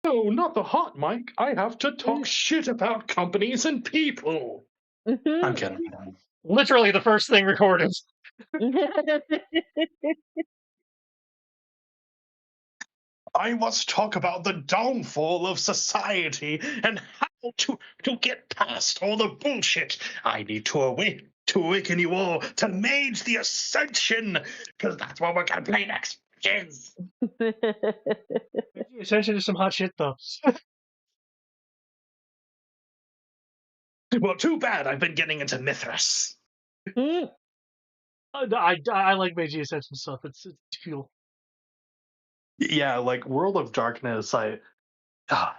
No, not the hot mic. I have to talk shit about companies and people. I'm Mhm. kidding. Literally the first thing recorded. I must talk about the downfall of society and how to get past all the bullshit. I need to awaken you all to Mage the Ascension, because that's what we're gonna play next. Yes. Essentially, some hot shit though. Well, too bad I've been getting into Mithras. Mm. I like Meiji Ascension stuff. It's cool. Yeah, like World of Darkness, ah,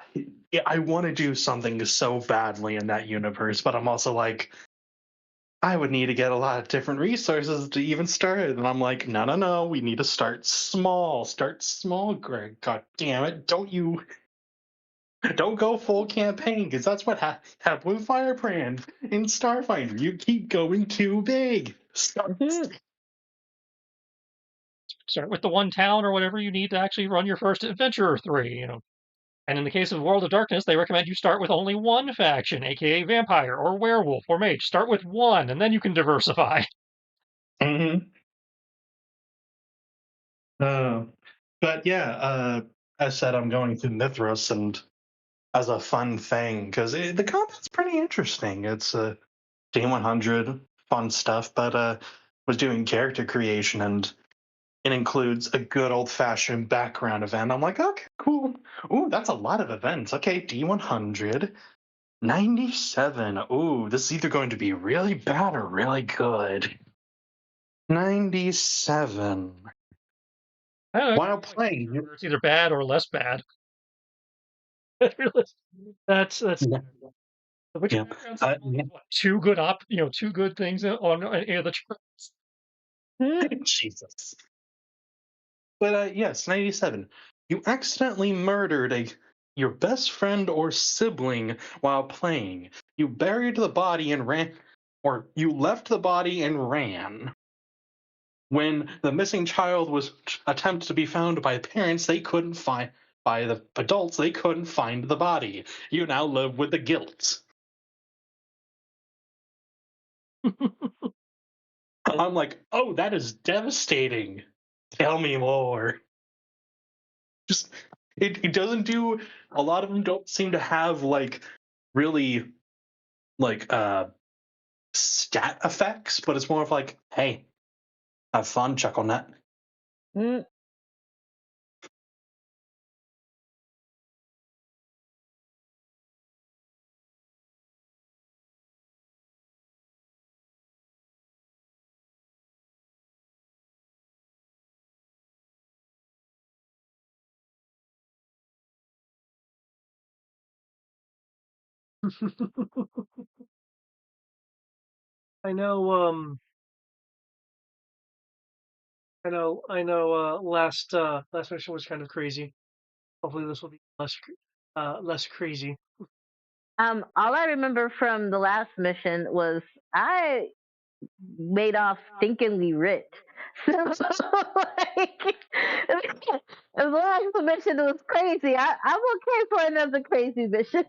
I want to do something so badly in that universe, but I'm also like, I would need to get a lot of different resources to even start it. And I'm like, no, no, no, we need to start small. Start small, Greg. God damn it. Don't go full campaign, because that's what happened with Firebrand in Starfighter. You keep going too big. Mhm. Start with the one town or whatever you need to actually run your first adventure or three, And in the case of World of Darkness, they recommend you start with only one faction, aka vampire or werewolf or mage. Start with one, and then you can diversify. Mm-hmm. But yeah, as said, I'm going through Mithras and as a fun thing because the combat's pretty interesting. It's D100 fun stuff, but was doing character creation and it includes a good old fashioned background event. I'm like, okay, cool. Ooh, that's a lot of events. Okay, D100, 97. Ooh, this is either going to be really bad or really good. 97. I don't know. While playing, It's either bad or less bad. that's yeah, which yeah. backgrounds Yeah. what, two good two good things on any of the charts. Mm. Jesus. But yes, 97. You accidentally murdered your best friend or sibling while playing. You buried the body and ran, or you left the body and ran. When the missing child was attempted to be found by parents, they couldn't find by the adults. They couldn't find the body. You now live with the guilt. I'm like, oh, that is devastating. Tell me more. Just it doesn't do a lot of them don't seem to have like really like stat effects, but it's more of like, hey, have fun, chuckle nut. Mm. I know. I know. Last mission was kind of crazy. Hopefully, this will be less crazy. All I remember from the last mission was I made off stinkingly rich. So, like, as long as the mission was crazy, I'm okay for another crazy mission.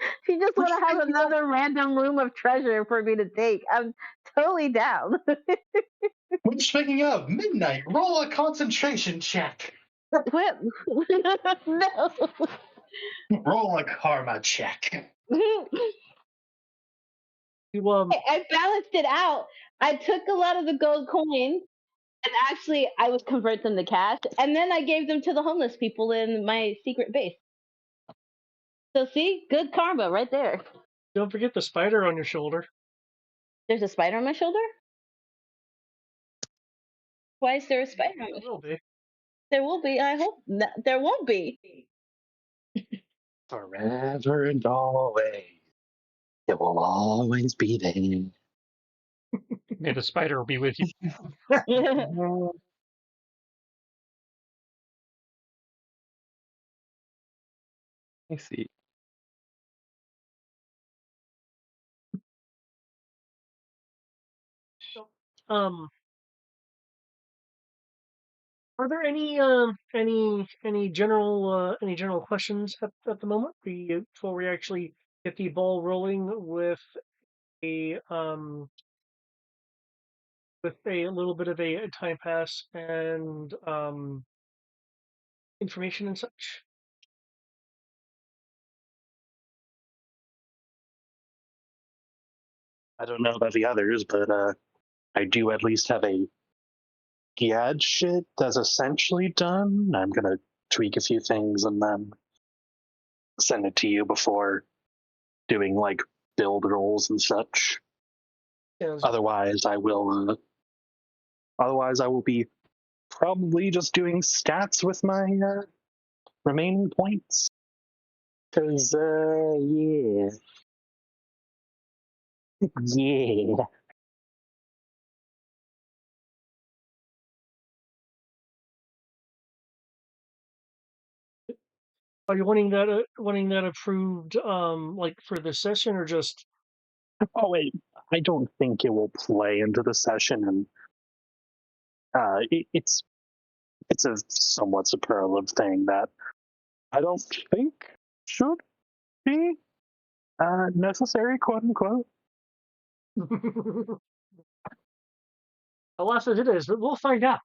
If you just Which want to have speaking of, another random room of treasure for me to take, I'm totally down. which speaking of midnight, roll a concentration check. What? No. Roll a karma check. You I balanced it out. I took a lot of the gold coins and actually I would convert them to cash and then I gave them to the homeless people in my secret base. So see, good karma right there. don't forget the spider on your shoulder. There's a spider on my shoulder? Why is there a spider on There my will shoulder? be. There will be. I hope there won't be. Forever and always. It will always be there. May the spider be with you. I see. Um, Are there any general questions at the moment before we actually get the ball rolling a um with a little bit of a time pass and information and such? I don't know about the others, but I do at least have a gadget that's essentially done. I'm gonna tweak a few things and then send it to you before doing like build rolls and such. Sounds Otherwise, I will. Otherwise, I will be probably just doing stats with my remaining points. Cause yeah, yeah. Are you wanting that approved like for this session or just Oh wait, I don't think it will play into the session, and it's a somewhat superlative thing that I don't think should be necessary, quote unquote. alas as it is, but we'll find out.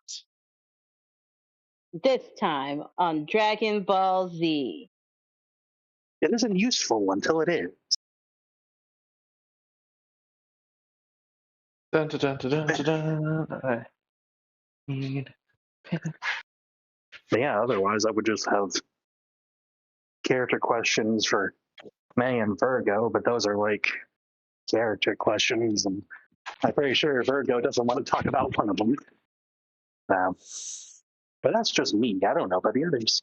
This time on Dragon Ball Z. It isn't useful until it is. Dun, dun, dun, dun, dun, dun, dun. I need But yeah, otherwise I would just have character questions for May and Virgo, but those are like character questions, and I'm pretty sure Virgo doesn't want to talk about one of them. Um, but that's just me. I don't know about the others.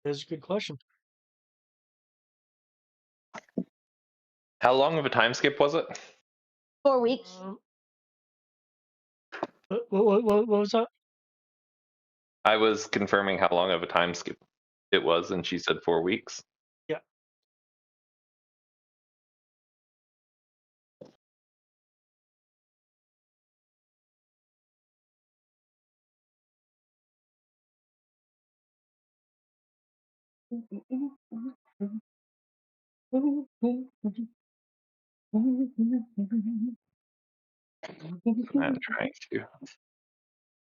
That's a good question. How long of a time skip was it? 4 weeks. What was that? I was confirming how long of a time skip it was, and she said 4 weeks. Yeah. I'm trying to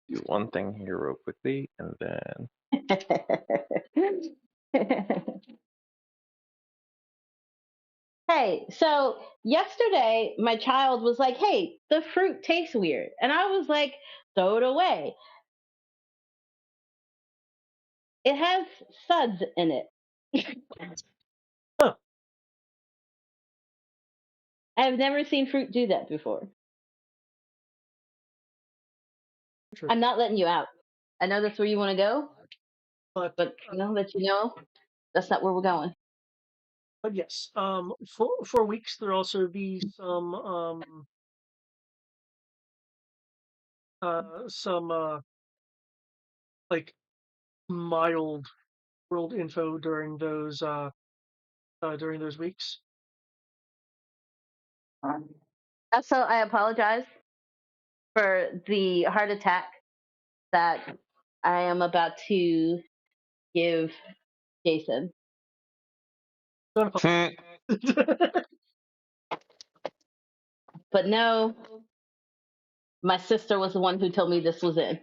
do one thing here real quickly, and then Hey, so yesterday my child was like, "Hey, the fruit tastes weird," and I was like, "Throw it away. It has suds in it." Huh. I've never seen fruit do that before. I'm not letting you out. I know that's where you want to go, But but let you know that's not where we're going. yes, for weeks there'll also be some like mild world info during those weeks. Also, I apologize for the heart attack that I am about to give Jason. Hmm. But no, my sister was the one who told me this was it.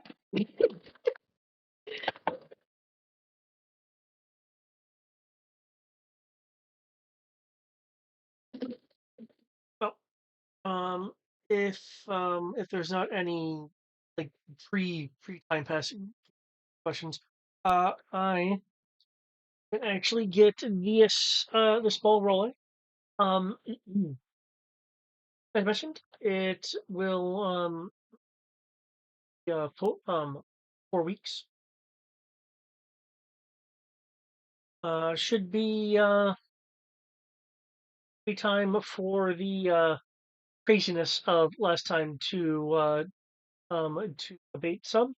Well, um, if there's not any like pre time passing questions, I can actually get this ball rolling. As mentioned, it will be 4 weeks. Should be time for the craziness of last time to abate some.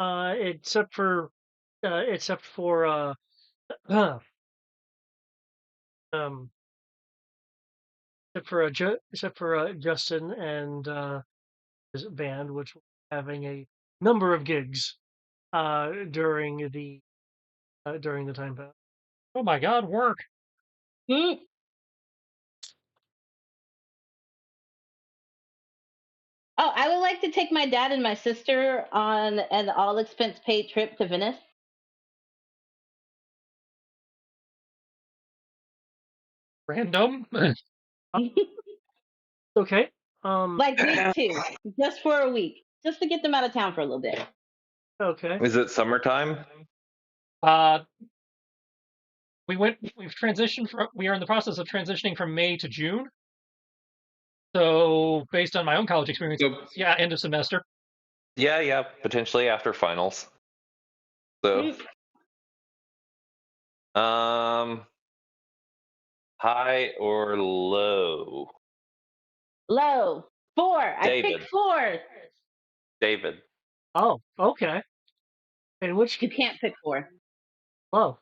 Except for um except for Justin and his band, which was having a number of gigs during the time pass. Oh my God, work. Mm. Oh, I would like to take my dad and my sister on an all expense paid trip to Venice. Random. Okay. Like week 2, just for a week, just to get them out of town for a little bit. Okay. Is it summertime? uh, we are in the process of transitioning from May to June. So based on my own college experience, So, yeah, end of semester. yeah, potentially after finals. So, high or low? Low 4. I David. picked 4. David. Oh, okay. And which You can't pick 4. low?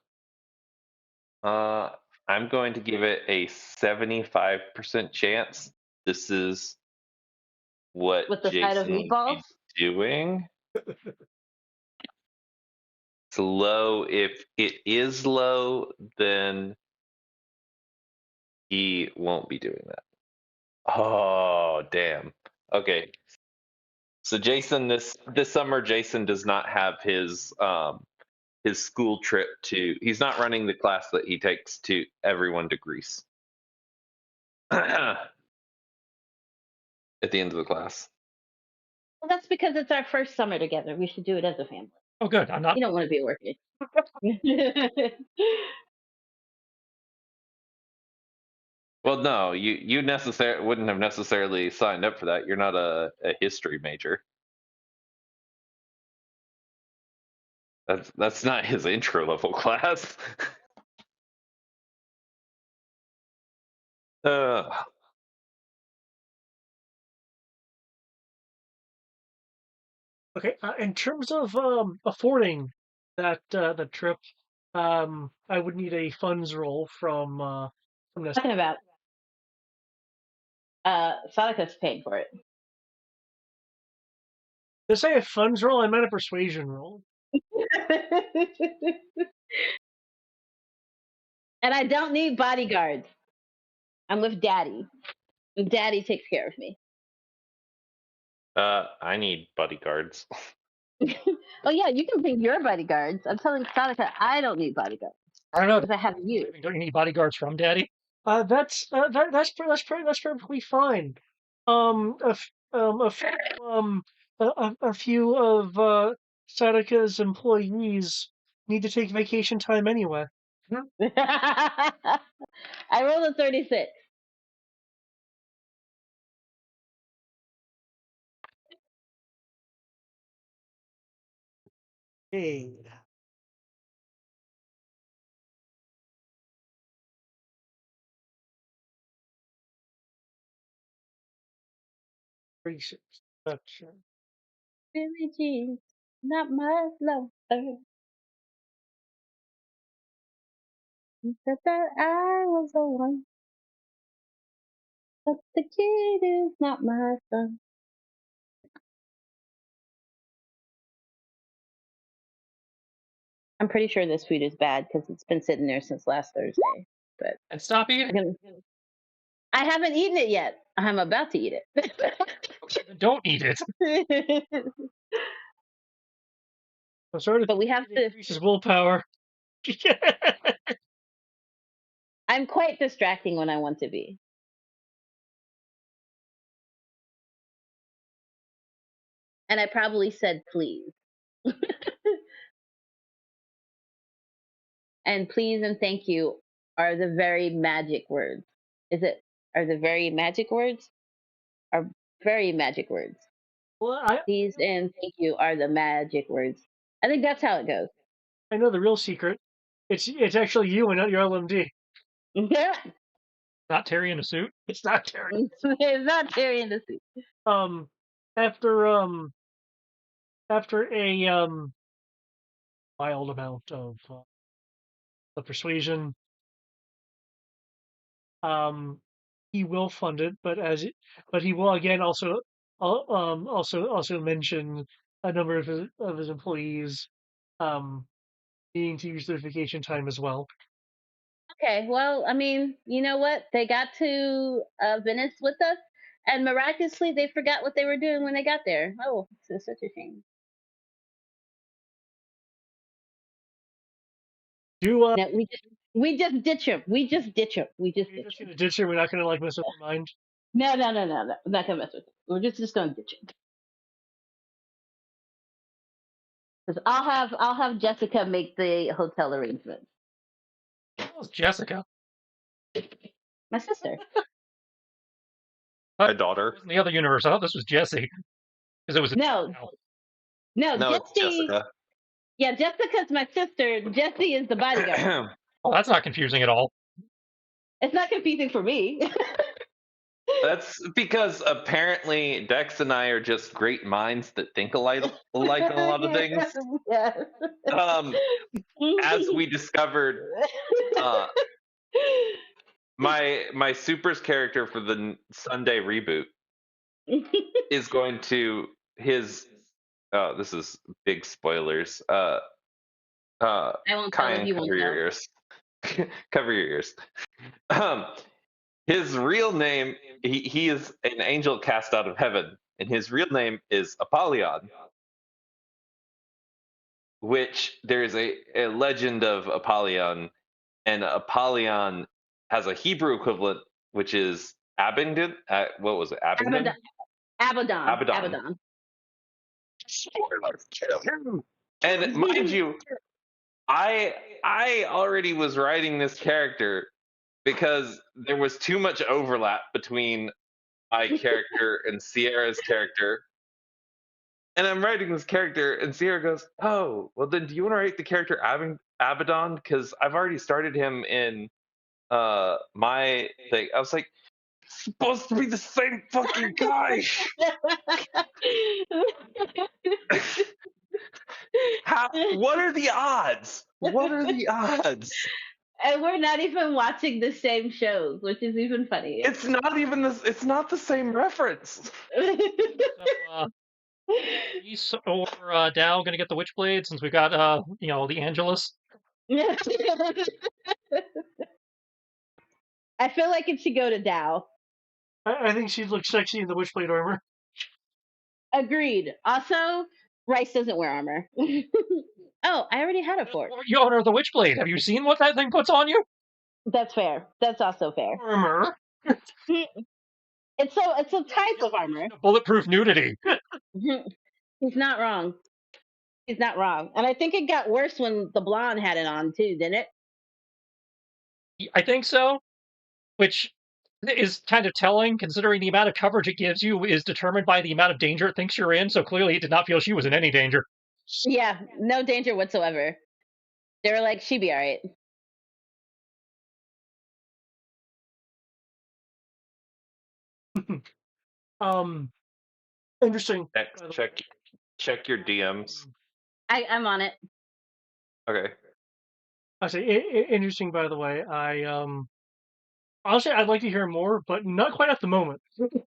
I'm going to give it a 75% chance. This is what With the side of Jason would meatballs. be doing. It's low. If it is low, then he won't be doing that. Oh, damn. Okay. So Jason, this summer, Jason does not have his school trip to. He's not running the class that he takes to everyone to Greece. At the end of the class. Well, that's because it's our first summer together. We should do it as a family. Oh, good. I'm not. You don't want to be working. Well, no, you wouldn't have necessarily signed up for that. You're not a history major. That's not his intro level class. uh, Okay. In terms of affording that the trip, I would need a funds roll from this. Talking about Sonica's paying for it. To say a funds roll, I meant a persuasion roll. And I don't need bodyguards. I'm with Daddy. Daddy takes care of me. I need bodyguards. Oh yeah, you can bring your bodyguards. I'm telling Sonica I don't need bodyguards I don't know. because I have you. Don't you need bodyguards from Daddy? That's perfectly fine. A, f- a, f- a few of Statica's employees need to take vacation time anyway. I rolled a 36. Hey. 36. That's Billie Jean, not my lover. He said that I was the one, but the kid is not my son. I'm pretty sure this food is bad because it's been sitting there since last Thursday. But And stop eating. I haven't eaten it yet. I'm about to eat Don't eat it. it. I'm sorry But we have to. increase his willpower. I'm quite distracting when I want to be. And I probably said please. And please and thank you are the very magic words. Are the very magic words? Are very magic words. Well, Please and thank you are the magic words. I think that's how it goes. I know the real secret. It's actually you and not your LMD. Not Terry in a suit. It's not Terry. It's not Terry in the suit. Um, after a wild amount of persuasion, he will fund it, but he will again also mention a number of his employees needing to use their vacation time as well. Okay, well, I mean, you know what? They got to Venice with us, and miraculously, they forgot what they were doing when they got there. Oh, it's such a shame. Do No, we just ditch them. We just ditch them. We just You're ditch just them. gonna ditch her? We're not gonna like mess up your mind. No, no, no, no, no. I'm not gonna mess with it. We're just gonna ditch it. Because I'll have Jessica make the hotel arrangements. That was Jessica. My sister. My daughter. In the other universe, I thought this was Jesse because it was No, no, No, it's Jesse. Jessica. Yeah, Jessica's my sister. Jesse is the bodyguard. Well, that's not confusing at all. It's not confusing for me. That's because apparently Dex and I are just great minds that think alike on a lot of things. Yes. As we discovered, uh, my Supers character for the Sunday reboot is going to his. Oh, this is big spoilers. I won't tell if Kyan, you cover won't your tell. ears. Cover your ears. His real name, he is an angel cast out of heaven, and his real name is Apollyon, which there's a legend of Apollyon, and Apollyon has a Hebrew equivalent, which is Abingdon. What was it? Abingdon? Abaddon. Abaddon. And mind you, I already was writing this character because there was too much overlap between my character and Sierra's character. And I'm writing this character, and Sierra goes, "Oh, well then, do you want to write the character Abaddon? Because I've already started him in my thing." I was like, "Supposed to be the same fucking guy." What are the odds? What are the odds? And we're not even watching the same shows, which is even funnier. It's not even this. It's not the same reference. So, Reese or Dow gonna get the Witchblade since we got the Angelus. I feel like it should go to Dow. I think she'd look sexy in the Witchblade armor. Agreed. Also, Rice doesn't wear armor. Oh, I already had a fork. You honor the Witchblade. Have you seen what that thing puts on you? That's fair. That's also fair. Armor. It's a type of armor. Bulletproof nudity. He's not wrong. He's not wrong. And I think it got worse when the blonde had it on too, didn't it? I think so. Which is kind of telling, considering the amount of coverage it gives you is determined by the amount of danger it thinks you're in. So clearly, it did not feel she was in any danger. Yeah, no danger whatsoever. They were like, she'd be all right. Interesting. Next, check your DMs. I'm on it. Okay. I say interesting. By the way, honestly, I'd like to hear more, but not quite at the moment.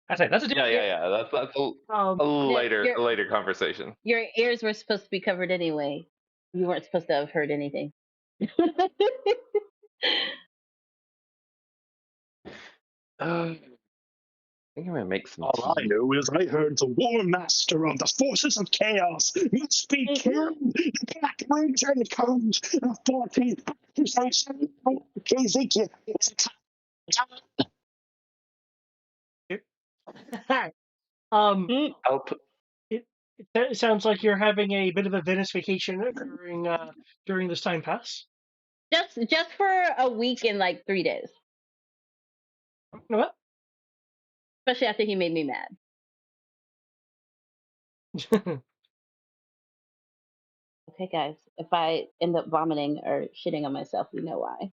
I say that's a Yeah. That's a later conversation. Your ears were supposed to be covered anyway. You weren't supposed to have heard anything. I think I'm gonna make some All I tea. know is I heard the War Master of the Forces of Chaos must be killed. The Black Ranger comes. The 14th accusation of Ezekiel. I'll put, It sounds like you're having a bit of a Venice vacation during this time pass. Just for a week and like 3 days. What? Especially after he made me mad. Okay, guys. If I end up vomiting or shitting on myself, you know why.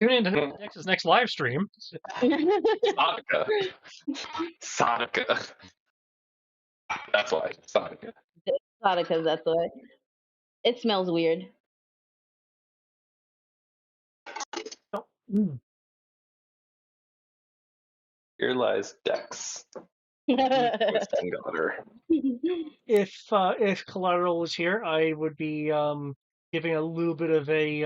Tune in to Dex's next live stream. Sonica. That's why. Sonica. Because that's why. It smells weird. Here lies Dex. Twisting daughter. If Collateral was here, I would be giving a little bit of a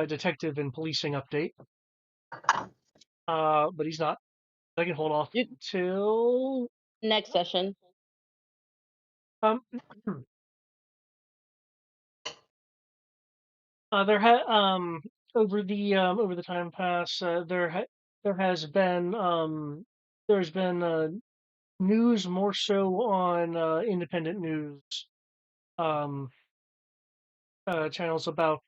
detective and policing update. But he's not. I can hold off until Next session. um. There over the time pass there's been news more so on independent news um channels about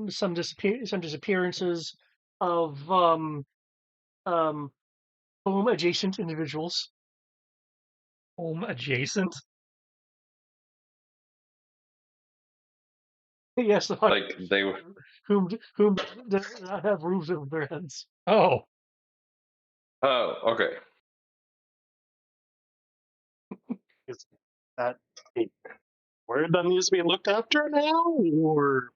some disappearances of um home adjacent individuals. Home adjacent. Yes, the Like they were. whom does not have roofs over their heads. Oh, Oh, okay. Is that a word that needs to be looked after now, or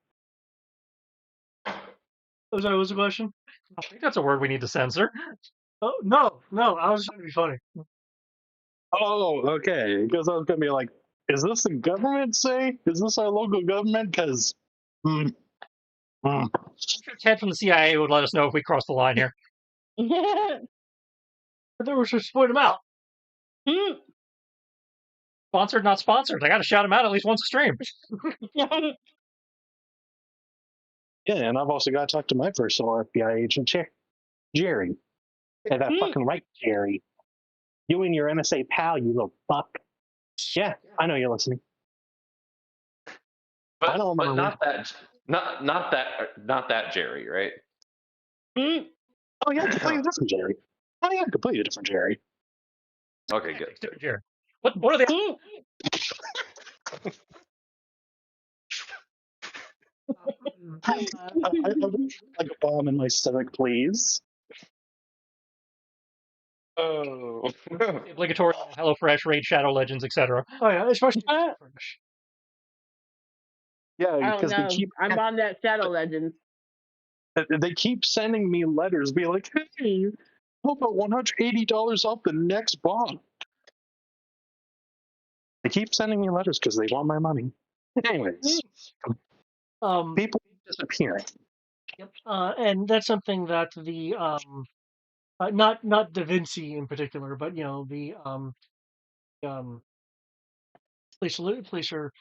Oh, sorry, what was the question? I think that's a word we need to censor. Oh no, I was trying to be funny. oh, okay? Because I was gonna be like, is this the government say? Is this our local government? Because, I'm sure Ted from the CIA would let us know if we cross the line here. But they were just point them out. Sponsored, not sponsored. I got to shout him out at least once a stream. yeah, and I've also got to talk to my personal FBI agent, Jerry. And that fucking right, Jerry. You and your NSA pal, you little fuck. Yeah, I know you're listening. I know I'm But on not that Jerry, right? Oh yeah, completely different Jerry. Oh yeah, completely different Jerry. Okay, good. Jared. What are they? I would like a bomb in my stomach, please. Oh. The obligatory HelloFresh, Raid Shadow Legends, etc. Oh yeah, especially Fresh. Yeah, I don't because know. I'm on that Shadow Legends. they keep sending me letters, be like, "Hey, how about $180 off the next bomb?" They keep sending me letters because they want my money. Anyways, people disappearing. Yep. And that's something that the not Da Vinci in particular, but you know the police are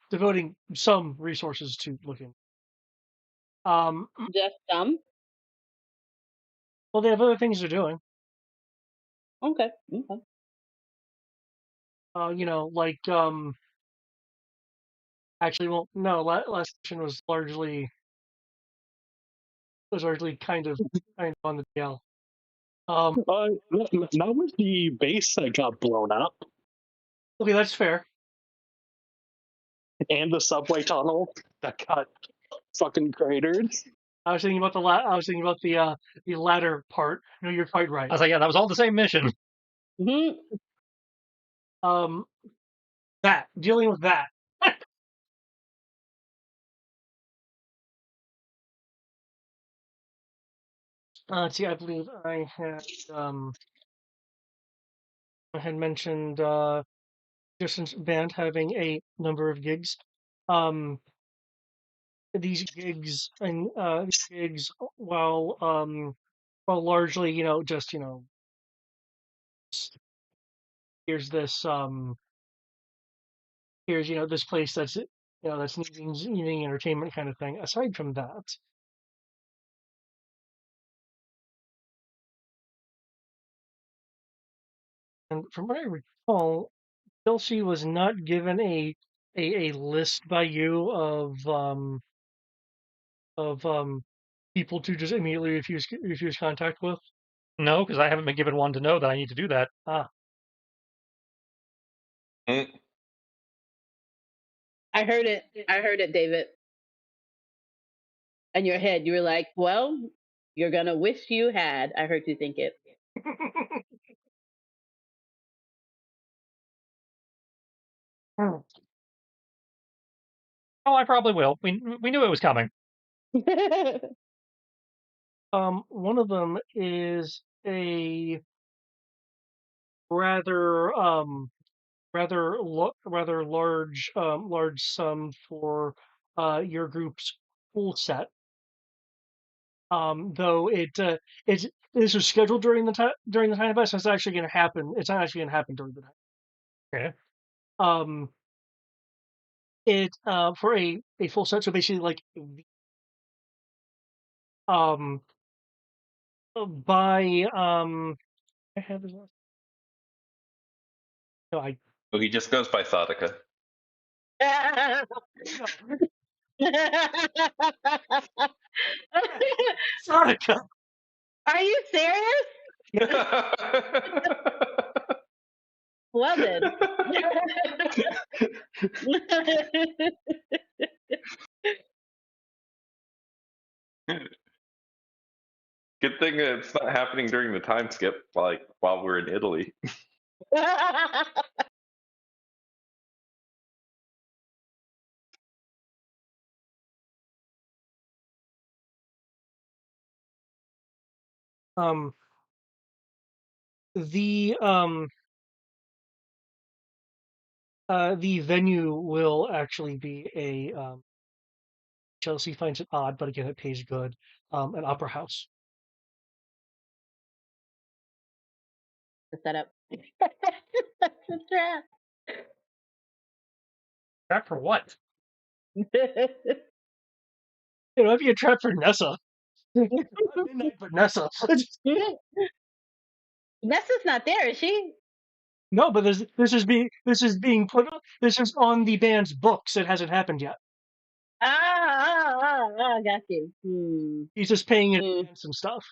devoting some resources to looking. Just some. Well, they have other things they're doing. Okay. You know, like actually, well, no, last session was largely kind of on the DL. Not with the base that got blown up Okay, that's fair. and the subway tunnel that got fucking cratered. I was thinking about I was thinking about the latter part. No, you're quite right. I was like, yeah, that was all the same mission. That dealing with that. Let's see. I believe I had mentioned Distance Band having a number of gigs. These gigs while largely just here's this here's this place that's that's needing entertainment kind of thing. Aside from that, and from what I recall, Chelsea was not given a list by you of people to just immediately refuse contact with. No, because I haven't been given one to know that I need to do that. Ah, Mm. I heard it, David. In your head, you were like, "Well, you're gonna wish you had." I heard you think it. Oh, I probably will. We knew it was coming. One of them is a rather rather large sum for your group's pool set. Though it's this was scheduled during the time of us, it's actually going to happen. It's not actually going to happen during the time. Okay. It for a full set, so basically like by I have his last. No, I Oh, he just goes by Sadaka. Sanica. Are you serious? Well then. Good thing it's not happening during the time skip, like while we're in Italy. Um, the um the venue will actually be a Chelsea finds it odd, but again it pays good. An opera house. The setup. That's a trap. Trap for what? You know, it'd be a trap for Nessa. Not Midnight, but Nessa. Nessa's not there, is she? No, but this is being put. This is on the band's books. It hasn't happened yet. Got you. Hmm. He's just paying in advance and stuff.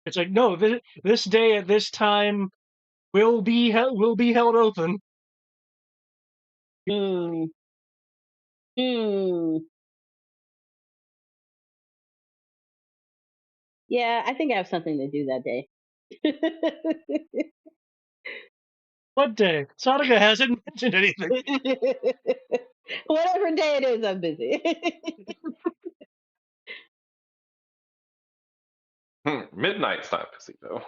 It's like, no, this day at this time will be held open. Hmm. Hmm. Yeah, I think I have something to do that day. What day? Sadaka hasn't mentioned anything. Whatever day it is, I'm busy. Midnight's not busy though.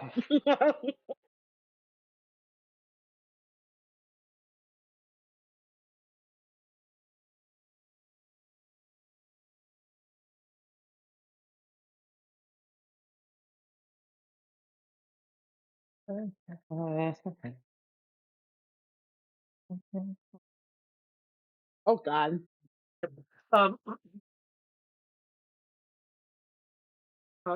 Oh God. Um,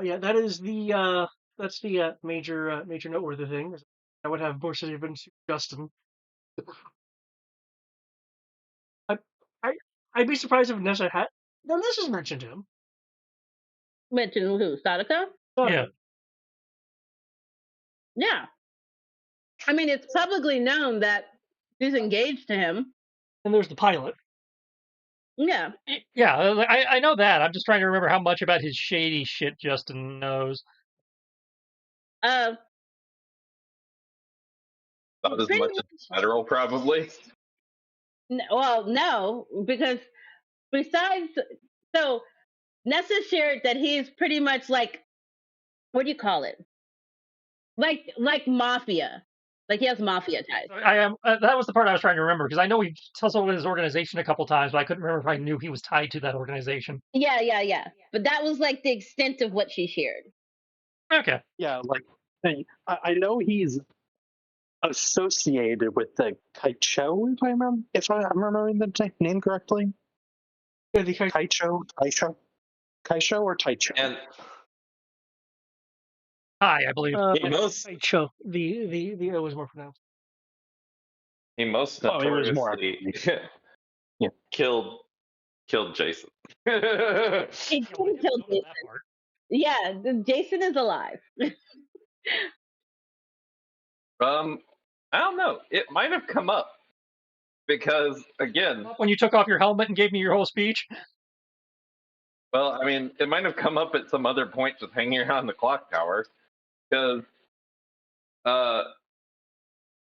yeah, that is the that's the major noteworthy thing. I would have more city been Justin. I, I I'd be surprised if Nessa had. No, Nessa's mentioned him. Mention who? Sadaka? Yeah. Yeah. I mean, it's publicly known that she's engaged to him. And there's the pilot. Yeah. Yeah, I know that. I'm just trying to remember how much about his shady shit Justin knows. Not as Pretty much as federal, probably. well, no, because besides, so Nessa shared that he's pretty much like, what do you call it? Like mafia. Like he has mafia ties. I am. That was the part I was trying to remember because I know he tells over his organization a couple times, but I couldn't remember if I knew he was tied to that organization. Yeah. But that was like the extent of what she shared. Okay. Yeah, like I know he's associated with the Kaicho, if I'm remembering the name correctly. Yeah, the Kaicho or Taicho. And Hi, I believe. he most show the O was more pronounced. he most Oh, he was more notoriously Yeah. killed Jason. He Yeah, well, didn't I kill didn't know Jason. that part. Yeah, Jason is alive. I don't know. It might have come up because again, When you took off your helmet and gave me your whole speech. well, I mean, it might have come up at some other point just hanging around the clock tower because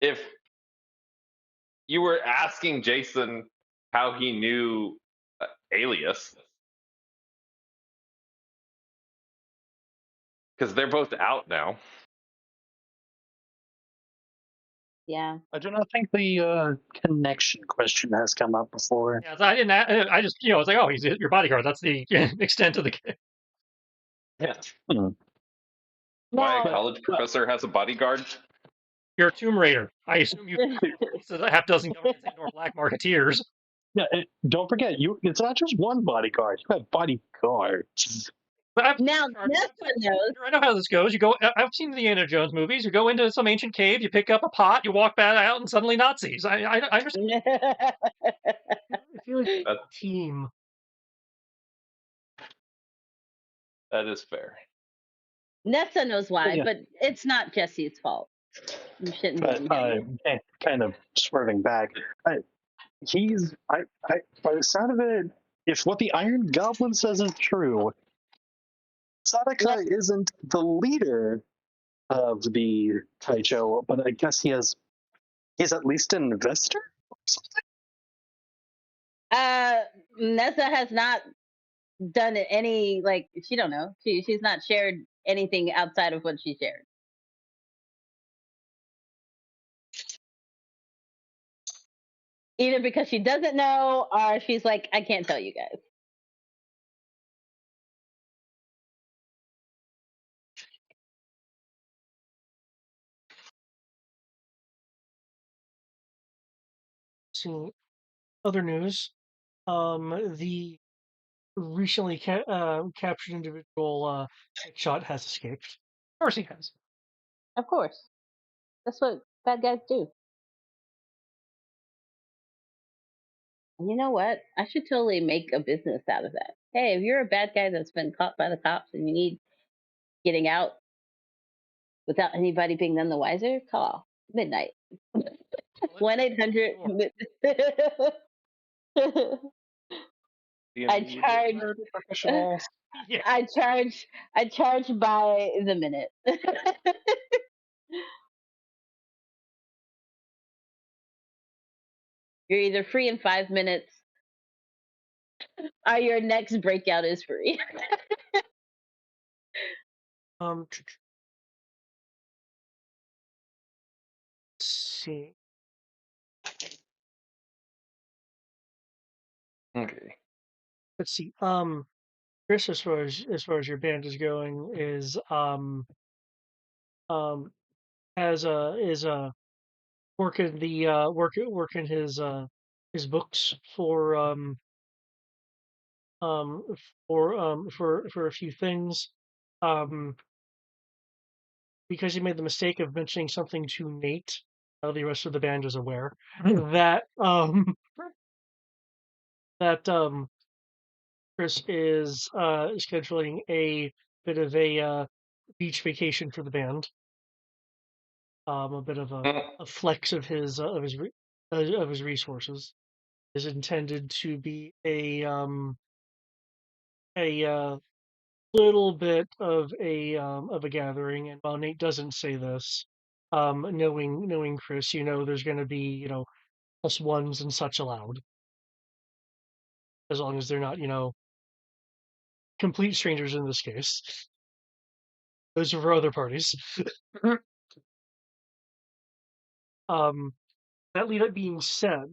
if You were asking Jason how he knew Alias. Because they're both out now. Yeah. I do not think the connection question has come up before. Yeah, so I didn't. I just, I was like, oh, he's your bodyguard. That's the extent of the. Yeah. Hmm. Why a Well, college professor has a bodyguard? You're a Tomb Raider. I assume you a half dozen governments and or black marketeers. Yeah, don't forget, it's not just one bodyguard. You have bodyguards. But I've, now I've Nessa knows. I know how this goes. You go. I've seen the Indiana Jones movies. You go into some ancient cave. You pick up a pot. You walk back out, and suddenly Nazis. I understand. I feel like That, a team. that is fair. Nessa knows why, Yeah. but it's not Jesse's fault. You shouldn't But blame him. kind of swerving back, by the sound of it, if what the Iron Goblin says is true, Sadaka isn't the leader of the Taicho, but I guess he's at least an investor or something. Nessa has not done any, like, she don't know. She's not shared anything outside of what she shared. Either because she doesn't know or she's like, I can't tell you guys. So, other news. The recently captured individual Shot has escaped. Of course he has. Of course. That's what bad guys do. And you know what? I should totally make a business out of that. Hey, if you're a bad guy that's been caught by the cops and you need getting out without anybody being none the wiser, call midnight. 1-800. I charge. Professionals. Yeah. I charge by the minute. You're either free in 5 minutes or your next breakout is free. Let's see. Okay. Let's see. Chris, as far as your band is going, is has is working the working his books um for a few things. Because he made the mistake of mentioning something to Nate, the rest of the band is aware that that Chris is scheduling a bit of a beach vacation for the band. A bit of a flex of his resources is intended to be a little bit of a gathering. And while Nate doesn't say this, knowing Chris, there's going to be plus ones and such allowed, as long as they're not complete strangers in this case. Those are for other parties. That being said,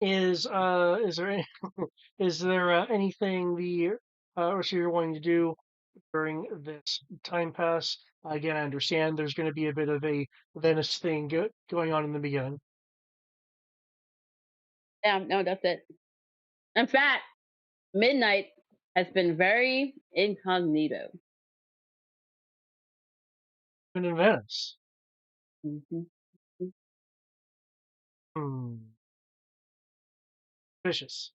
is there is there anything the or you're wanting to do during this time pass? Again, I understand there's going to be a bit of a Venice thing going on in the beginning. Yeah, no, that's it. In fact, midnight has been very incognito. And in Venice. Mm-hmm. Vicious.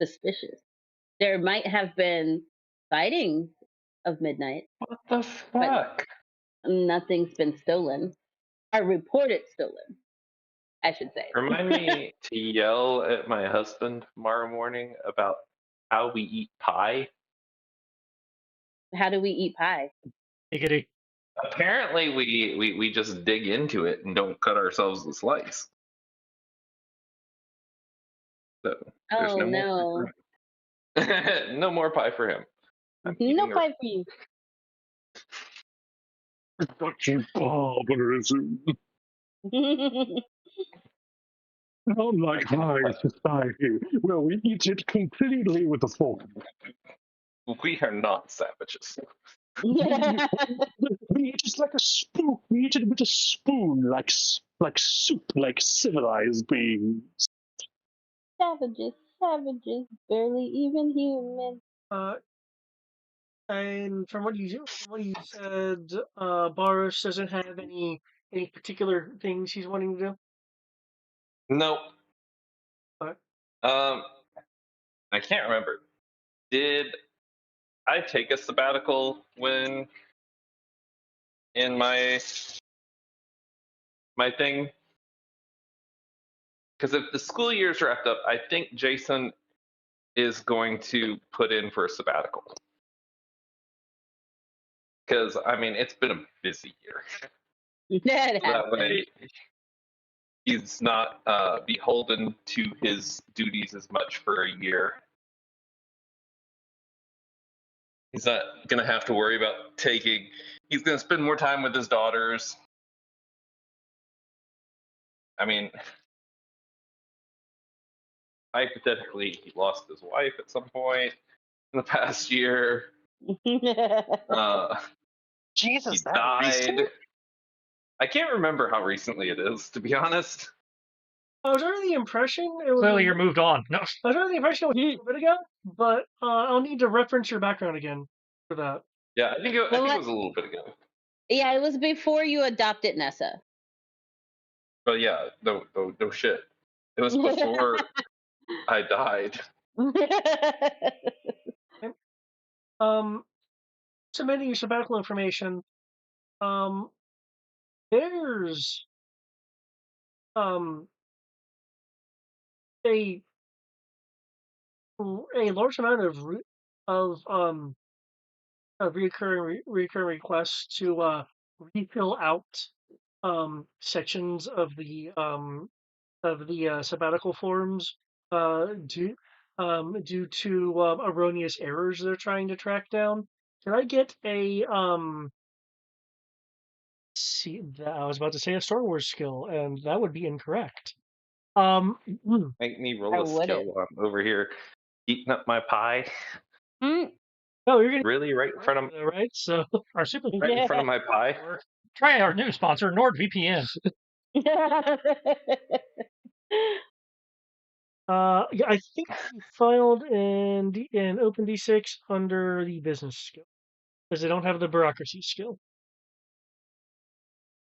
Suspicious. There might have been sightings of midnight. What the fuck? Nothing's been stolen. Or reported stolen, I should say. Remind me to yell at my husband tomorrow morning about how we eat pie. How do we eat pie? Giggity. Apparently, we just dig into it and don't cut ourselves a slice. So there's Oh no more no. pie for him. No more pie for him. I'm No eating the pie for you. Such barbarism. Unlike high society, where we eat it completely with a fork. We are not savages. We eat it like a spoon. We eat it with a spoon, like soup, like civilized beings. Savages, savages, barely even human. And from what you said, Boris doesn't have any particular things he's wanting to do. Nope. But I can't remember. Did I take a sabbatical when in my thing? Because if the school year's wrapped up, I think Jason is going to put in for a sabbatical. Because I mean, it's been a busy year. That That way, he's not beholden to his duties as much for a year. He's not going to have to worry about taking. He's going to spend more time with his daughters. I mean, hypothetically, he lost his wife at some point in the past year. Jesus, He that died. recent? I can't remember how recently it is, to be honest. I was under the impression it was. Clearly, you're moved on. No, I was under the impression it was a little bit ago, but I'll need to reference your background again for that. Yeah, I think it was a little bit ago. Yeah, it was before you adopted Nessa. But yeah, no shit. It was before I died. Submitting your sabbatical information. There's a large amount of recurring requests to refill out sections of the sabbatical forms due to erroneous errors they're trying to track down. Can I get a see? I was about to say a Star Wars skill, and that would be incorrect. Make me I roll a wouldn't. skill while I'm over here eating up my pie. Mm, No, you're gonna Really, right in front of right. So our super right in front of my pie. try our new sponsor, NordVPN. Yeah, I think you filed in OpenD6 under the business skill because they don't have the bureaucracy skill.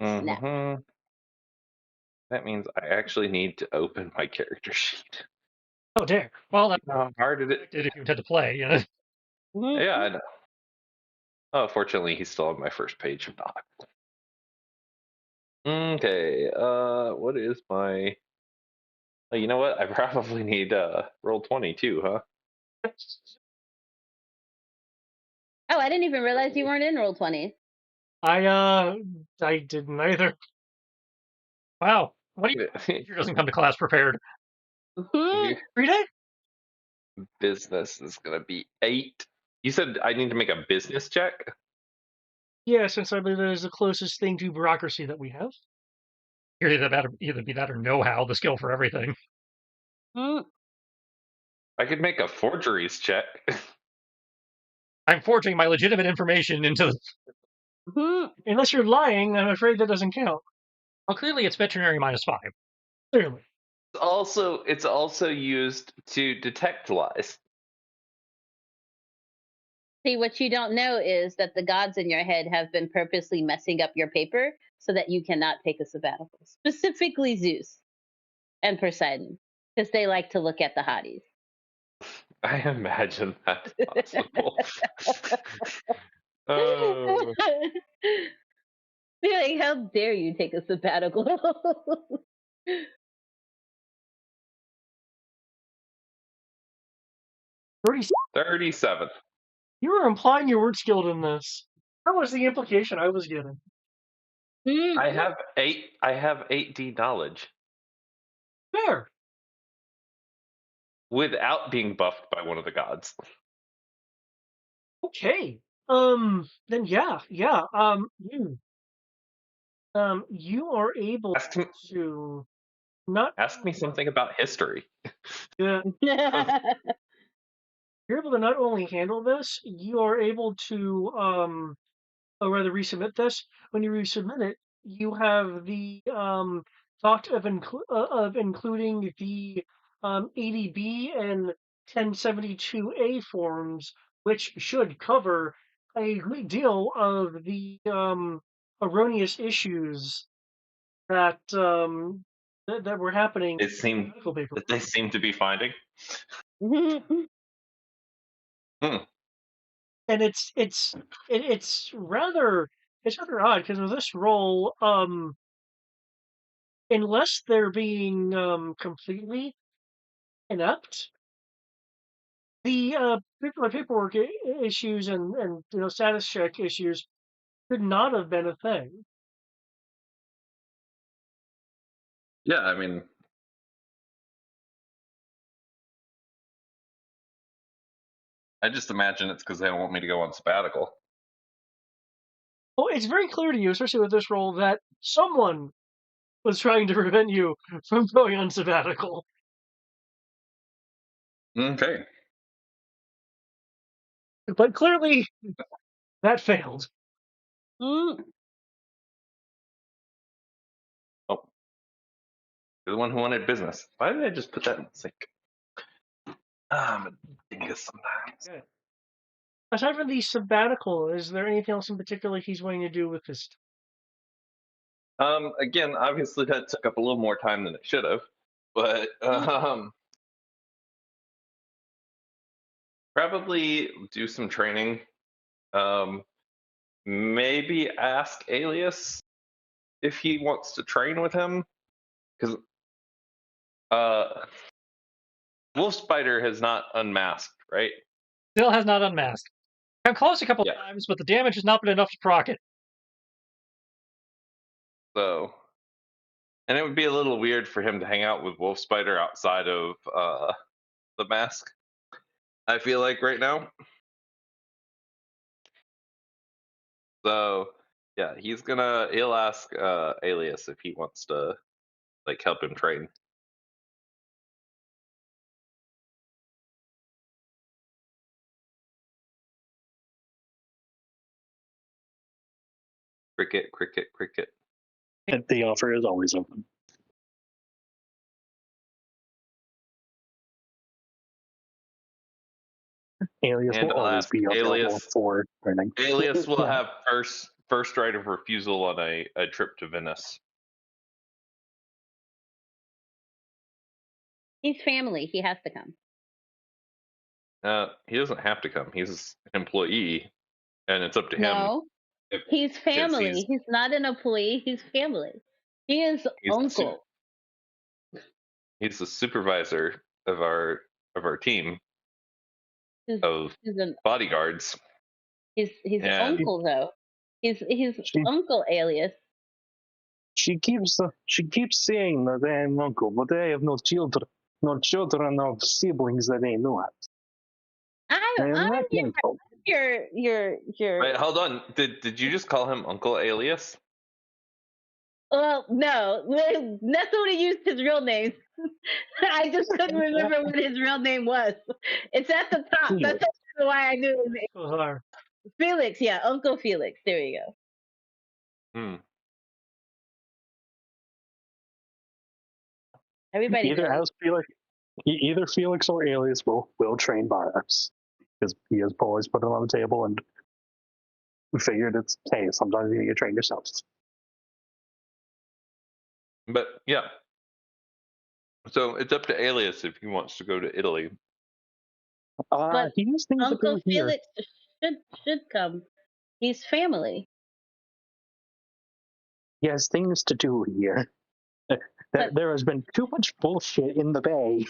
Snap. Mm-hmm. That means I actually need to open my character sheet. Oh, dare. Well, that's How hard did it? if you intend to play. You know. Yeah, I know. Oh, fortunately, he's still on my first page of doc. Okay. What is my? Oh, you know what? I probably need roll 20 too, huh? Oh, I didn't even realize you weren't in Roll20. I didn't either. Wow. What do you? Teacher doesn't come to class prepared. Mhm. Every day? Business is gonna be 8. You said I need to make a business check. Yeah, since I believe that is the closest thing to bureaucracy that we have. Either be that or know-how, the skill for everything. Mm. I could make a forgeries check. I'm forging my legitimate information into. Mhm. Unless you're lying, I'm afraid that doesn't count. Well, clearly it's veterinary -5. Clearly. It's also used to detect lies. See, what you don't know is that the gods in your head have been purposely messing up your paper so that you cannot take a sabbatical. Specifically Zeus and Poseidon, because they like to look at the hotties. I imagine that's possible. Oh, They're like, how dare you take a sabbatical? 30. 37. You were implying you weren't skilled in this. That was the implication I was getting. I have 8D knowledge Fair. without being buffed by one of the gods. Okay. Then yeah. You are able to not Ask me something about history. yeah, you're able to not only handle this, you are able to or rather resubmit this. When you resubmit it, you have the thought of including the 80B and 1072A forms, which should cover a great deal of the erroneous issues that that were happening It in the seemed medical paper. that they seem to be finding. And it's rather odd because with this role, unless they're being completely inept, the particular paperwork issues and status check issues could not have been a thing. Yeah, I mean, I just imagine it's because they don't want me to go on sabbatical. Well, it's very clear to you, especially with this role, that someone was trying to prevent you from going on sabbatical. Okay. But clearly, that failed. Oh, you're the one who wanted business. Why did I just put that in the sink? I'm a dingus sometimes. Okay. Aside from the sabbatical, is there anything else in particular he's wanting to do with this? Again, obviously that took up a little more time than it should have, but probably do some training. Maybe ask Alias if he wants to train with him, because Wolf Spider has not unmasked, right? Still has not unmasked. Come close a couple Yeah. times, but the damage has not been enough to proc it. So, and it would be a little weird for him to hang out with Wolf Spider outside of the mask. I feel like right now. So yeah, he'll ask Alias if he wants to like help him train. Cricket, cricket, cricket. And the offer is always open. Alias And will I'll always ask be available Alias. for training. Alias will Yeah. have first right of refusal on a trip to Venice. He's family. He has to come. He doesn't have to come. He's an employee, and it's up to him. No, he's family. He's not an employee. He's family. He is uncle. He's the supervisor of our team of bodyguards. He's uncle though. He's uncle Alias. She keeps saying that I am uncle, but I have no children of siblings that I know of. I'm not uncle. your Wait, hold on. Did you just call him Uncle Alias? Well, no, that's what he used his real name. I just couldn't remember what his real name was. It's at the top. Felix. That's why I knew his name. Felix, yeah, Uncle Felix. There you go. Everybody either Felix or Alias will train Barax, because he has always put it on the table and figured it's, hey, sometimes you need to train yourself. But yeah, so it's up to Alias if he wants to go to Italy. But he has things Uncle to do here. Felix should come. He's family. He has things to do here. There has been too much bullshit in the Bay.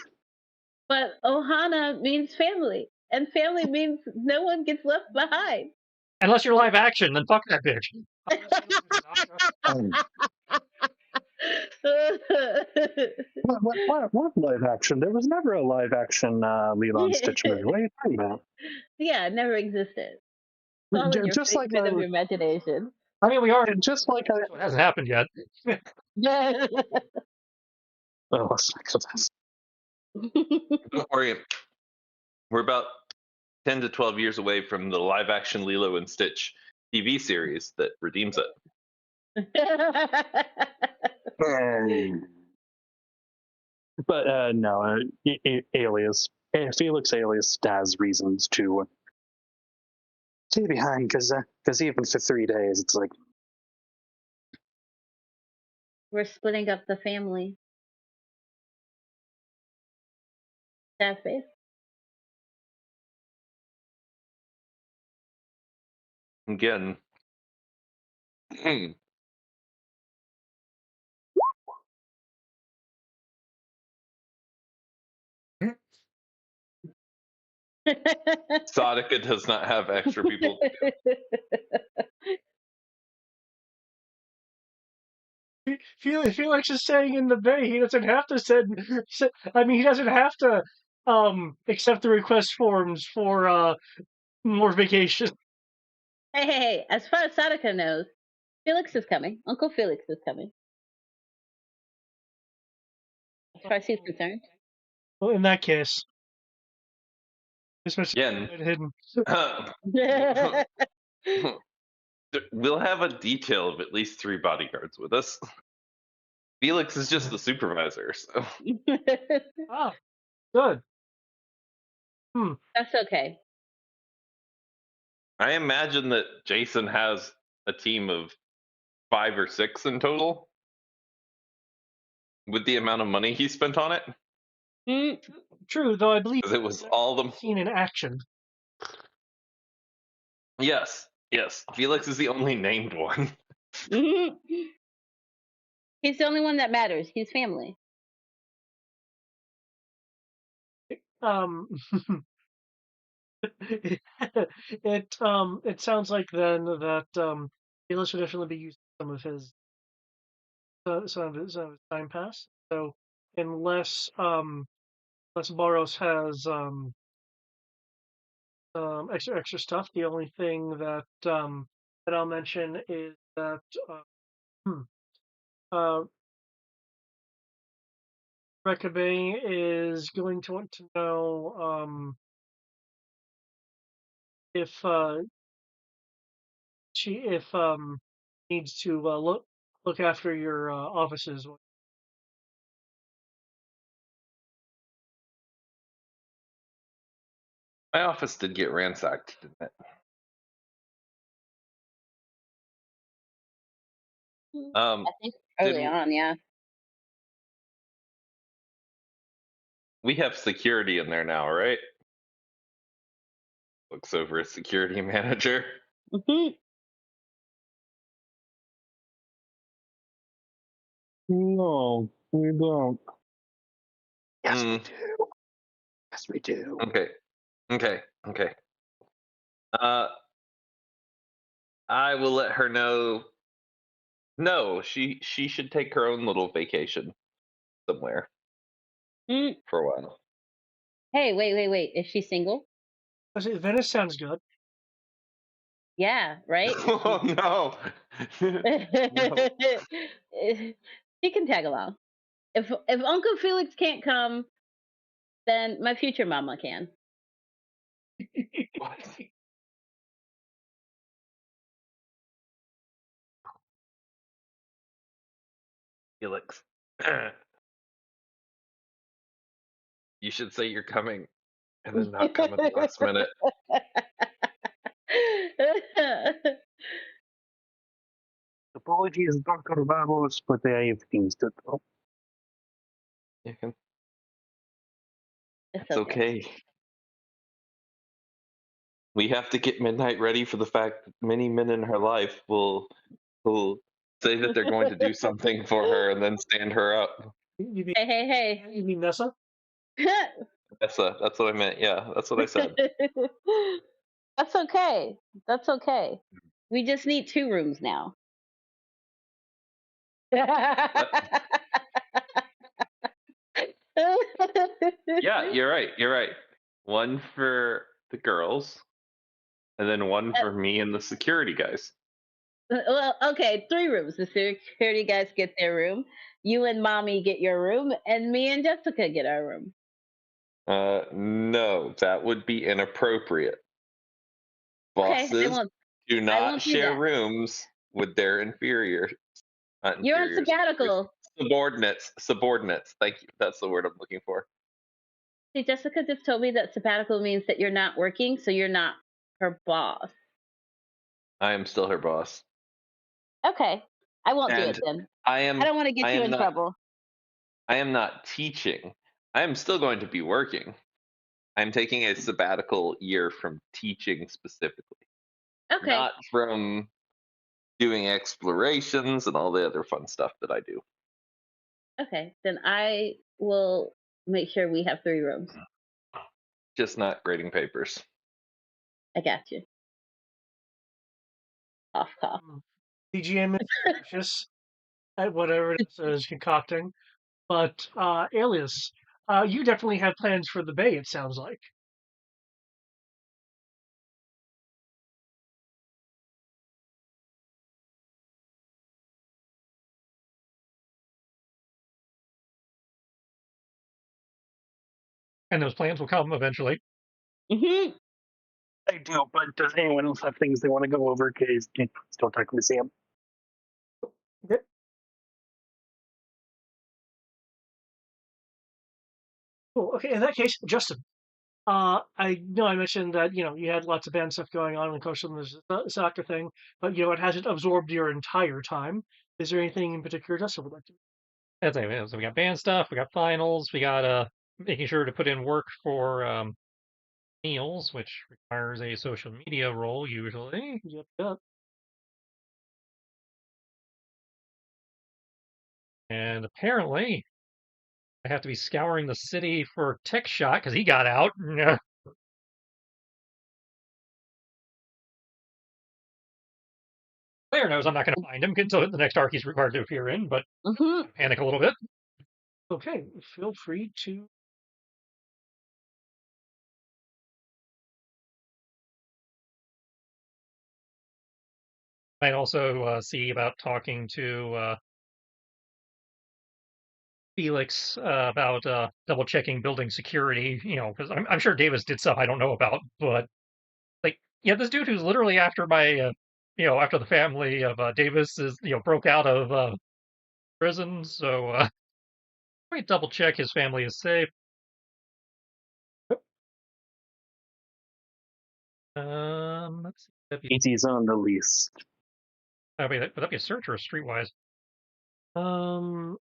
But Ohana means family, and family means no one gets left behind. Unless you're live action, then fuck that bitch. Um, what live action? There was never a live action Lilo and Stitch movie. What are you talking about? Yeah, it never existed. It's all in your Just like figment of your imagination. I mean, we are. just like I. It hasn't happened yet. Oh, let's not go this. Don't worry. We're about 10 to 12 years away from the live action Lilo and Stitch TV series that redeems it. But no, Alias, Felix Alias has reasons to stay behind because even for 3 days, it's like We're splitting up the family. Sad face. Again, Exotica does not have extra people. Felix is staying in the Bay. He doesn't have to I mean, he doesn't have to accept the request forms for more vacation. Hey, as far as Sadaka knows, Felix is coming. Uncle Felix is coming. As far as he's concerned. Well, in that case, especially Again, hidden. we'll have a detail of at least 3 bodyguards with us. Felix is just the supervisor, so. Ah, good. That's okay. I imagine that Jason has a team of 5 or 6 in total with the amount of money he spent on it. True, though I believe Because it was all the seen in action. Yes. Felix is the only named one. He's the only one that matters. He's family. It sounds like then that Felix should definitely be using some of his time pass. So unless Boros has extra stuff, the only thing that I'll mention is that Rebecca Bay is going to want to know if she needs to look after your offices. My office did get ransacked, didn't it? I think early on, yeah. We have security in there now, right? Looks over a security manager. no, we don't. Yes, Mm. we do. Yes, we do. Okay. I will let her know. No, she should take her own little vacation somewhere for a while. Hey, wait. Is she single? Venice sounds good. Yeah, right? Oh no. No. She can tag along. If Uncle Felix can't come, then my future mama can. What? Felix. You should say you're coming and then not come at the last minute. Apologies, Dr. Babos, but I have things to do. It's It's okay. We have to get Midnight ready for the fact that many men in her life will say that they're going to do something for her and then stand her up. Hey. You mean Nessa? That's what I meant. Yeah, that's what I said. That's okay. That's okay. We just need 2 rooms now. Yeah, you're right. You're right. One for the girls, and then one for me and the security guys. Well, okay, 3 rooms. The security guys get their room. You and mommy get your room, and me and Jessica get our room. No, that would be inappropriate. Okay, Bosses do I not won't do share that. rooms with their inferiors. Not You're on inferiors. sabbatical. Subordinates. Subordinates. Thank you. That's the word I'm looking for. See, Jessica just told me that sabbatical means that you're not working, so you're not her boss. I am still her boss. Okay, I won't do it And then. I I am don't want to I get you am in not trouble. I am not teaching. I am still going to be working. I'm taking a sabbatical year from teaching specifically, Okay, not from doing explorations and all the other fun stuff that I do. okay, then I will make sure we have 3 rooms. Just not grading papers. I got you. Cough, cough. The GM is gracious at whatever it is concocting. But Alias, you definitely have plans for the Bay. It sounds like. And those plans will come eventually. Hmm. I do, but does anyone else have things they want to go over? Because still talking to Sam. Okay. Cool. Okay. In that case, Justin. I know I mentioned that you had lots of band stuff going on, and coach on the soccer thing, but it hasn't absorbed your entire time. Is there anything in particular Justin would like to? As I so we got band stuff, we got finals, we got making sure to put in work for meals, which requires a social media role usually. Yep. Yep. And apparently, I have to be scouring the city for Tech Shot because he got out. Player knows I'm not going to find him until the next arc he's required to appear in, but Hmm. panic a little bit. Okay. Feel free to. Might also see about talking to Felix about double checking building security, because I'm sure Davis did stuff I don't know about, but like, yeah, this dude who's literally after my, after the family of Davis is, broke out of prison, so let me double check his family is safe. Let's see. ET's on the list. Wait, would that be a search or a streetwise? Um,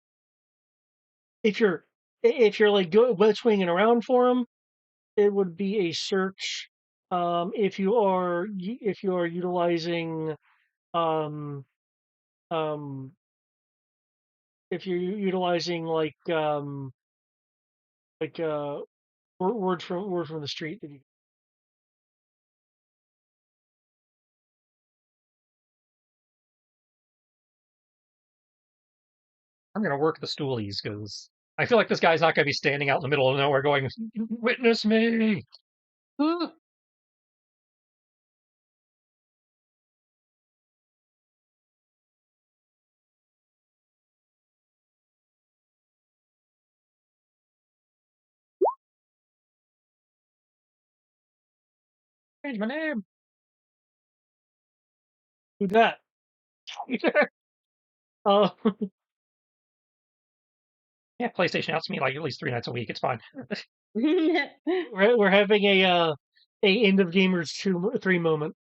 if you're like web swinging around for him, it would be a search. If you are utilizing um um if you're utilizing like word from the street that you. I'm gonna work the stoolies because I feel like this guy's not gonna be standing out in the middle of nowhere going, "Witness me." Hmm. Change my name. Do that. uh, Yeah, PlayStation outs me like at least 3 nights a week. It's fine. we're having a end of gamers 2 3 moment.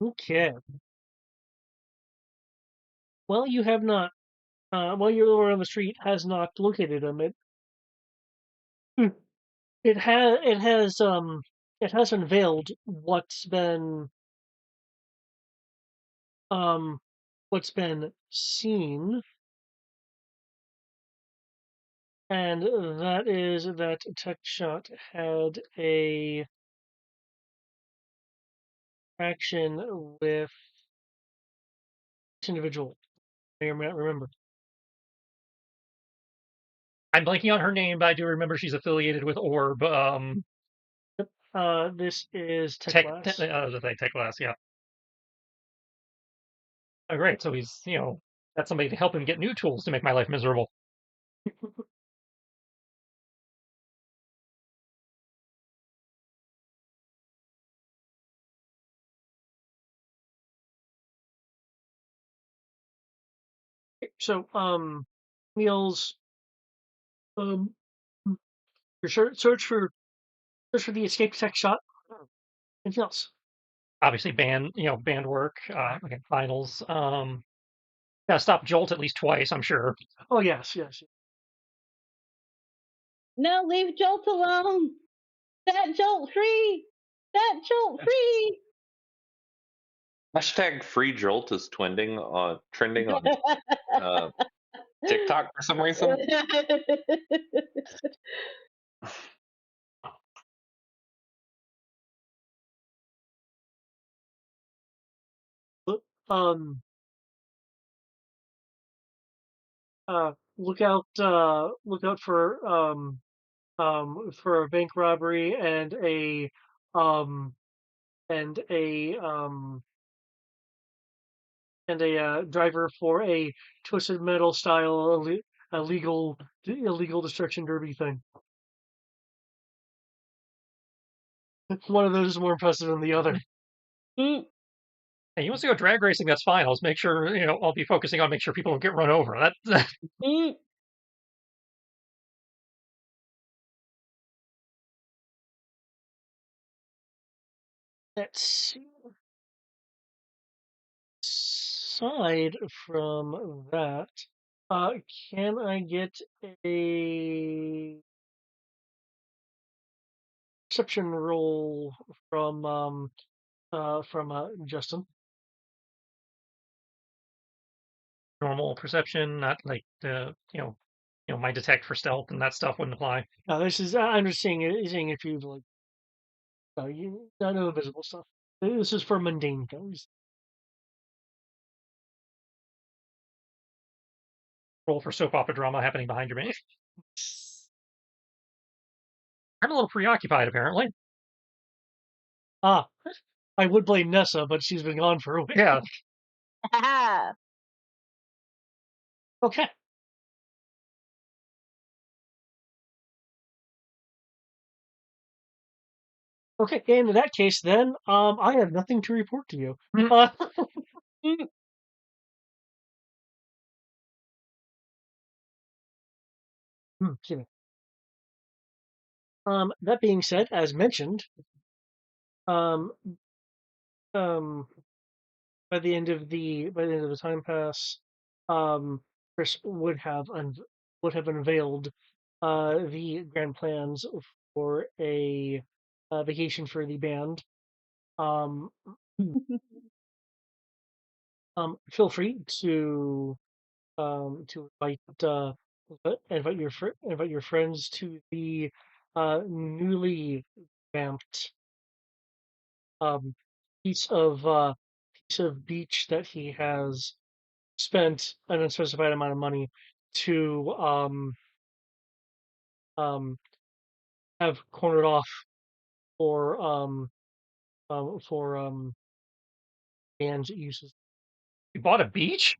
Okay. Well, you have not. Well, your lord on the street has not located him. It has unveiled um what's been seen. And that is that Tech Shot had a action with this individual. I may or may not remember. I'm blanking on her name, but I do remember she's affiliated with Orb. This is Tech Tech, Glass. Tech Glass, yeah. Oh, great. So he's, got somebody to help him get new tools to make my life miserable. So, Niels, um, your search for the escape Tech Shot. Anything else? Obviously, band work, again, finals. Gotta stop Jolt at least twice, I'm sure. Oh yes. No, leave Jolt alone. That Jolt free. That Jolt free. Hashtag free jolt is trending on TikTok for some reason. Um. Look out. Look out for a bank robbery and um and a driver for a Twisted Metal style illegal destruction derby thing. One of those is more impressive than the other. Mm, Hey, he wants to go drag racing, that's fine. I'll make sure, I'll be focusing on make sure people don't get run over. mm. Let's see. Aside from that, can I get a perception roll from Justin? Normal perception, not like my detect for stealth and that stuff wouldn't apply. This is I'm just seeing if you've like not no invisible stuff. This is for mundane things. Roll for soap opera drama happening behind your man. I'm a little preoccupied, apparently. I would blame Nessa, but she's been gone for a week. Yeah. Okay. Okay, in that case, then I have nothing to report to you. Excuse me. That being said, as mentioned, um, um, by the end of the time pass, Chris would have unveiled the grand plans for a vacation for the band. Um, feel free to invite your friends to the newly vamped um, piece of beach that he has spent an unspecified amount of money to um, have cornered off for for band uses. You bought a beach?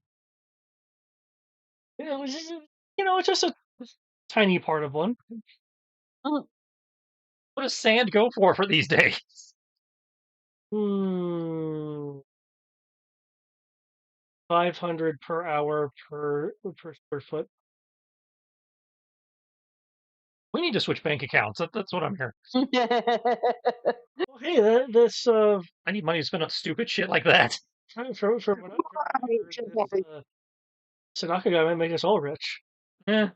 It was just, it's just a tiny part of one. What does sand go for these days? Hmm, 500 per hour per square foot. We need to switch bank accounts. That's what I'm hearing. Well, hey, this I need money to spend on stupid shit like that. from what I've heard, this Sadaka guy might make us all rich. Eh.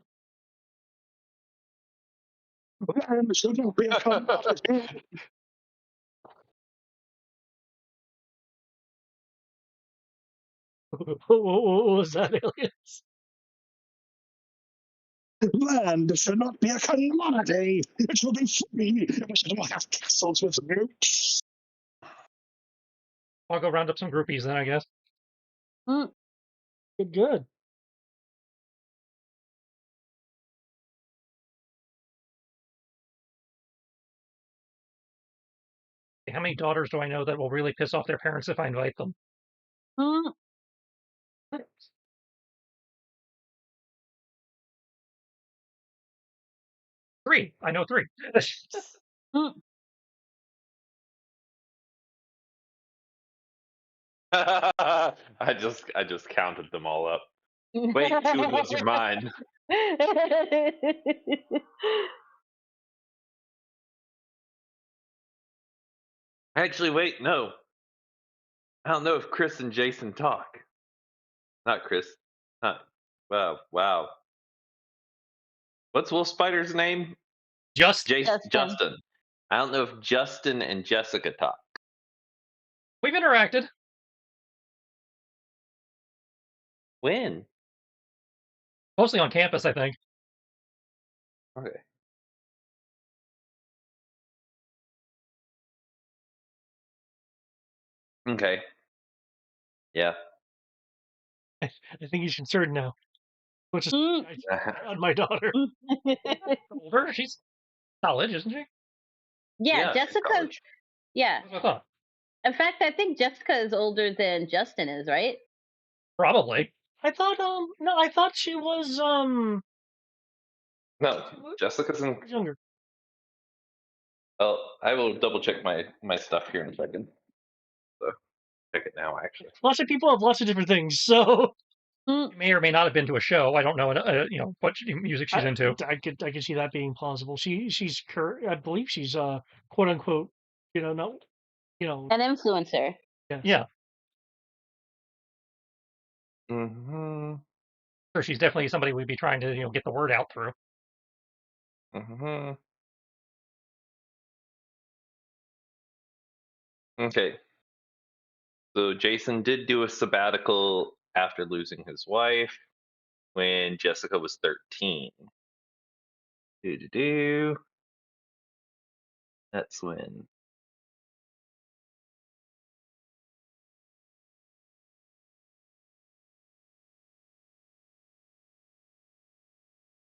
What was that, aliens? Land should not be a commodity. It should be free. We should all have castles with roots. I'll go round up some groupies then, I guess. Good. How many daughters do I know that will really piss off their parents if I invite them? Three. I know three. I just counted them all up. Wait, two of those are mine. Actually, wait, no. I don't know if Chris and Jason talk. Not Chris. Huh. Wow. What's Wolf Spider's name? Justin. Justin. I don't know if Justin and Jessica talk. We've interacted. When? Mostly on campus, I think. Okay. Okay. Yeah. I think he's concerned now. Which is on my daughter. Older? She's college, isn't she? Yeah, Jessica. Yeah. That's what I thought. In fact, I think Jessica is older than Justin is, right? Probably. I thought no, I thought she was No, Jessica's younger. Oh, I will double check my stuff here in a second. So check it now, actually. Lots of people have lots of different things, so She may or may not have been to a show. I don't know, what music she's into. I could see that being plausible. She's I believe she's quote unquote, not an influencer. Yeah. Mm-hmm. So she's definitely somebody we'd be trying to get the word out through. Mm-hmm. Okay. So Jason did do a sabbatical after losing his wife when Jessica was 13. That's when.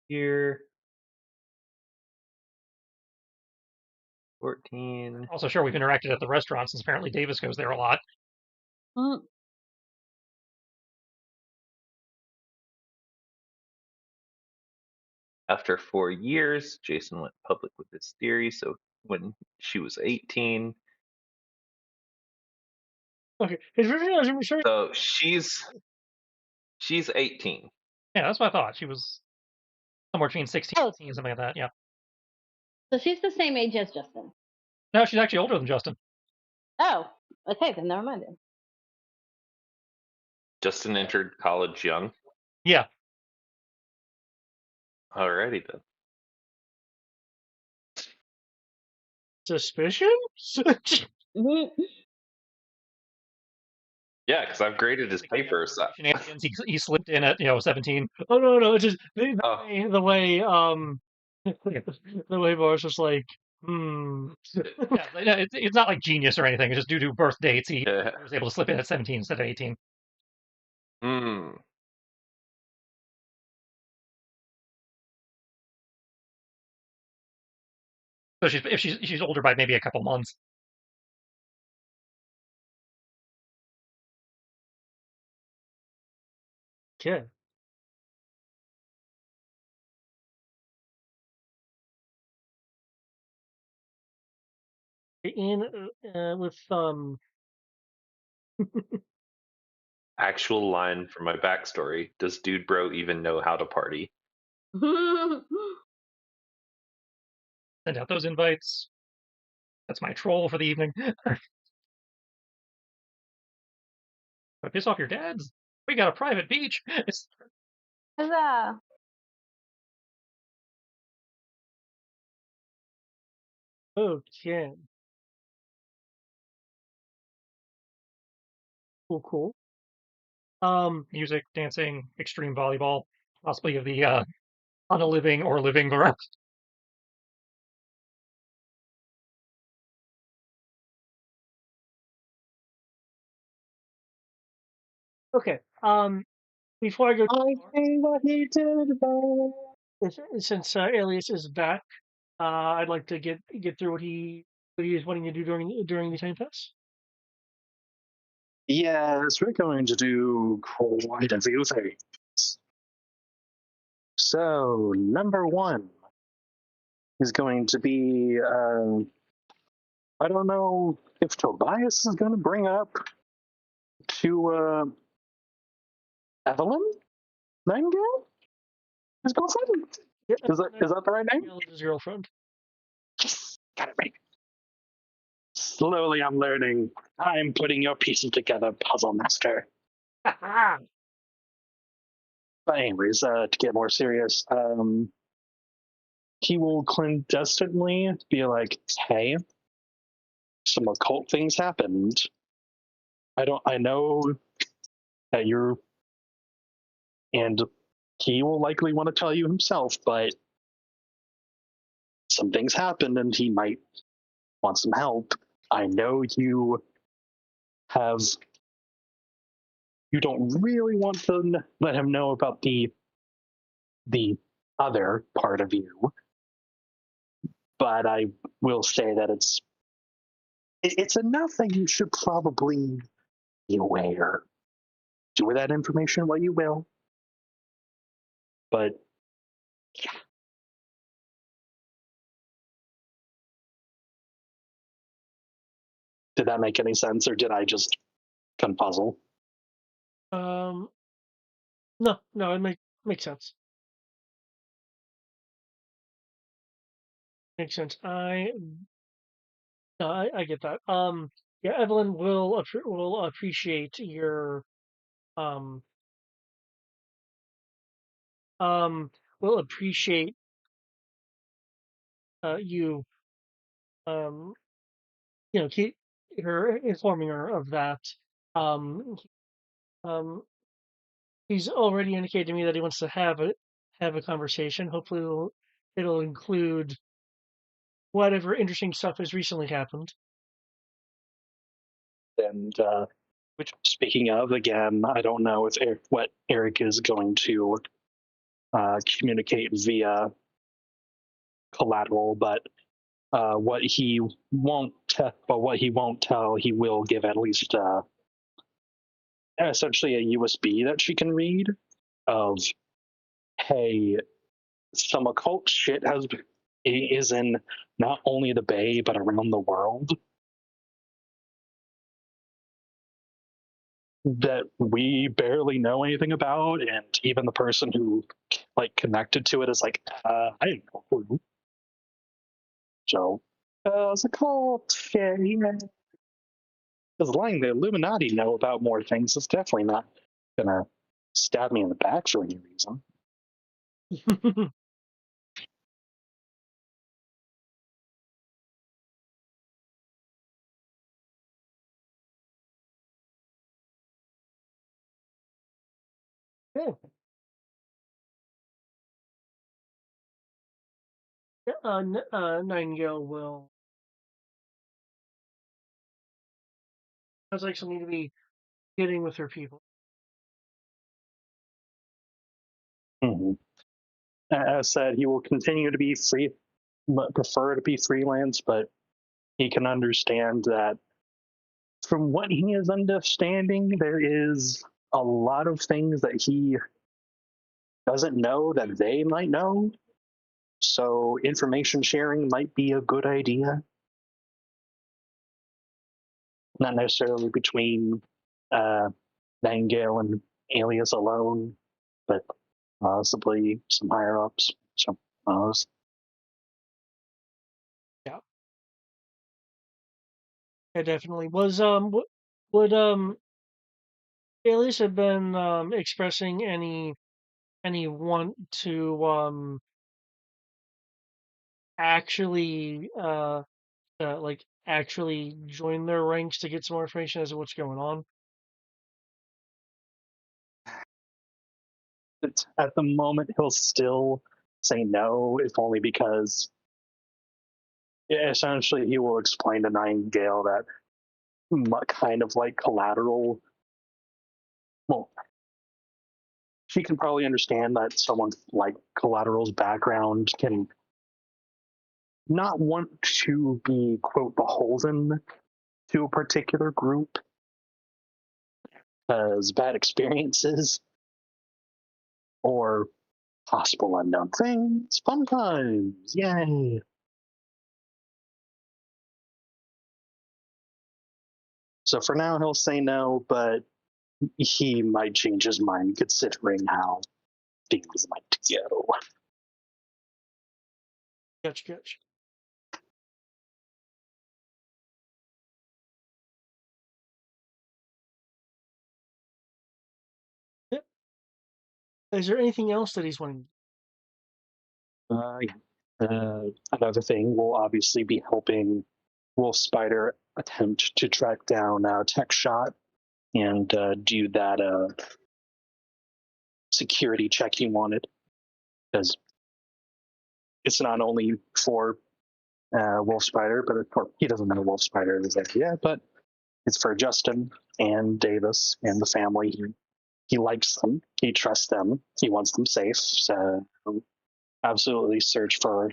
Here. 14. Also, sure, we've interacted at the restaurant since apparently Davis goes there a lot. After 4 years, Jason went public with his theory. So when she was 18. Okay. So she's 18. Yeah, that's what I thought. She was somewhere between 16 and 18, something like that. Yeah. So she's the same age as Justin. No, she's actually older than Justin. Oh, okay, then never mind. Justin entered college young. Yeah. Alrighty then. Suspicion? Yeah, because I've graded his papers. Shenanigans. He slipped in at 17. Oh no, it's just the way the way Boris was like, Yeah, it's not like genius or anything. It's just due to birth dates. He was able to slip in at 17 instead of 18. Hmm. So she's older by maybe a couple months. Okay. In with Actual line from my backstory. Does Dude Bro even know how to party? Send out those invites. That's my troll for the evening. But piss off your dads. We got a private beach. Huzzah! okay. Cool. Music, dancing, extreme volleyball, possibly of the on a living or living the rest. Okay. Before I go, I see what he did there. since Alias is back, I'd like to get through what he is wanting to do during the time pass. Yes, we're going to do quite a few things. So, number one is going to be I don't know if Tobias is going to bring up to Evelyn Nightingale, his girlfriend. Yeah, Is that the right name? Nightingale is his girlfriend. Got it right. Slowly, I'm learning. I'm putting your pieces together, puzzle master. But anyways, to get more serious, he will clandestinely be like, "Hey, some occult things happened. I know that you're," and he will likely want to tell you himself, but some things happened and he might want some help. I know have you don't really want to let him know about the other part of you, but I will say that it's enough that you should probably be aware. Do with that information what you will, but yeah. Did that make any sense, or did I just confuzzle? No, it makes sense. Makes sense. I get that. Yeah, Evelyn will appreciate your um um will appreciate you um keep her informing her of that. Um um he's already indicated to me that he wants to have a conversation. Hopefully it'll include whatever interesting stuff has recently happened. And which, speaking of, again, I don't know if what Eric is going to communicate via collateral, but what he won't tell, he will give at least essentially a USB that she can read of, hey, some occult shit is in not only the Bay but around the world that we barely know anything about, and even the person who connected to it is like, I didn't know who. So, it's a cult. Yeah, because letting the Illuminati know about more things is definitely not gonna stab me in the back for any reason. Yeah. Nightingale will sounds like she'll need to be getting with her people. Mm-hmm. As said, he will continue to be free, prefer to be freelance, but he can understand that from what he is understanding, there is a lot of things that he doesn't know that they might know. So information sharing might be a good idea. Not necessarily between Nightingale and Alias alone, but possibly some higher ups. So, Yeah, it definitely was. Would Alias have been expressing any want to actually actually join their ranks to get some more information as to what's going on? at the moment, he'll still say no, if only because essentially he will explain to Nightingale that kind of like collateral. Well, she can probably understand that someone like collateral's background can not want to be, quote, beholden to a particular group as bad experiences or possible unknown things. Fun times. Yay. So for now, he'll say no, but he might change his mind considering how things might go. Gotcha. Yep. Is there anything else that he's wanting? Another thing will obviously be helping Wolf Spider attempt to track down Tech Shot and do that security check he wanted. Because it's not only for Wolf Spider, but he doesn't know Wolf Spider is like, yeah, but it's for Justin and Davis and the family. He likes them. He trusts them. He wants them safe. So absolutely search for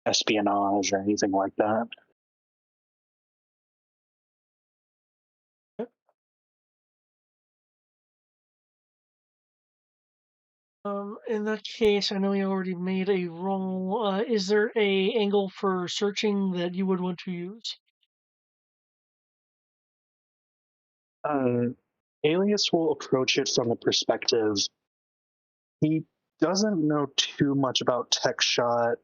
espionage or anything like that. Yep. In that case, I know you already made a roll. Is there a angle for searching that you would want to use? Alias will approach it from the perspective he doesn't know too much about Tech Shot,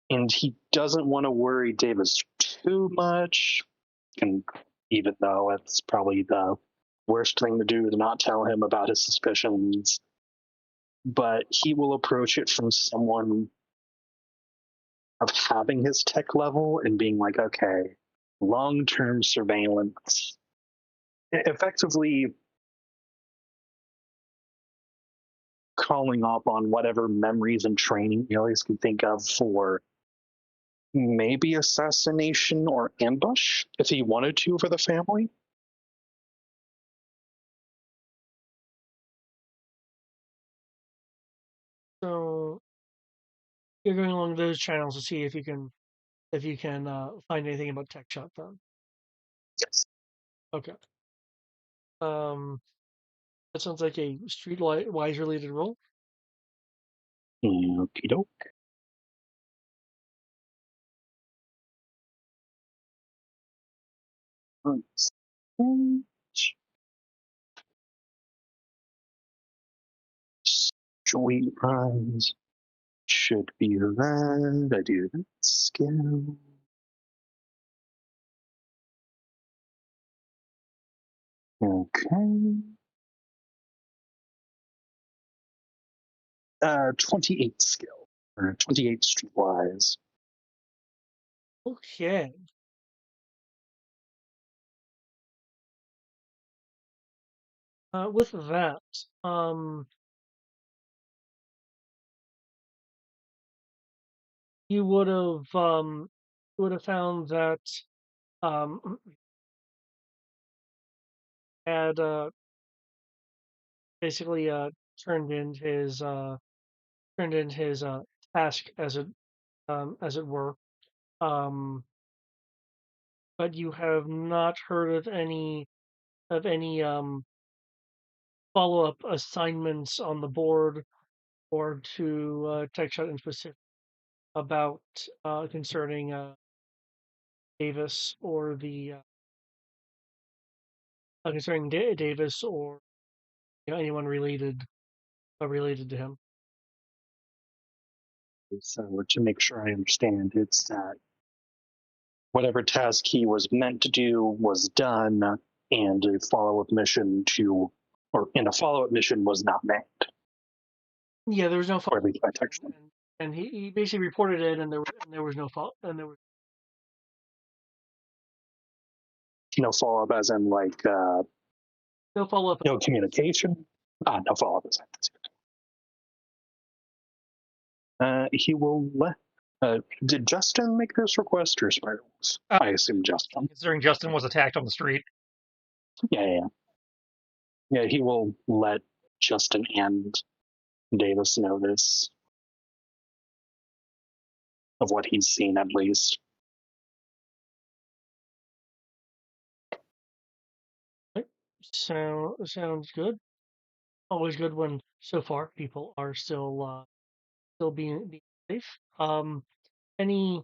and he doesn't want to worry Davis too much. And even though it's probably the worst thing to do to not tell him about his suspicions, but he will approach it from someone of having his tech level and being like, okay, long-term surveillance, effectively calling up on whatever memories and training Alias can think of for maybe assassination or ambush if he wanted to for the family. So you're going along those channels to see if you can find anything about Tech Shot then. Yes. Okay. That sounds like a streetwise related role. Okie doke. Joint rise should be that. I do that skill. Okay. 28 skill, or 28 streetwise. Okay. With that, you would have found that had basically turned in his task as it were. Um, but you have not heard of any follow-up assignments on the board or to TechShot in specific about concerning Davis or the concerning Davis or anyone related to him. So to make sure I understand, it's that whatever task he was meant to do was done, and a follow-up mission was not made. Yeah, there was no Or follow-up, at least by text. and he basically reported it, and there was no follow, and there was No follow-up as in like no follow-up. no communication. No follow-up. He will let. Did Justin make this request or Spirals? I assume Justin. Considering Justin was attacked on the street. Yeah. He will let Justin and Davis know this, of what he's seen at least. Sounds good. Always good when so far people are still being safe. Anything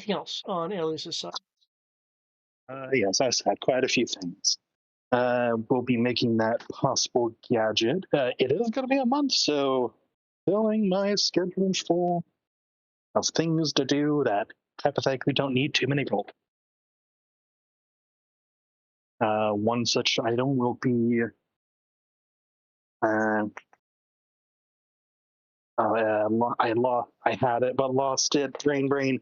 else on Alias's side? Yes, I said quite a few things. We'll be making that possible gadget. It is going to be a month, so filling my schedule full of things to do that hypothetically don't need too many roll. One such item will be I had it but lost it. Brain.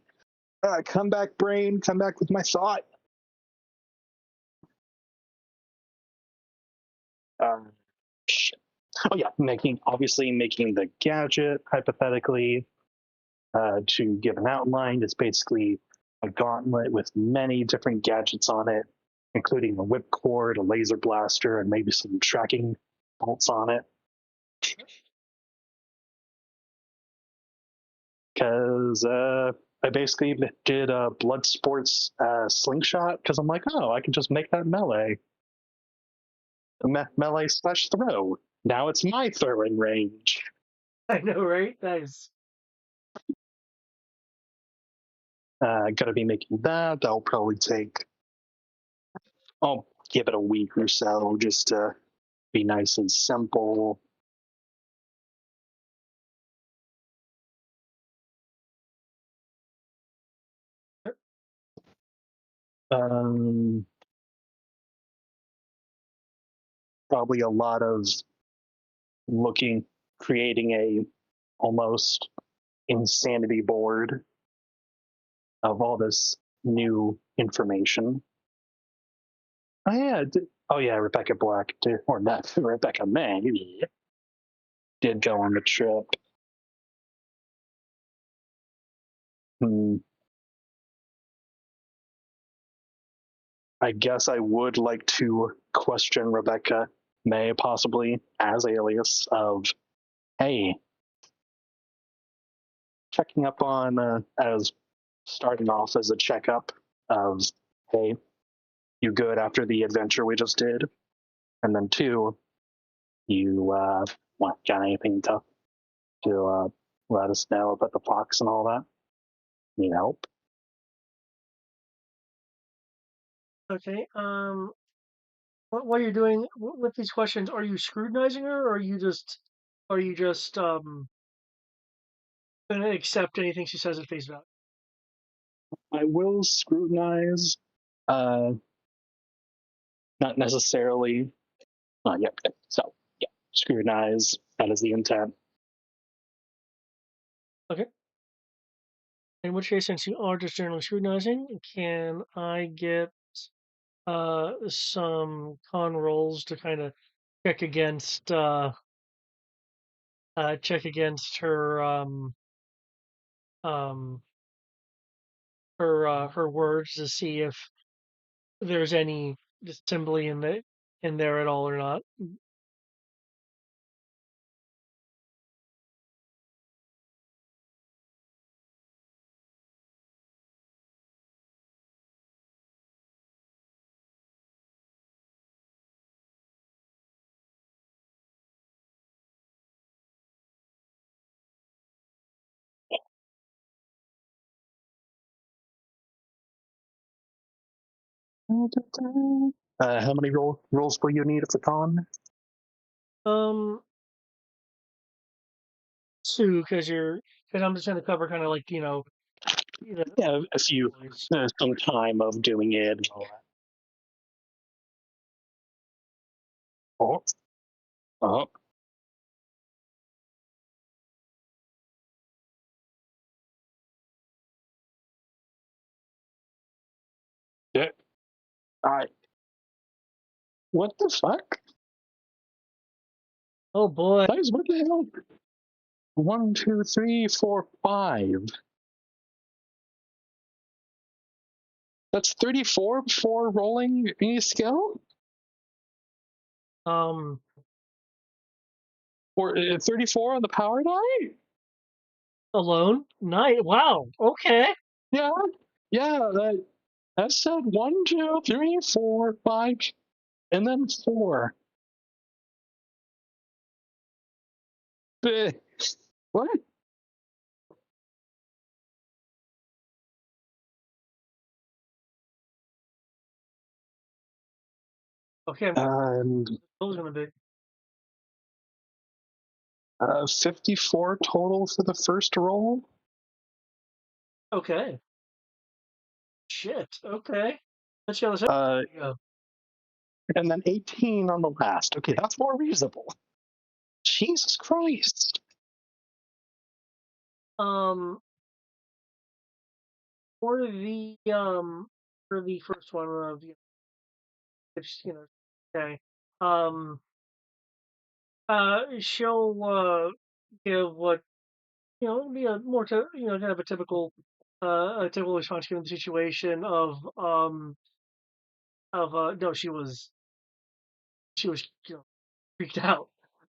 Come back, brain. Come back with my thought. Shit. Oh yeah, making the gadget hypothetically. To give an outline, it's basically a gauntlet with many different gadgets on it, including a whipcord, a laser blaster, and maybe some tracking bolts on it. Because I basically did a blood sports slingshot because I'm like, oh, I can just make that melee. Melee slash throw. Now it's my throwing range. I know, right? Nice. Gonna be making that. That'll probably take. I'll give it a week or so just to be nice and simple. Probably a lot of creating a almost insanity board of all this new information. Oh yeah, Rebecca Black did, or not Rebecca May did go on the trip. I guess I would like to question Rebecca May possibly as alias of, hey, checking up on as starting off as a checkup of, hey, you good after the adventure we just did? And then two, you got anything to let us know about the fox and all that? Need help? Okay. What you're doing with these questions? Are you scrutinizing her, or are you just gonna accept anything she says at face value? I will scrutinize, not necessarily. Yep. So yeah, scrutinize. That is the intent. Okay. In which case, since you are just generally scrutinizing, can I get some con rolls to kind of check against her um her words to see if there's any dissembly in there at all or not? How many rolls will you need for con? Um, Two, because I'm just gonna cover kind of like Yeah, a few, some time of doing it and all that. Oh, oh. Yeah. What the fuck? Oh boy. Guys, what the hell? 1, 2, 3, 4, 5. That's 34 before rolling any skill? Um, Or 34 on the power die? alone? Nice. Wow. Okay. Yeah, yeah, that said 1, 2, 3, 4, 5, and then 4. What? Okay. And Those gonna be 54 total for the first roll. okay. Shit. Okay. Let's go. Yeah. And then 18 on the last. Okay, that's more reasonable. Jesus Christ. Um, for the first one of it's okay. Um, she'll give what be a more kind of a typical response given the situation of no, she was freaked out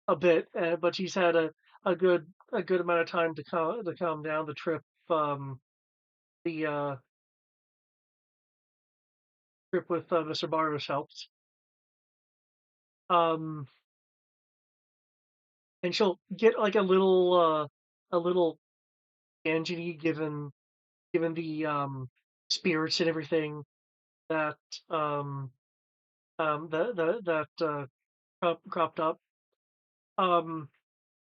a bit, but she's had a good amount of time to calm down. The trip, the trip with Mr. Barros helped. Um, and she'll get like a little tangent given the spirits and everything that um that cropped up. Um,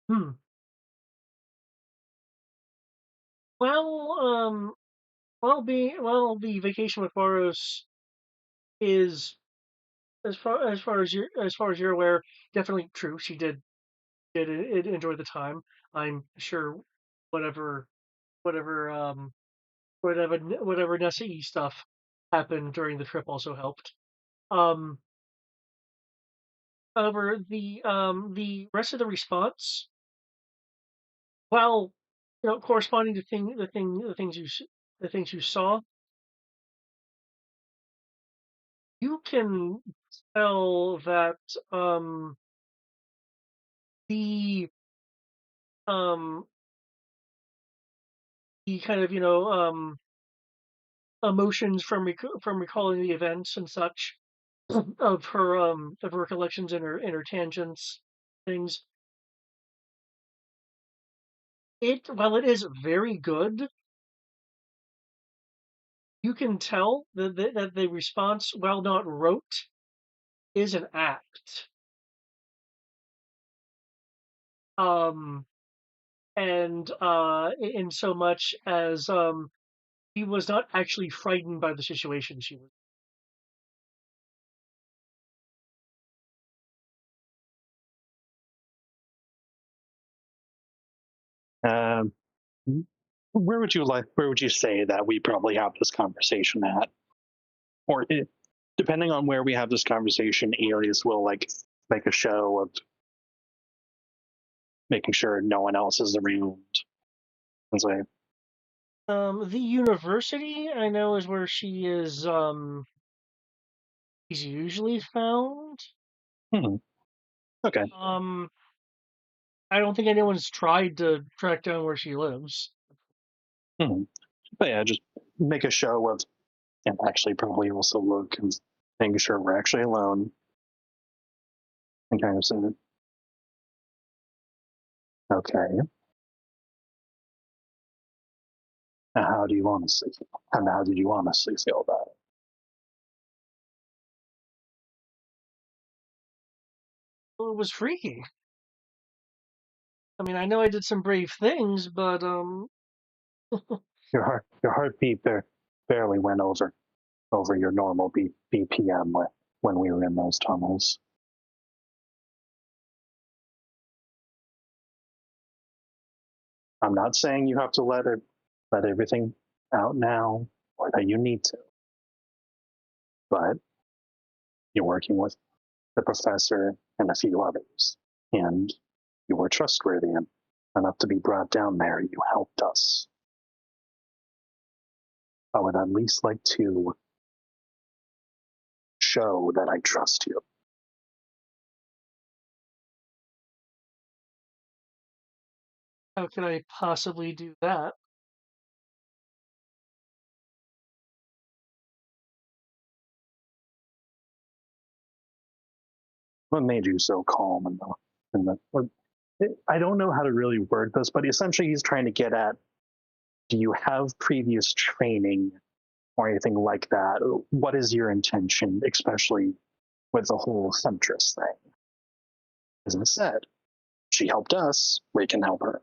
hmm. Well, the vacation with Boros is as far as you're aware, definitely true. She did enjoy the time. I'm sure whatever whatever whatever Nessa E stuff happened during the trip also helped. Um, However, the rest of the response, while corresponding to the things you saw, you can tell that the um the kind of emotions from recalling the events and such of her recollections and her tangents things. While it is very good, you can tell that the response, while not rote, is an act. Um, and in so much as he was not actually frightened by the situation she was. Um, where would you say that we probably have this conversation at? Or depending on where we have this conversation, Aries will like make a show of making sure no one else is around. And say, The university I know is where she's usually found. hmm, okay. Um, I don't think anyone's tried to track down where she lives. Hmm. But yeah, just make a show of, and actually probably also look and making sure we're actually alone and kind of say, okay, now how do you honestly feel? And how did you honestly feel about it? Well, it was freaky. I mean, I know I did some brave things, but Your heartbeat barely went over your normal BPM when we were in those tunnels. I'm not saying you have to let everything out now or that you need to, but you're working with the professor and a few others, and you were trustworthy enough to be brought down there, you helped us. I would at least like to show that I trust you. How could I possibly do that? What made you so calm I don't know how to really word this, but essentially he's trying to get at, do you have previous training or anything like that? What is your intention, especially with the whole Huntress thing? As I said, she helped us, we can help her.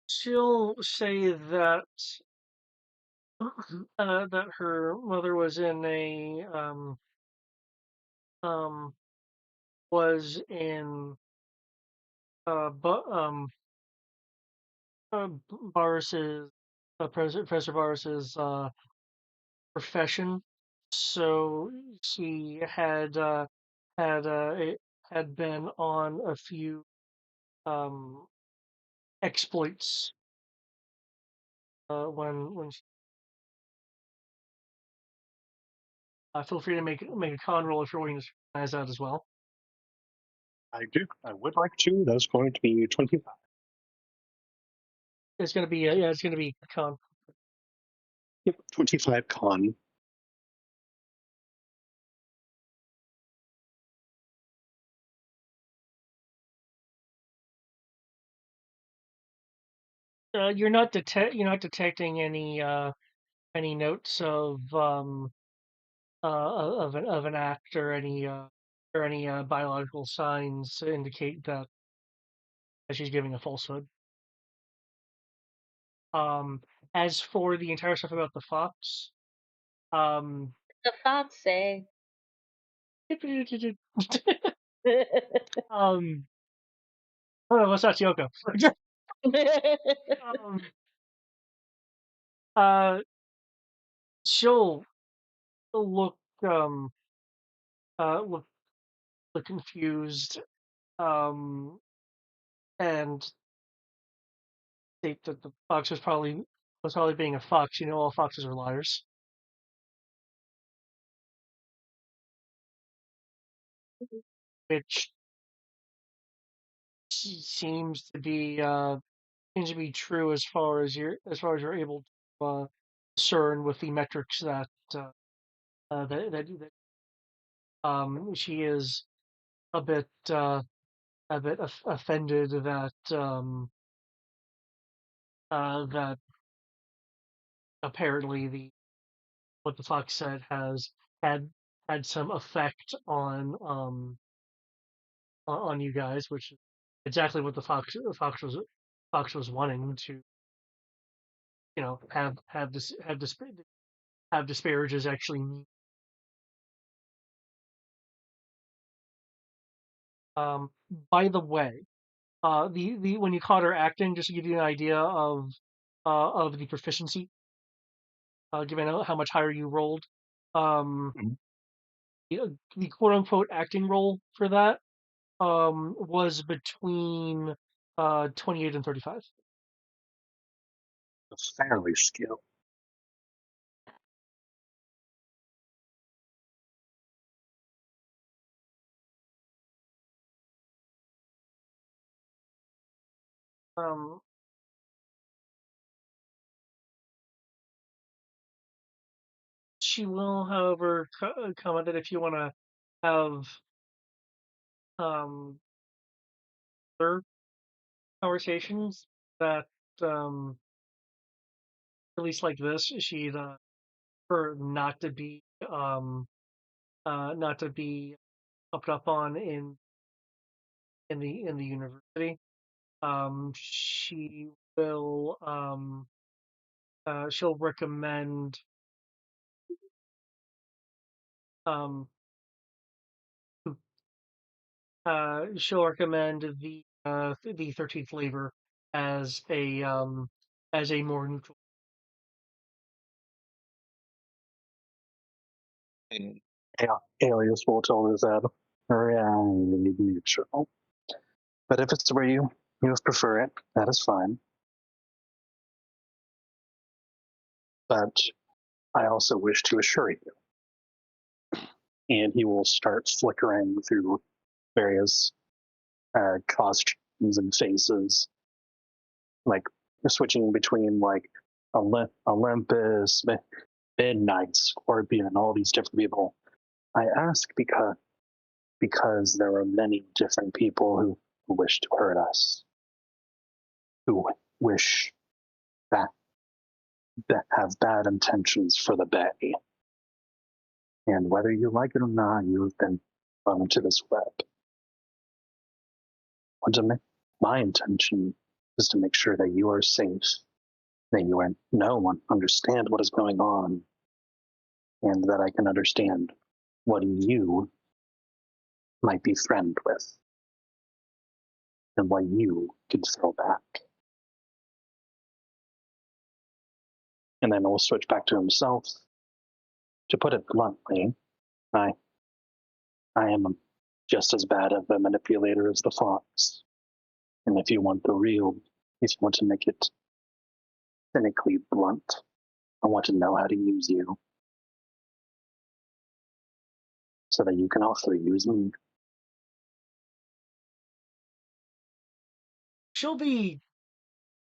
She'll say that that her mother was in a um was in but Boris's Professor Boris's profession. So she had had been on a few um exploits when she, feel free to make a con roll if you're willing to recognize that as well. I do. I would like to. That's going to be 25. It's gonna be yeah, it's gonna be a con. Yep, 25 con. You're not detecting any notes of an act or any biological signs to indicate that she's giving a falsehood. Um, as for the entire stuff about the fox, um, The fox say. um, oh, what's that, Yoko? um, uh, she'll look um uh look, look confused and state that the fox was probably being a fox. You know, all foxes are liars. Which seems to be true as far as you're able to discern with the metrics that she is a bit offended that apparently the what the fox said has had had some effect on you guys, which is exactly what the fox was wanting to, you know, have disparages actually mean. Um, by the way, the when you caught her acting, just to give you an idea of the proficiency, given how much higher you rolled, um, Mhm. the quote unquote acting roll for that was between 28 and 35. Fairly skilled. Um, she will, however, comment that if you want to have um, other conversations that um, at least like this, she'd prefer not to be up on in the university. She will she'll recommend um she'll recommend the 13th flavor as a more neutral. Yeah, Alias will tell us that. Right, neutral. But if it's where you prefer it, that is fine. But I also wish to assure you. And he will start flickering through various costumes and faces, like switching between like Olympus, Midnight, Scorpion, all these different people. I ask because there are many different people who wish to hurt us, who wish that have bad intentions for the Bay. And whether you like it or not, you have been thrown into this web. My intention is to make sure that you are safe, that you are know and understand what is going on, and that I can understand what you might be friend with, and what you can throw back. And then we'll switch back to himself. To put it bluntly, I am just as bad of a manipulator as the fox. And if you want to make it cynically blunt, I want to know how to use you so that you can also use me. She'll be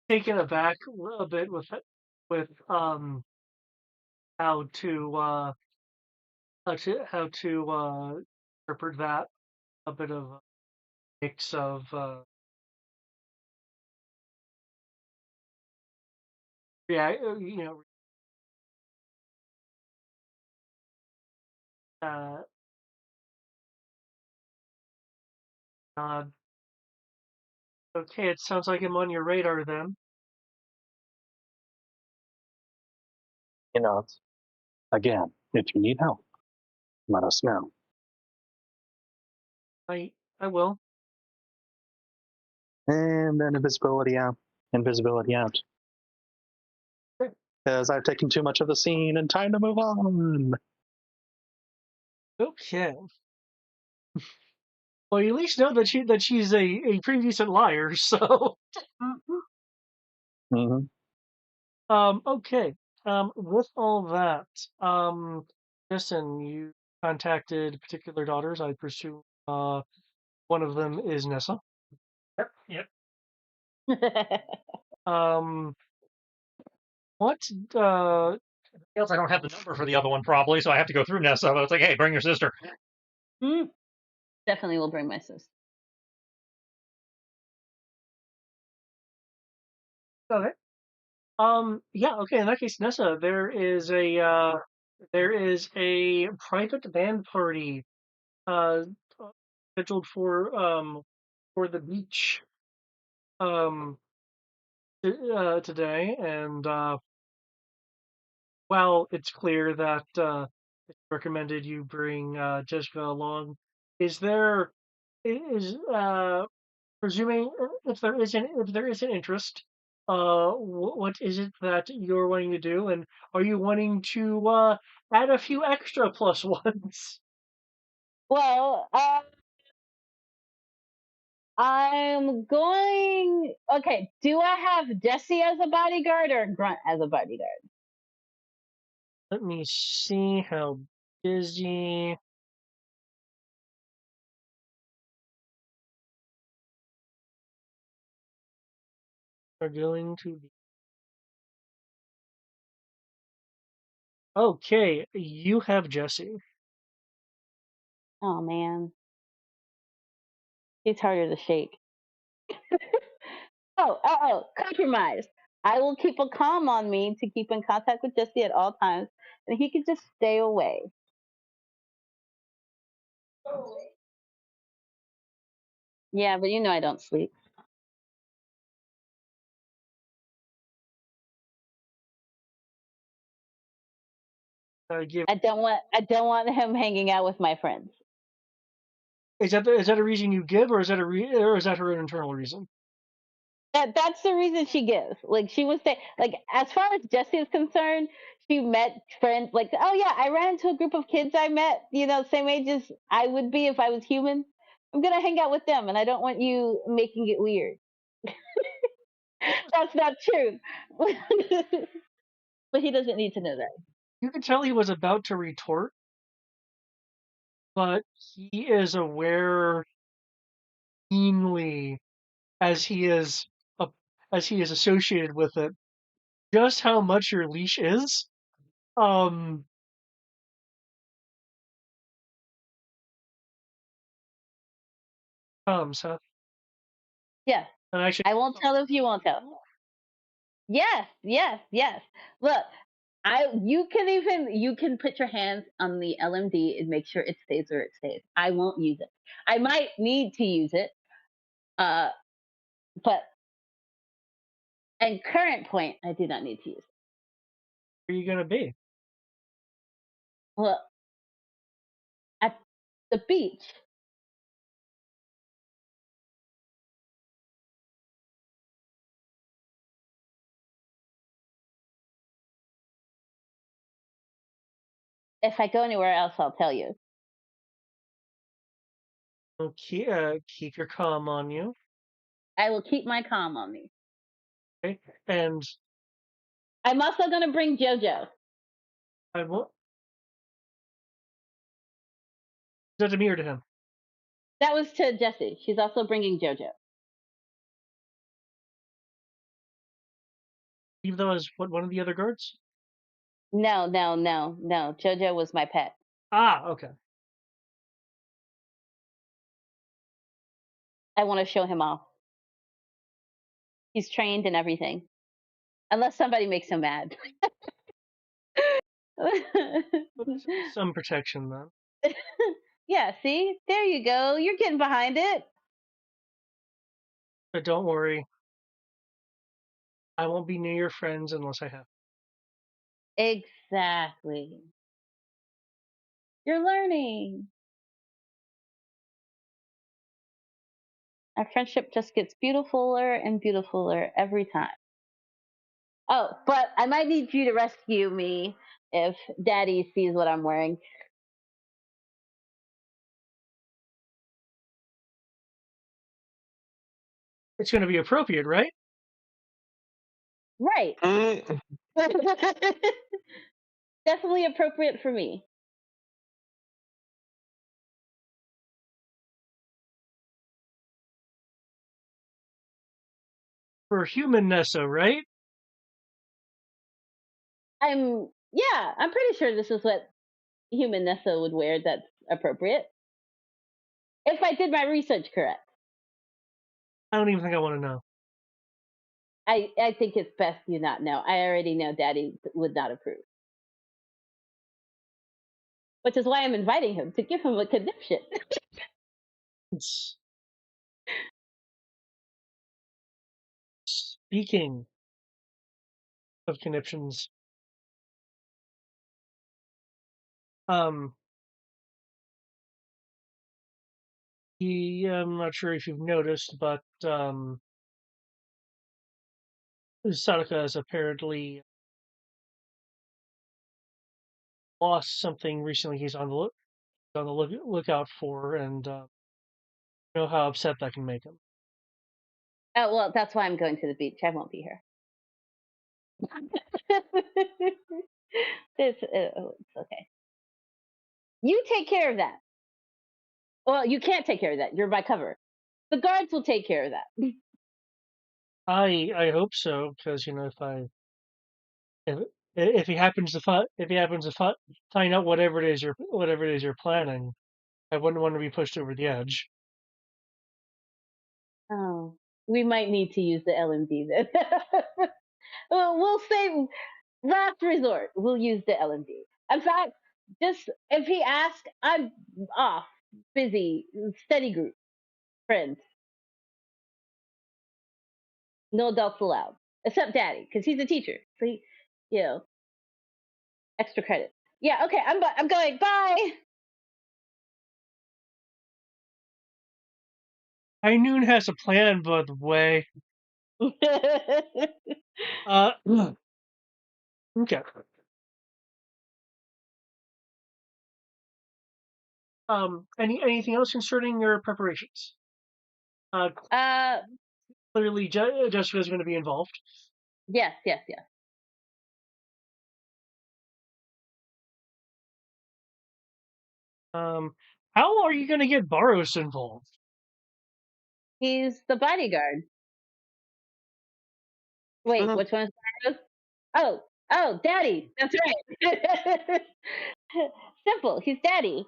taken aback a bit with how to interpret that. A bit of a mix of uh, uh, okay, it sounds like I'm on your radar then. You know, again, if you need help, let us know. I will. And then invisibility out. Invisibility out. Sure. Because I've taken too much of the scene and time to move on. Okay. Well, you at least know that she's a pretty decent liar, so Mm-hmm. okay. With all that, listen, you contacted particular daughters, I presume one of them is Nessa. Yep. Um what Else I don't have the number for the other one probably, so I have to go through Nessa. But it's like, hey, bring your sister. Definitely will bring my sister. okay. Yeah, okay, in that case, Nessa, there is a private band party uh scheduled for the beach today, and while it's clear that it's recommended you bring Jessica along, is there is presuming if there is an interest, what is it that you're wanting to do, and are you wanting to add a few extra plus ones? Well, I'm going. Okay, do I have Jesse as a bodyguard or Grunt as a bodyguard? Let me see how busy. Are going to be. Okay, you have Jesse. Oh man, he's harder to shake. Compromise. I will keep a calm on me to keep in contact with Jesse at all times, and he can just stay away. Yeah, but you know I don't sleep. Give I don't want him hanging out with my friends. Is that a reason you give, or is that or is that her internal reason? That's the reason she gives. Like she was saying, like as far as Jesse is concerned, she met friends. Like, oh yeah, I ran into a group of kids I met, same age as I would be if I was human. I'm gonna hang out with them, and I don't want you making it weird. That's not true. But he doesn't need to know that. You could tell he was about to retort, but he is aware keenly as he is as he is associated with it, just how much your leash is. Um, Seth. Yeah, And actually, I won't tell if you won't tell. Yes, yes, yes. Look, you can put your hands on the LMD and make sure it stays where it stays. I won't use it. I might need to use it, uh, but at current point, I do not need to use it. where are you gonna be? Well, at the beach, if I go anywhere else, I'll tell you. Keep your calm on you. I will keep my calm on me. Okay? And I'm also going to bring JoJo. I will. Is that to me or to him? That was to Jessie. She's also bringing JoJo. Leave those. What? One of the other guards? No, no, no, no. JoJo was my pet. Ah, okay. I want to show him off. He's trained and everything. Unless somebody makes him mad. Well, there's at least some protection then. Yeah, see? There you go. You're getting behind it. But don't worry, I won't be near your friends unless I have. Exactly. You're learning. Our friendship just gets beautifuler and beautifuler every time. Oh, but I might need you to rescue me if Daddy sees what I'm wearing. It's going to be appropriate, right? Right. Mm, Definitely appropriate for me. For human Nessa, right? I'm pretty sure this is what human Nessa would wear that's appropriate. If I did my research correct. I don't even think I want to know. I think it's best you not know. I already know Daddy would not approve. Which is why I'm inviting him to give him a conniption. It's... Speaking of conniptions, um, I'm not sure if you've noticed, but Sadaka has apparently lost something recently. He's on the lookout for, and you know how upset that can make him. Oh well, that's why I'm going to the beach. I won't be here. It's okay. You take care of that. Well, you can't take care of that. You're by cover. The guards will take care of that. I hope so, because you know if if he happens to find out whatever it is you're planning, I wouldn't want to be pushed over the edge. Oh, we might need to use the LMD then. Well, we'll say last resort. We'll use the LMD. In fact, just if he asks, I'm off, busy, study group, friends. No adults allowed, except Daddy, because he's a teacher. So he, you know, extra credit. Yeah. Okay. I'm going. Bye. High Noon has a plan, by the way. Uh, okay. Anything else concerning your preparations? uh, Clearly, Jessica's going to be involved. yes. How are you going to get Barros involved? He's the bodyguard. Wait, which one is Barros? Oh, Daddy. That's right. Simple. He's Daddy.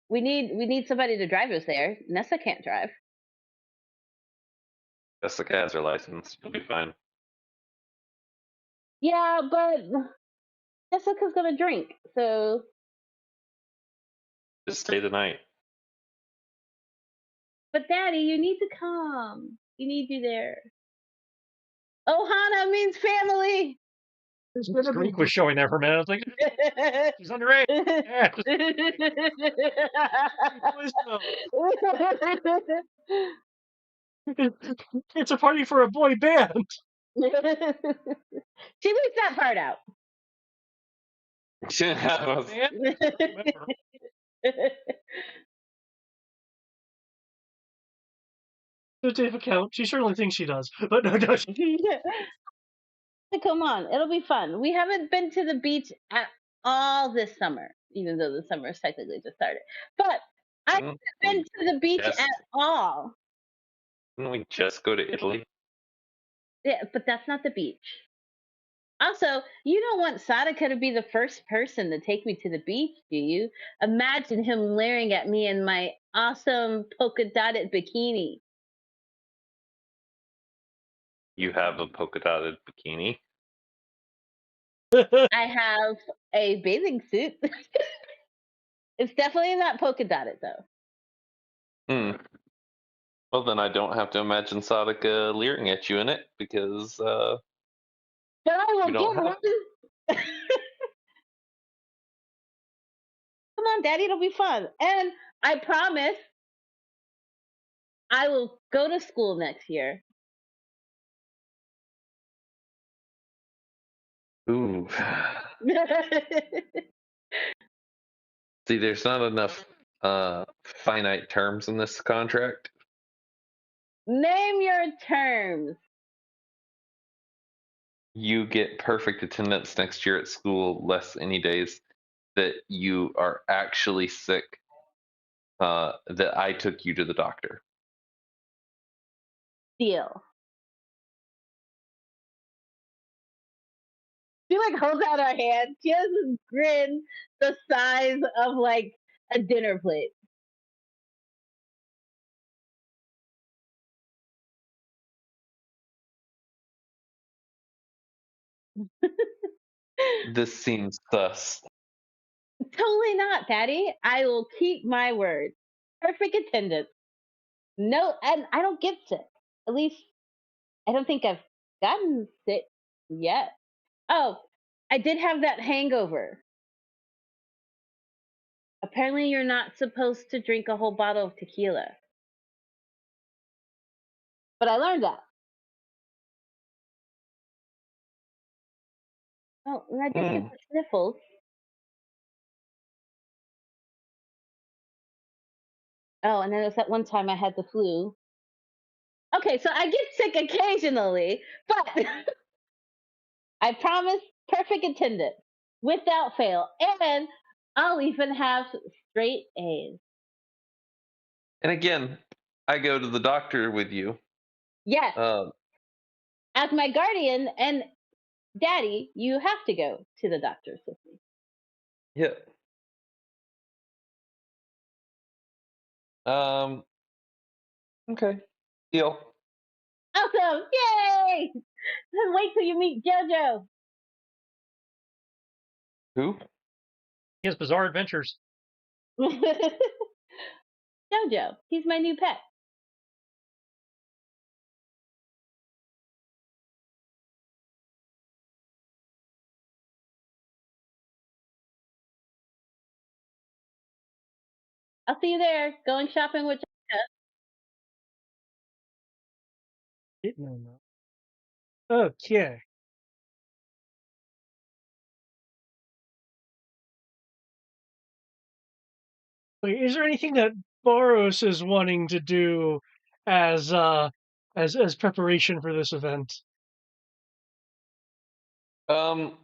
We need somebody to drive us there. Nessa can't drive. Jessica has her license. You'll be fine. Yeah, but Jessica's gonna drink, so. Just stay the night. But Daddy, you need to come. We need you there. Ohana means family. Greek was showing there for a minute. I was like, she's underage. Yeah, It's a party for a boy band. She leaves that part out. To take account, she certainly thinks she does, but no, does she? Come on, it'll be fun. We haven't been to the beach at all this summer, even though the summer is technically just started. But I haven't been to the beach at all. Didn't we just go to Italy? Yeah, but that's not the beach. Also, you don't want Sadaka to be the first person to take me to the beach, do you? Imagine him leering at me in my awesome polka dotted bikini. You have a polka dotted bikini. I have a bathing suit. It's definitely not polka dotted though. Well, then I don't have to imagine Sadaka leering at you in it because But I will get one. Come on, Daddy, it'll be fun. And I promise I will go to school next year. Ooh. See, there's not enough finite terms in this contract. Name your terms. You get perfect attendance next year at school, less any days that you are actually sick, that I took you to the doctor. Deal. She like holds out her hand. She has this grin the size of like a dinner plate. This seems sus. Totally not, Daddy. I will keep my word. Perfect attendance. No, and I don't get sick. At least I don't think I've gotten sick yet. Oh, I did have that hangover. Apparently, you're not supposed to drink a whole bottle of tequila. But I learned that. Oh, and I did get the sniffles. Oh, and then there was that one time I had the flu. Okay, so I get sick occasionally, but I promise perfect attendance without fail. And I'll even have straight A's. And again, I go to the doctor with you. Yes. As my guardian and Daddy, you have to go to the doctor's with me. Yeah. Okay. Deal. Awesome! Yay! Wait till you meet JoJo. Who? His bizarre adventures. JoJo, he's my new pet. I'll see you there. Going shopping with Jessica. No. Okay. Wait, is there anything that Boros is wanting to do as as preparation for this event? Um,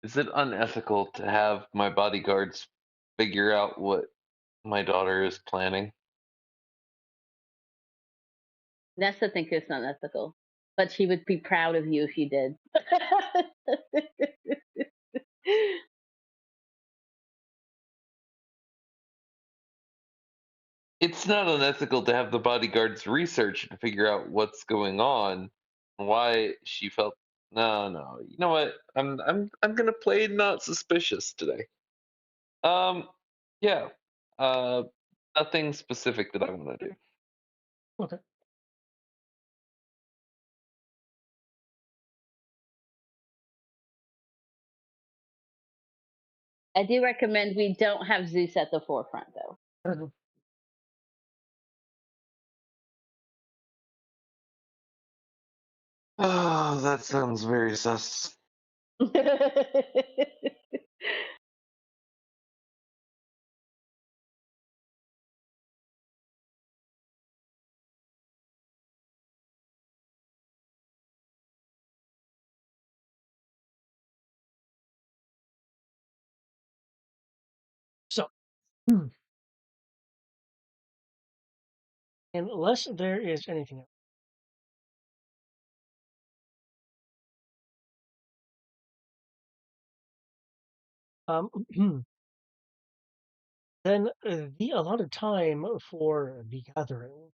is it unethical to have my bodyguards figure out what my daughter is planning? Nessa thinks it's not ethical, but she would be proud of you if you did. It's not unethical to have the bodyguards research and figure out what's going on and why she felt. No, no. You know what? I'm gonna play not suspicious today. Um, yeah. Uh, Nothing specific that I want to do. Okay. I do recommend we don't have Zeus at the forefront, though. Oh, that sounds very sus. So, unless there is anything else. Then the allotted time for the gathering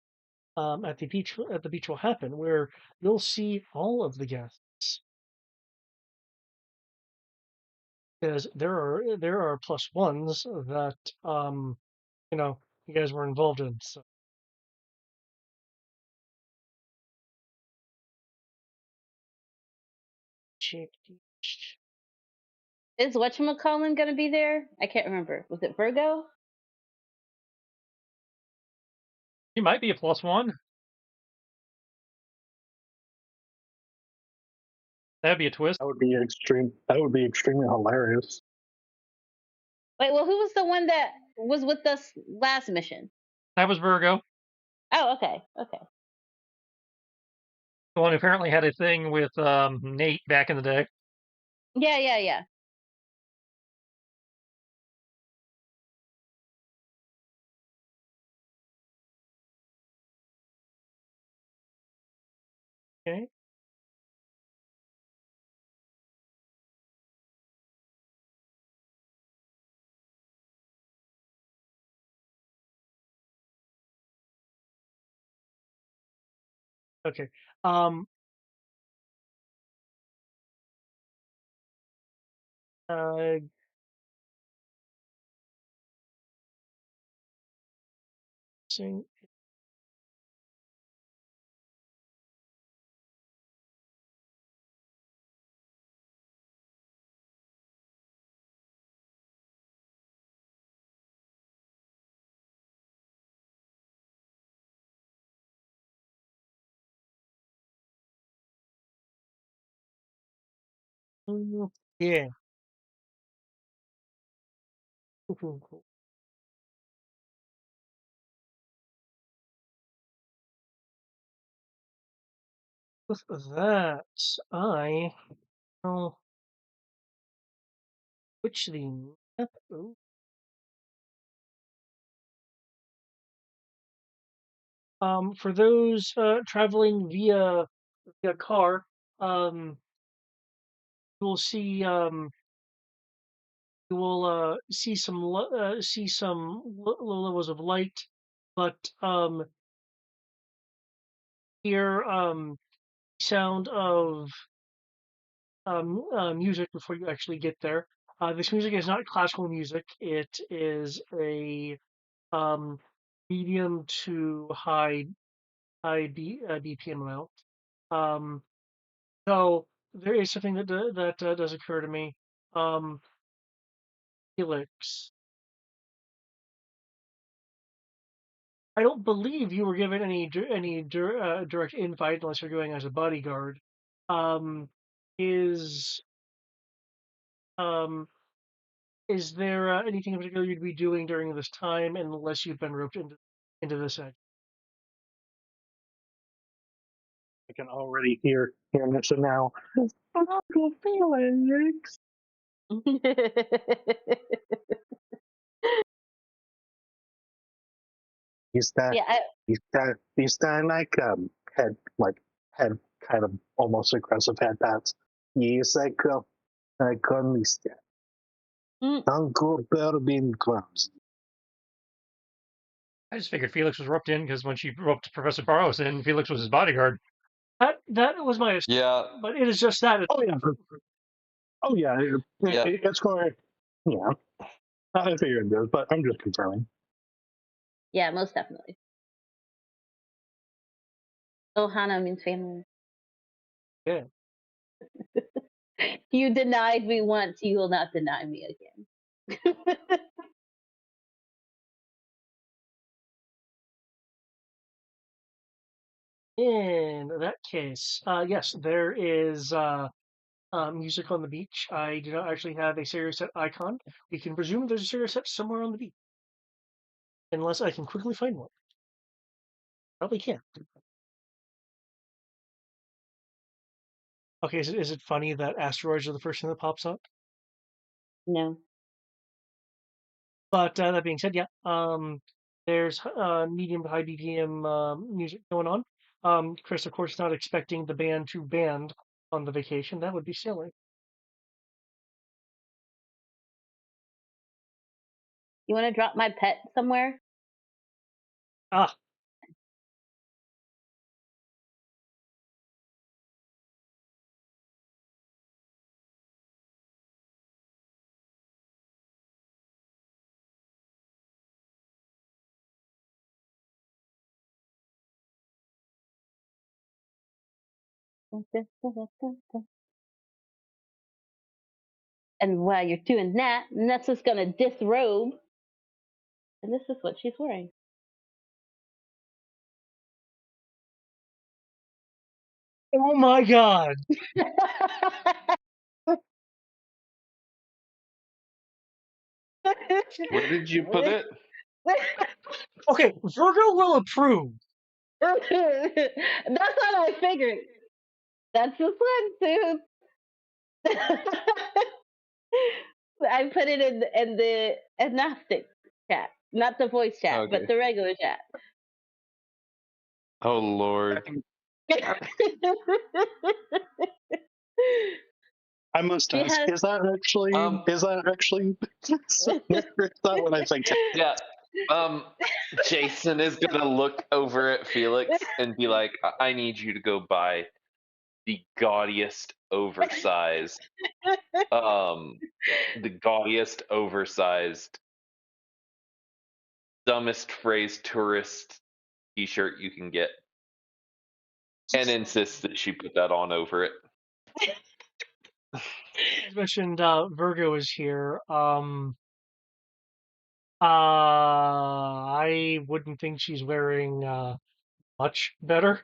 at the beach will happen, where you'll see all of the guests, because there are plus ones that you know you guys were involved in. So Is whatchamacallin going to be there? I can't remember. Was it Virgo? He might be a +1. That'd be a twist. That would be extreme. That would be extremely hilarious. Wait, well, who was the one that was with us last mission? That was Virgo, Oh, okay. Okay. the one who apparently had a thing with Nate back in the day. Yeah. okay. Okay. Um. Uh. Sing. Yeah. Cool. With that, I will switch the map. For those traveling via car, you will see see some low levels of light, but hear sound of music before you actually get there. This music is not classical music. It is a um, medium to high BPM amount. Um, so there is something that does occur to me. Um, Felix, I don't believe you were given any direct invite unless you're going as a bodyguard. Um, is um, is there anything in particular you'd be doing during this time, unless you've been roped into this act? I can already hear Nisha now. Uncle Felix. Is that Yeah, is that like head kind of almost aggressive head pats? Yes, I can mister. Uncle Berbin clubs. I just figured Felix was roped in because when she roped Professor Barros in, Felix was his bodyguard. That was my assumption, Yeah, but it is just that. Oh yeah, oh yeah. yeah. It's going. Yeah, I figured this, but I'm just confirming. yeah, most definitely. Ohana means family. Yeah. You denied me once, you will not deny me again. In that case, yes, there is music on the beach. I do not actually have a serious set icon. We can presume there's a serious set somewhere on the beach, unless I can quickly find one. Probably can't. Okay, is it funny that asteroids are the first thing that pops up? No. But that being said, yeah, there's medium to high BPM music going on. Chris, of course, is not expecting the band to band on the vacation. That would be silly. You want to drop my pet somewhere? Ah, And while you're doing that, Nessa's gonna disrobe, and this is what she's wearing. oh my God! Where did you put it? Okay, Virgo will approve. That's what I figured. That's the swimsuit. I put it in the agnostic chat, not the voice chat, Okay. but the regular chat. Oh Lord. I must ask: Has, is that actually is that what I think? Yeah. Jason is gonna look over at Felix and be like, I need you to go buy the gaudiest oversized, dumbest phrase tourist t-shirt you can get, and insist that she put that on over it. As mentioned, Virgo is here. I wouldn't think she's wearing much better.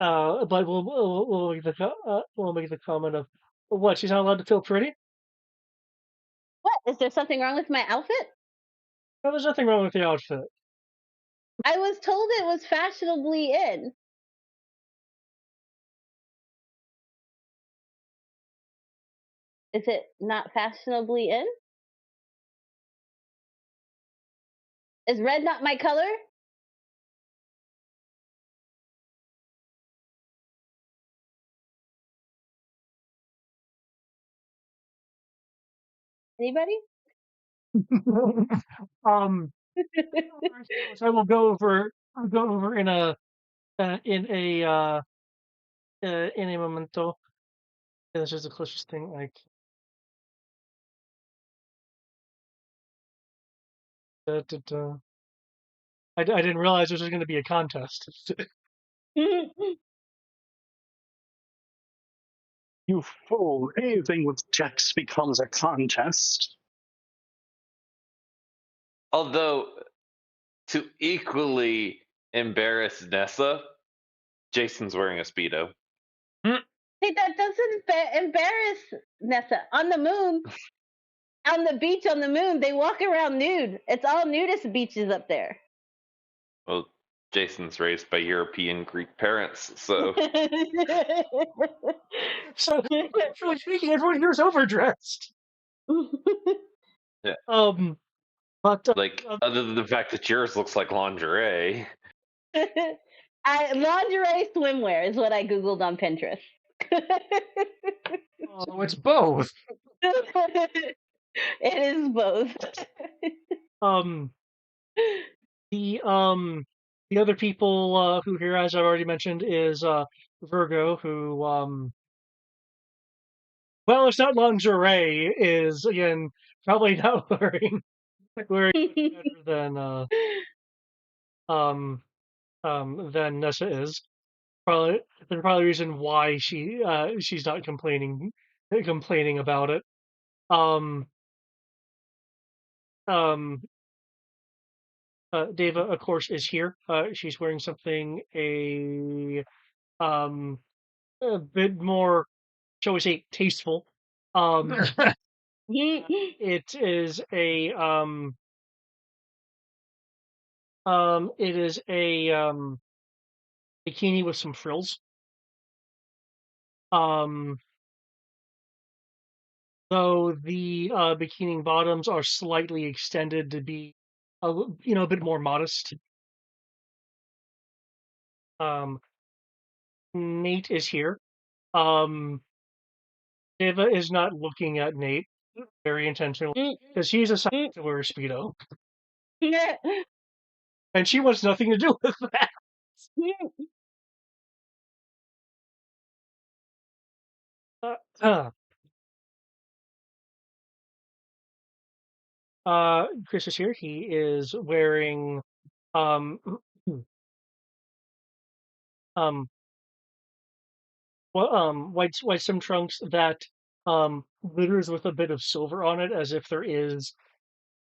But we'll make the comment of what, she's not allowed to feel pretty. what? Is there something wrong with my outfit? No, there's nothing wrong with the outfit. I was told it was fashionably in. Is it not fashionably in? Is red not my color? Anybody? um, I will go over in a in a in a momento. Yeah, this is the closest thing I can. I didn't realize this was going to be a contest. You fool! Anything with Jax becomes a contest. Although, to equally embarrass Nessa, Jason's wearing a Speedo. Hey, that doesn't embarrass Nessa. On the moon, on the beach on the moon, they walk around nude. It's all nudist beaches up there. Well, Jason's raised by European Greek parents, so So, actually speaking, everyone here is overdressed. yeah. But Like, other than the fact that yours looks like lingerie. Lingerie swimwear is what I googled on Pinterest. Oh, it's both. It is both. The other people who here, as I've already mentioned, is Virgo, who well, it's not lingerie, is again probably not wearing better than Nessa is. Probably the probably reason why she's not complaining about it. Um um Deva, of course, is here. She's wearing something a bit more, shall we say, tasteful. It is a bikini with some frills. Though the bikini bottoms are slightly extended to be a bit more modest. Nate is here. Deva is not looking at Nate very intentionally because he's assigned to wear a Speedo. And she wants nothing to do with that. Chris is here. He is wearing um white swim trunks that glitters with a bit of silver on it, as if there is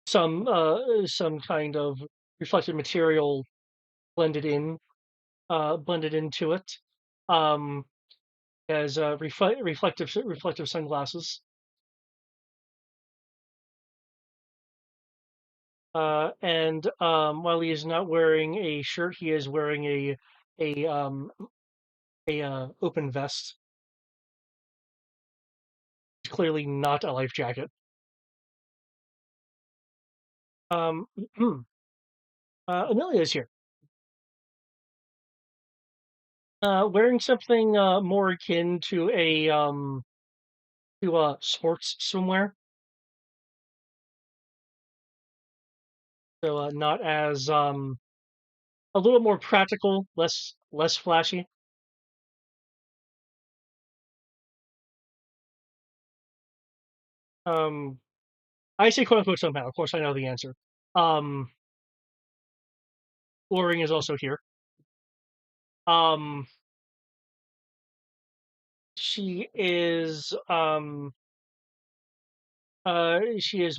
some kind of reflective material blended into it. As reflective sunglasses. And while he is not wearing a shirt, he is wearing a open vest. It's clearly not a life jacket. Amelia is here. Wearing something more akin to a sports swimwear. So not as a little more practical, less flashy. I say quote unquote somehow. Of course, I know the answer. Loring is also here. She is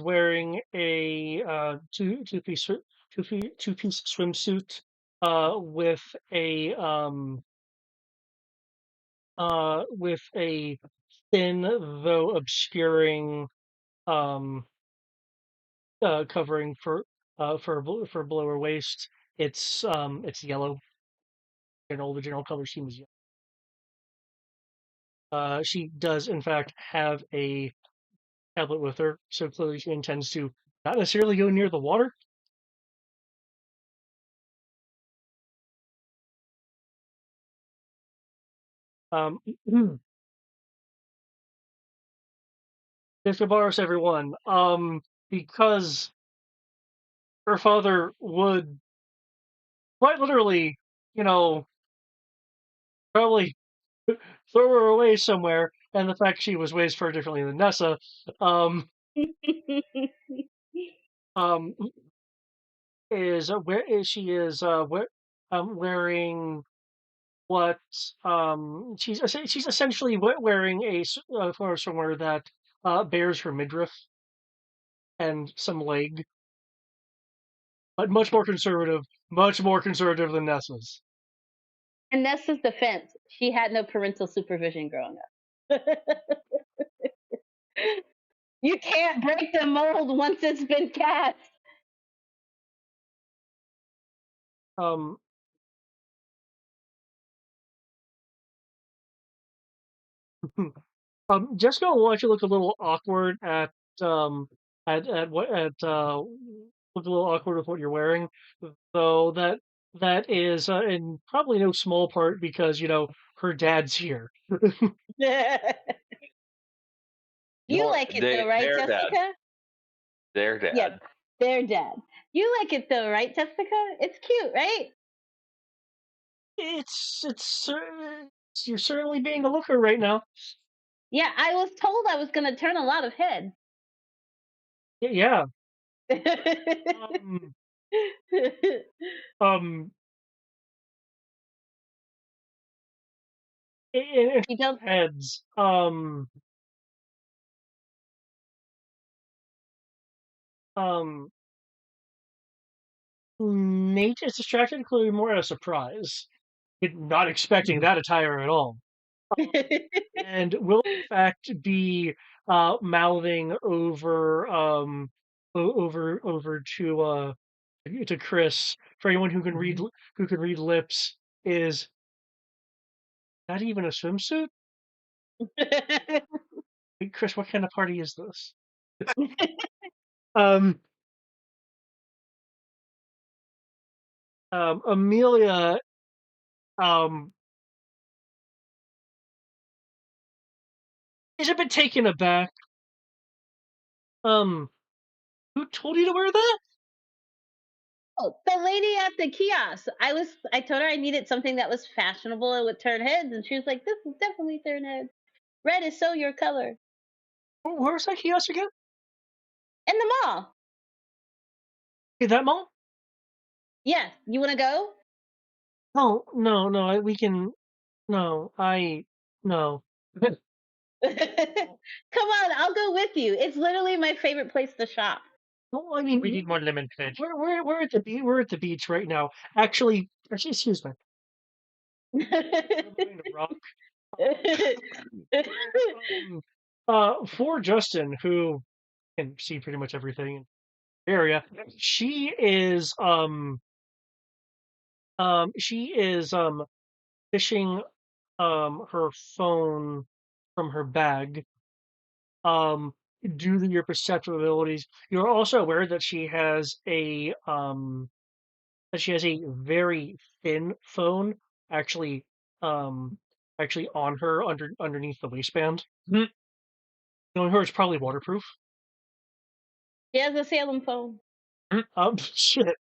wearing a two-piece swimsuit with a thin though obscuring covering for below her waist. It's yellow. The general color scheme is yellow. She does in fact have a tablet with her, so clearly she intends to not necessarily go near the water. Mr. Boris, everyone, because her father would quite literally, probably throw her away somewhere, and the fact she was raised far differently than Nessa, um, um, is where is she is wearing what she's essentially wearing a for somewhere that bears her midriff and some leg, but much more conservative than Nessa's. In Nessa's defense, she had no parental supervision growing up. You can't break the mold once it's been cast. Um, Jessica will actually look a little awkward at what at look a little awkward with what you're wearing, though that is in probably no small part because her dad's here. You like it though, right, Their dad. Jessica? Their dad. Yeah, their dad. You like it though, right, Jessica? It's cute, right? You're certainly being a looker right now. Yeah, I was told I was going to turn a lot of heads. Yeah. You don't. Heads. Nate is distracted, clearly more out of surprise. Not expecting that attire at all. And will in fact be mouthing over over to Chris. For anyone who can read lips, is that even a swimsuit? Wait, Chris, what kind of party is this? Amelia is a bit taken aback. Who told you to wear that? Oh, the lady at the kiosk. I told her I needed something that was fashionable and would turn heads, and she was like, "This is definitely turn heads. Red is so your color." Where's that kiosk again? In the mall. Is that mall? Yeah, you want to go? Oh no, we can. No, no. Come on, I'll go with you. It's literally my favorite place to shop. Well, I mean, We need more lemon fish. We're at the we're at the beach right now. Actually, excuse me. I'm going to rock. For Justin, who can see pretty much everything in the area, she is fishing her phone from her bag. Due to your perceptive abilities, you're also aware that she has a very thin phone actually actually on her underneath the waistband. Knowing her, it's probably waterproof. She has a Salem phone. Shit.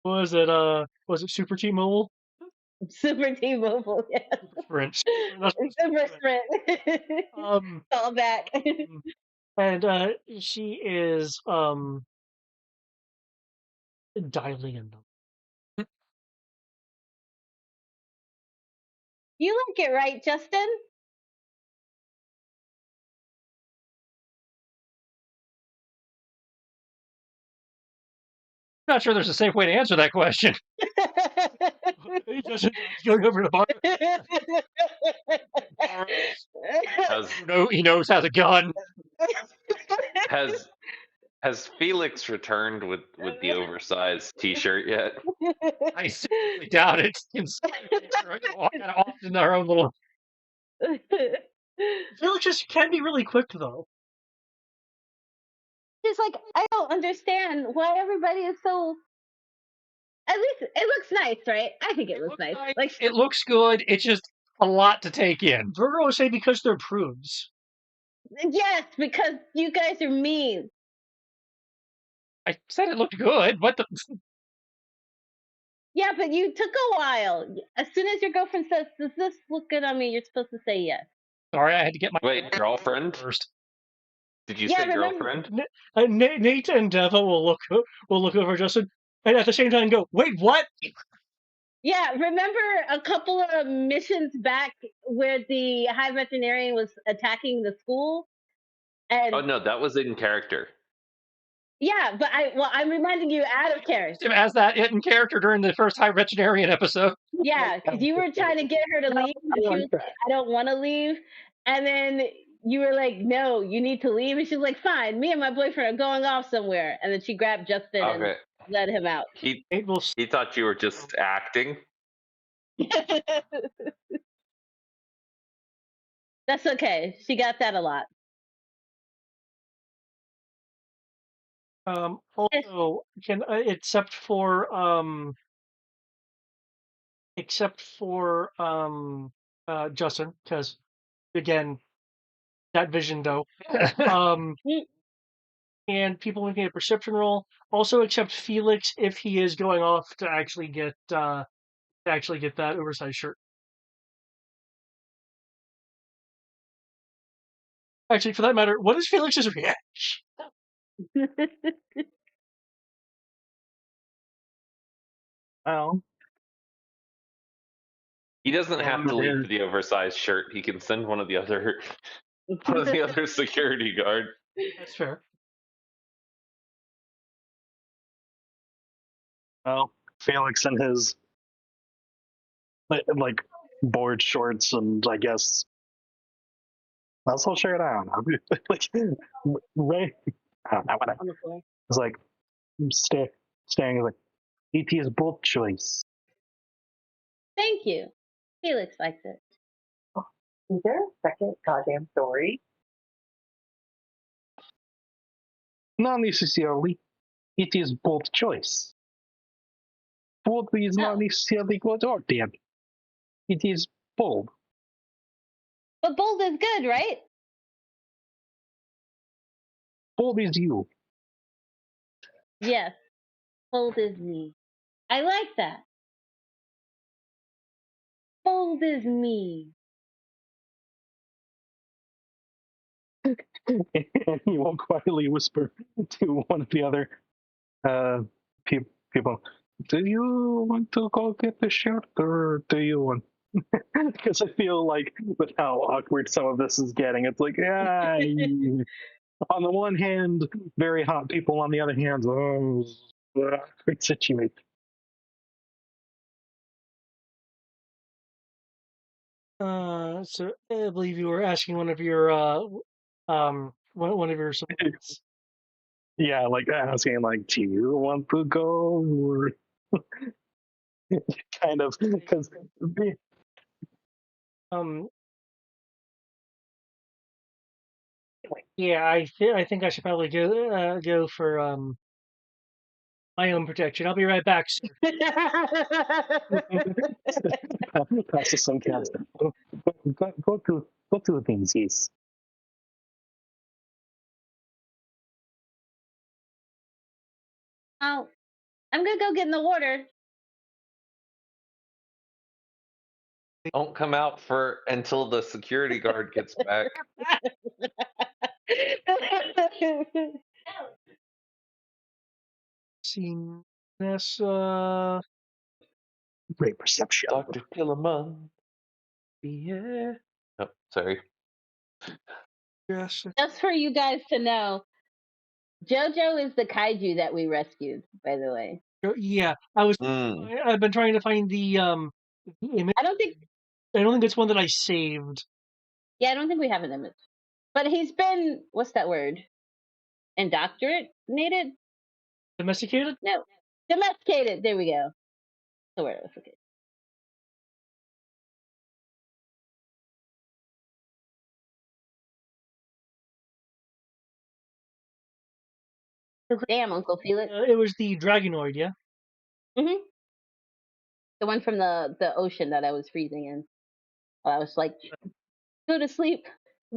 Was it Super T-Mobile? Super T-Mobile, yeah. Sprint. Super Sprint. Call back. And she is dialing in them. You like it, right, Justin? Not sure there's a safe way to answer that question. He doesn't going over to the bar. He knows has a gun. Has Felix returned with the oversized T-shirt yet? I seriously doubt it. Kind of off in their own little. Felix just can be really quick though. Just like I don't understand why everybody is so. At least it looks nice, right? I think it looks nice. Like it looks good. It's just a lot to take in. Virgo would say because they're prudes. Yes, because you guys are mean. I said it looked good. What the? Yeah, but you took a while. As soon as your girlfriend says, "Does this look good on me?" You're supposed to say yes. Sorry, I had to get my girlfriend first. Did you Yeah, say remember- girlfriend? Nate and Deva will look over at Justin, and at the same time go, "Wait, what?" Yeah, remember a couple of missions back where the High Veterinarian was attacking the school? And Oh no, that was in character. yeah, but I'm reminding you out of character. Him as that in character during the first High Veterinarian episode. Yeah, because you were trying to get her to leave, and she was like, "I don't want to leave," and then you were like, "No, you need to leave," and she was like, "Fine, me and my boyfriend are going off somewhere," and then she grabbed Justin and Okay. let him out. Nate will. He thought you were just acting. That's okay. She got that a lot. Also, can except for Justin, because again, that vision though. And people making a perception roll. Also, except Felix if he is going off to actually get that oversized shirt. Actually, for that matter, what is Felix's reaction? Well, He doesn't have to leave Yeah. for the oversized shirt. He can send one of the other security guard. That's fair. well, Felix and his like board shorts and I guess that's all shirt. I don't know. Like Ray, I don't know. Whatever. On the floor. It's like staring like it is both choice. Thank you. Felix likes it. Is there a second goddamn story? Not necessarily. It is both choice. Both is not Oh. necessarily good or bad. It is both. But bold is good, right? Both is you. Yes. Bold is me. I like that. Bold is me. And he will quietly whisper to one of the other people, "Do you want to go get the shirt, or do you want?" Because I feel like with how awkward some of this is getting, it's like, yeah. On the one hand, very hot people. On the other hand, oh, awkward situation. So I believe you were asking one of your one of your subordinates. Yeah, like asking, like, do you want to go, or kind of because Yeah, I think I should probably go for my own protection. I'll be right back, sir. passes some cats. Go to the things, yes. Oh, I'm gonna go get in the water. Don't come out for until the security guard gets back. Seeing this, Great perception. Dr. Tillerman. Yeah. Oh, sorry. yes, Just for you guys to know, JoJo is the kaiju that we rescued, by the way. yeah. I've been trying to find the image. I don't think it's one that I saved. I don't think we have an image. But he's been, what's that word? Indoctrinated? Domesticated? No. Domesticated. There we go. The word was okay. Damn, Uncle Felix. It was the Dragonoid, yeah. Mm-hmm. The one from the ocean that I was freezing in. I was like, go to sleep.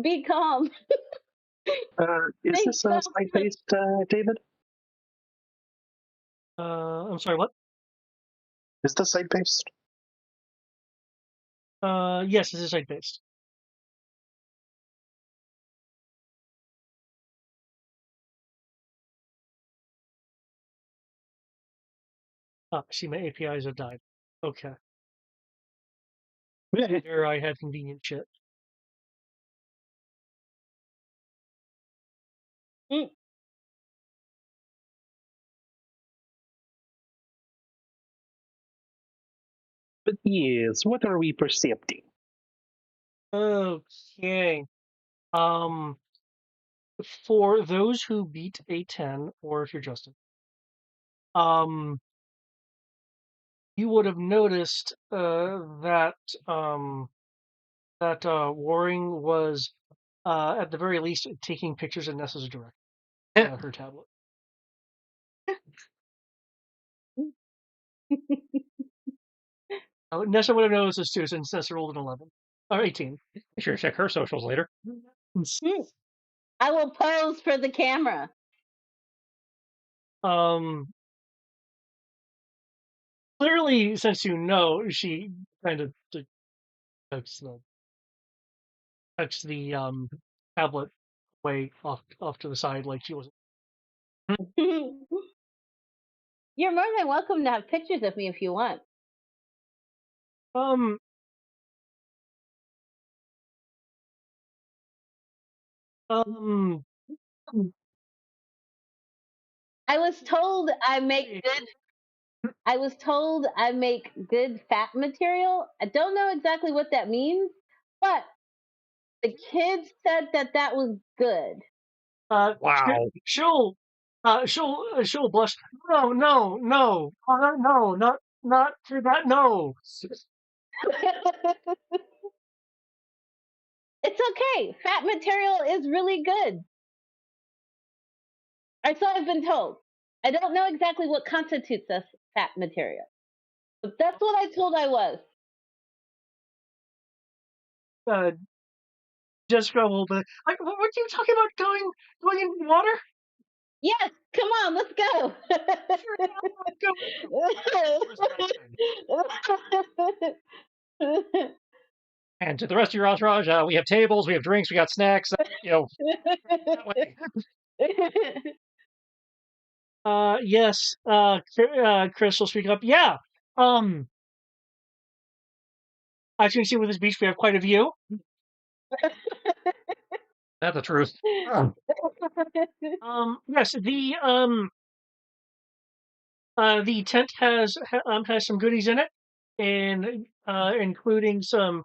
Be calm. Is this site-based, David? I'm sorry, what? Is this site-based? Yes, this is site based. See, my APIs have died. Okay. There I had convenient shit. Mm. But yes, what are we percepting? Okay. For those who beat a 10, or if you're Justin, you would have noticed that Waring was at the very least taking pictures of Nessa's direct her tablet. Nessa would have noticed this too, since Nessa rolled an 11 or 18. Be sure to check her socials later. I will pose for the camera. Clearly, since you know, she kind of tucks the tablet way off to the side, like she wasn't. You're more than welcome to have pictures of me if you want. I was told I make good. I was told I make good fat material. I don't know exactly what that means, but the kids said that was good. Wow. She'll blush. No, no, no, no, not for that. No. It's okay. Fat material is really good. So I've been told. I don't know exactly what constitutes as fat material, but that's what I told I was. Just for a little bit. Like, what were you talking about? Going in water? Yes, come on, let's go. And to the rest of your entourage, we have tables, we have drinks, we got snacks. That way. Yes. Chris will speak up. Yeah. As you can see with this beach, we have quite a view. That's the truth. Yes. The tent has some goodies in it, and including some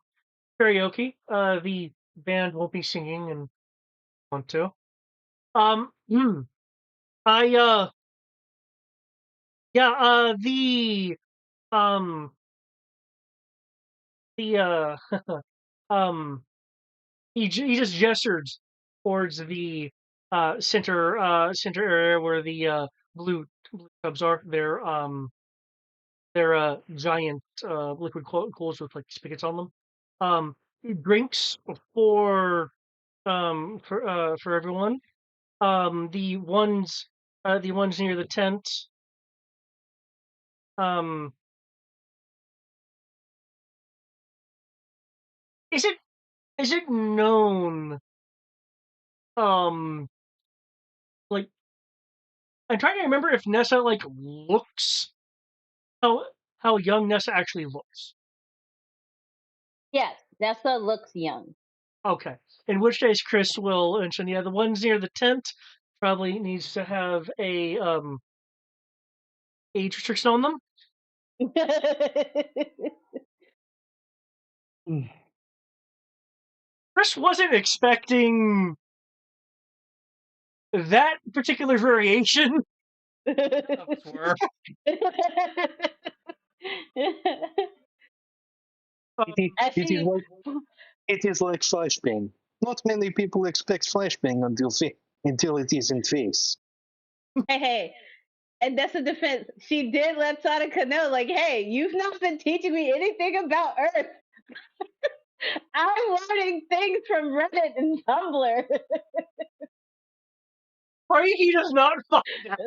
karaoke. The band won't be singing and want to. I yeah. Um the he just gestured towards the center area where the blue tubs are. They're giant liquid coolers with like spigots on them. Drinks for everyone. The ones near the tent. Is it known? Like I'm trying to remember if Nessa like looks how young Nessa actually looks. Yes, Nessa looks young. Okay. In which case, Chris will mention, yeah, the ones near the tent probably needs to have a age restriction on them. Chris wasn't expecting that particular variation. Swear. It is like flashbang. Not many people expect flashbang until it is in face. Hey, and that's a defense. She did let Sadaka know, like, hey, you've not been teaching me anything about Earth. I'm learning things from Reddit and Tumblr. Right? He does not find that.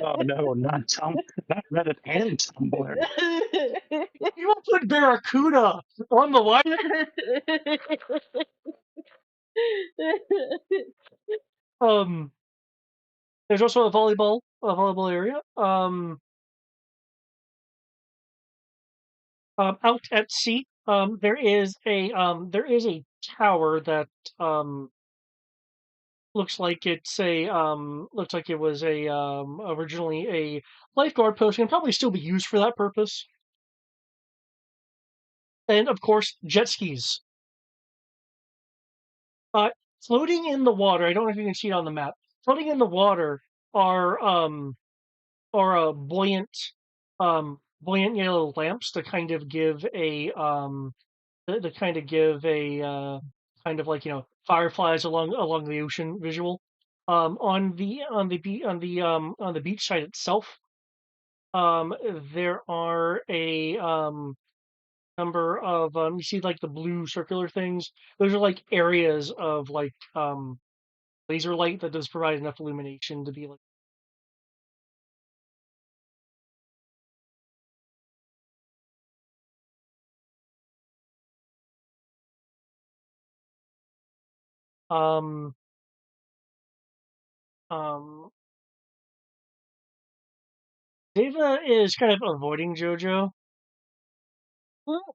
Oh no, not Reddit and Tumblr. You will put Barracuda on the line. There's also a volleyball area. Out at sea, there is a tower that um, looks like it was originally a lifeguard post and probably still be used for that purpose. And of course, jet skis. Uh, Floating in the water. I don't know if you can see it on the map. Floating in the water are buoyant yellow lamps to kind of give a kind of like fireflies along the ocean visual. On the beach side itself, there are a number of you see like the blue circular things. Those are like areas of like laser light that does provide enough illumination to be like. Um, um, Deva is kind of avoiding JoJo. Well,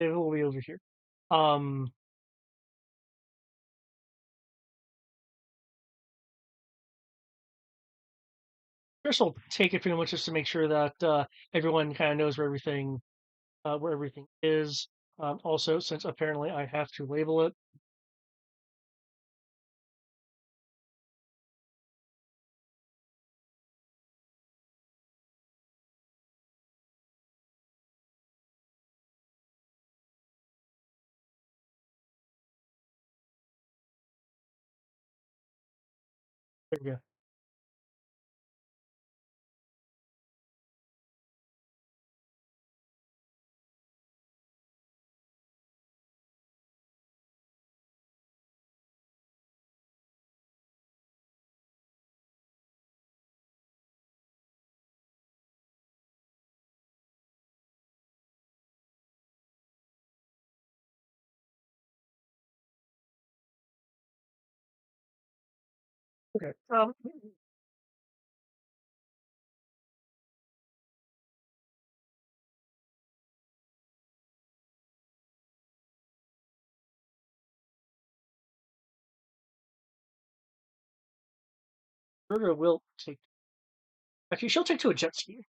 Deva will be over here. Um, Chris will take it pretty much just to make sure that everyone kind of knows where everything is. Also, since apparently I have to label it. There we go. Okay. Virgo will take. Actually, she'll take to a jet ski.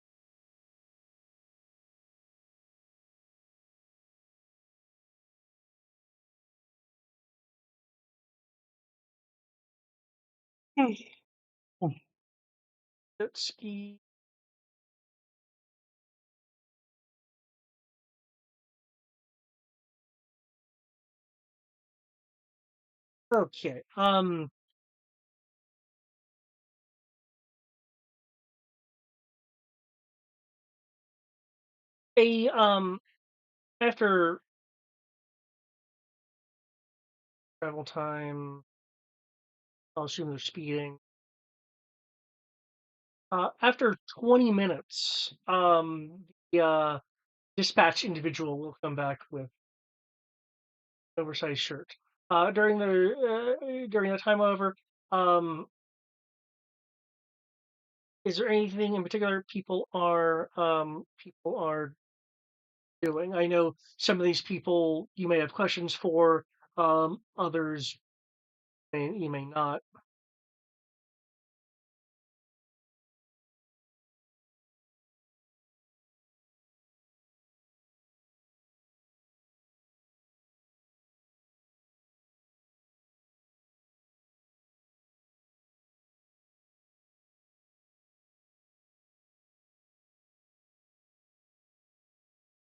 Jet ski. Okay. A After travel time, I'll assume they're speeding. After 20 minutes, the dispatch individual will come back with an oversized shirt. During that time, however, um, is there anything in particular people are doing? I know some of these people you may have questions for, others you may not.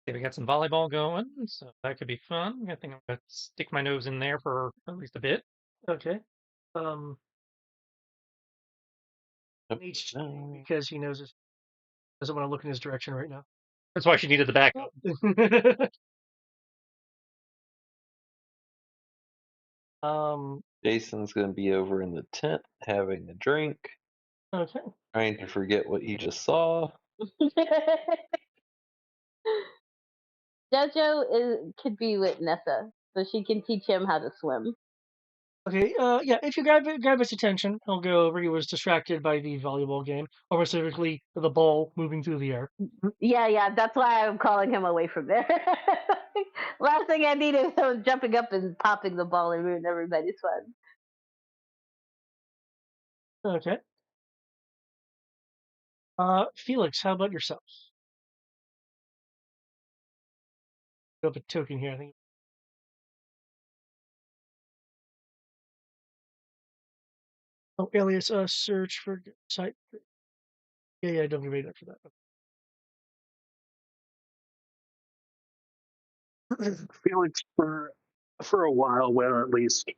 Okay, we got some volleyball going, so that could be fun. I think I'm gonna stick my nose in there for at least a bit. Okay. Um, Yep. Nate's because he knows doesn't want to look in his direction right now. That's why she needed the backup. um, Jason's going to be over in the tent having a drink, okay. trying to forget what he just saw. JoJo could be with Nessa, so she can teach him how to swim. Okay, yeah, if you grab his attention, he'll go over. He was distracted by the volleyball game, or more specifically, the ball moving through the air. Yeah, that's why I'm calling him away from there. Last thing I need is him jumping up and popping the ball and ruining everybody's fun. Okay. Felix, how about yourself? Put up a token here, I think. Oh, alias, search for site. Yeah, don't get ready for that. Felix, for a while, will at least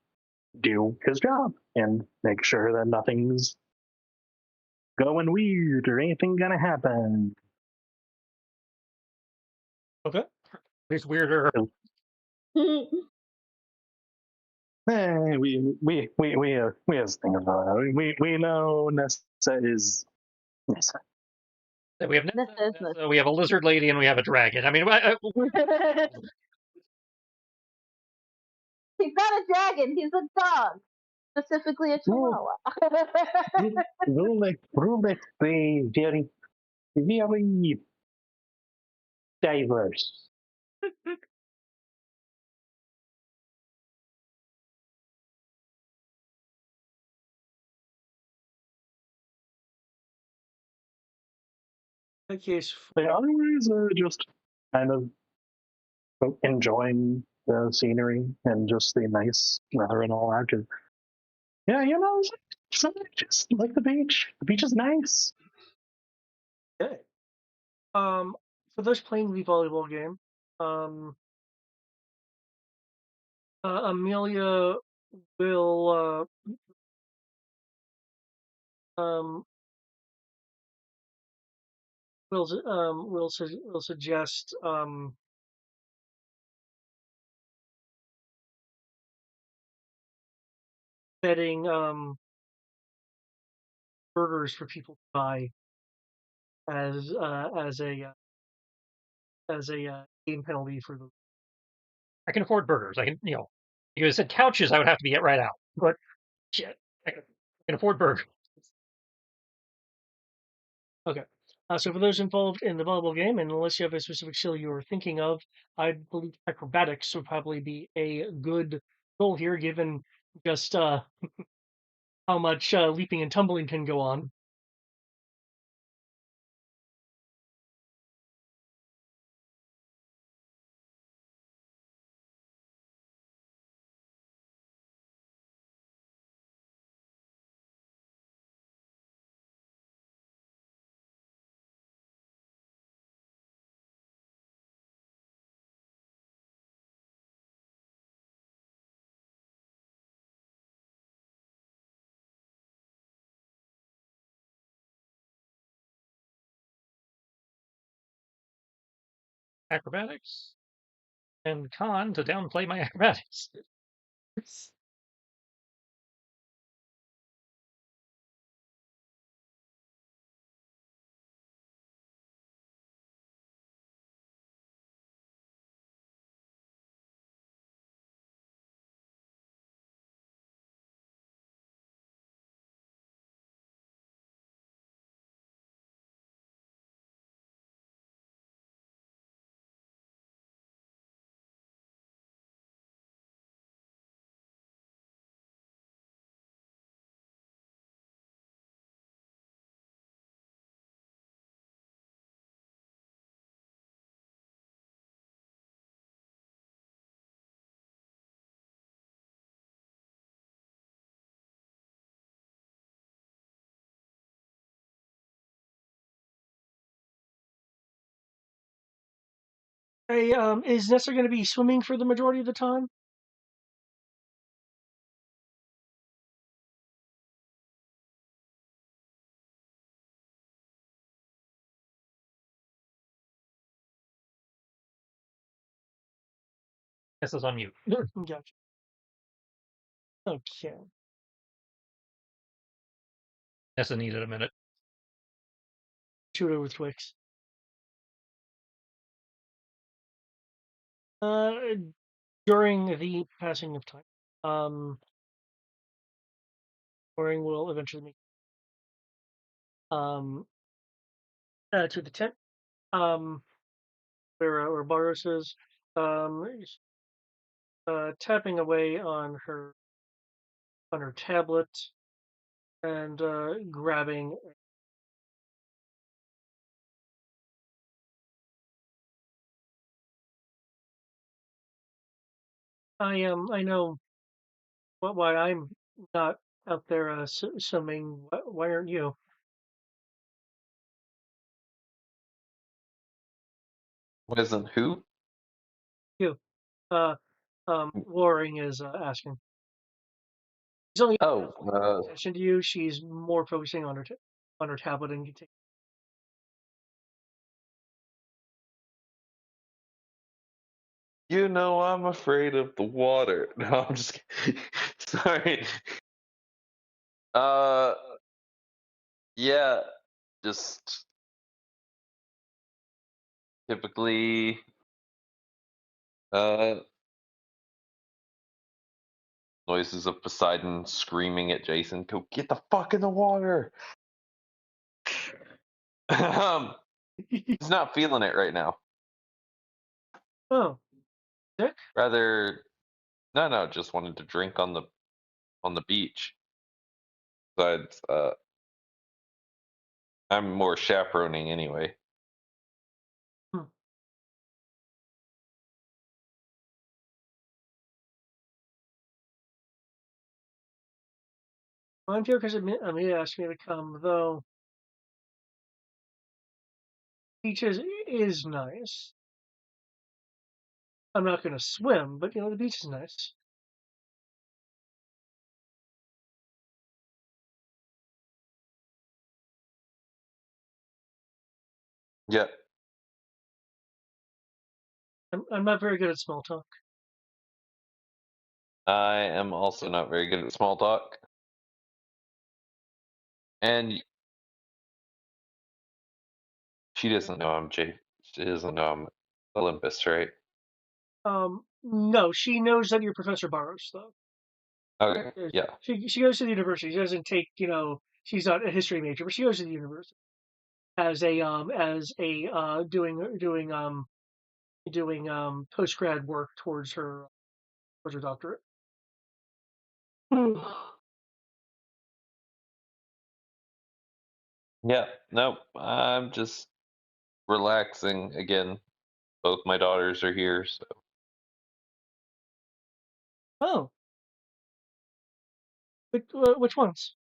do his job and make sure that nothing's going weird or anything gonna happen. Okay. It's weirder. We have things about it. We know Nessa is Nessa. We have This is Nessa, we have a lizard lady, and we have a dragon. I mean, He's not a dragon. He's a dog, specifically a chihuahua. Roulette Bay very diverse. In that case, But otherwise, just kind of enjoying the scenery and just the nice weather and all that. Yeah, just like the beach. The beach is nice. okay. For those playing the volleyball game, um, Amelia will um will suggest setting burgers for people to buy as game penalty for the. I can afford burgers. I can, you said couches, I would have to be right out. But shit, I can afford burgers. Okay. So for those involved in the volleyball game, and unless you have a specific skill you are thinking of, I believe acrobatics would probably be a good goal here, given just how much leaping and tumbling can go on. Acrobatics and con to downplay my acrobatics. Hey, is Nessa going to be swimming for the majority of the time? This is on mute. Gotcha. Okay. Nessa needed a minute. Shoot over Twix. During the passing of time, Waring will eventually make to the tent. Where Barros is, tapping away on her tablet and grabbing. I know why I'm not out there swimming. Why aren't you? Wasn't who? You. Uh, Waring is asking. She's only Oh, attention to you. She's more focusing on her tablet and you know I'm afraid of the water. No, I'm just kidding. Sorry. Yeah, just typically noises of Poseidon screaming at Jason, "Go get the fuck in the water!" He's not feeling it right now. Oh, sick? Rather, no, just wanted to drink on the beach. Besides, I'm more chaperoning anyway. Hmm. Well, I'm here because Amelia asked me to come, though. Beach is nice. I'm not going to swim, but the beach is nice. Yeah, I'm not very good at small talk. I am also not very good at small talk. And she doesn't know I'm Jay. She doesn't know I'm Olympus, right? No, she knows that you're Professor Barros, though. Okay, yeah. She goes to the university. She doesn't take, she's not a history major, but she goes to the university as a doing post grad work towards her doctorate. Yeah, nope. I'm just relaxing again. Both my daughters are here, so Oh, which ones?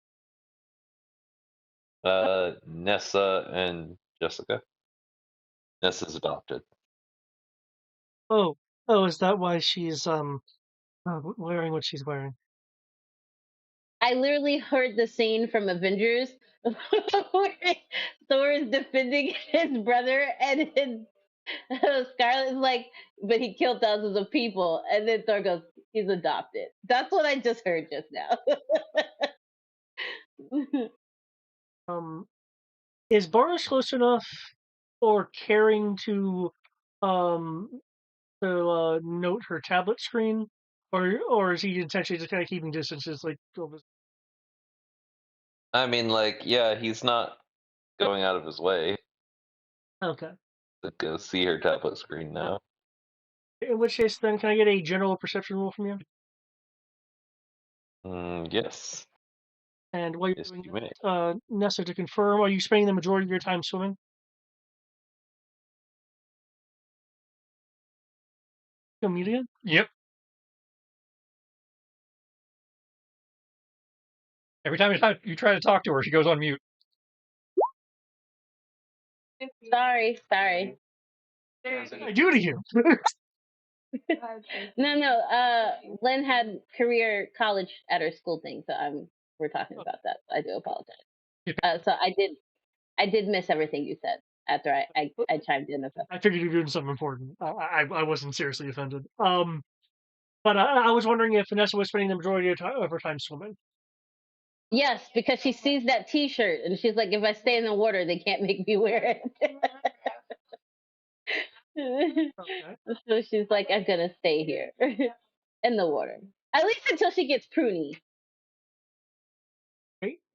Nessa and Jessica. Nessa's adopted. Oh, is that why she's wearing what she's wearing? I literally heard the scene from Avengers where Thor is defending his brother, and Scarlet is like, but he killed thousands of people, and then Thor goes, he's adopted. That's what I just heard just now. Is Boris close enough or caring to um note her tablet screen, or is he intentionally just kind of keeping distances like Elvis? I mean, like, yeah, he's not going out of his way Okay. to go see her tablet screen now. In which case, then, can I get a general perception roll from you? Yes. And while you're Yes, doing you may. that, Nessa, to confirm, are you spending the majority of your time swimming? Amelia? Yep. Every time you try to talk to her, she goes on mute. Sorry. I do to you. No. Lynn had career college at her school thing, so we're talking about that. I do apologize. So I did miss everything you said after I chimed in. I figured you were doing something important. I wasn't seriously offended. But I was wondering if Vanessa was spending the majority of her time swimming. Yes, because she sees that T-shirt and she's like, if I stay in the water, they can't make me wear it. Okay. So she's like, I'm gonna stay here in the water, at least until she gets pruny.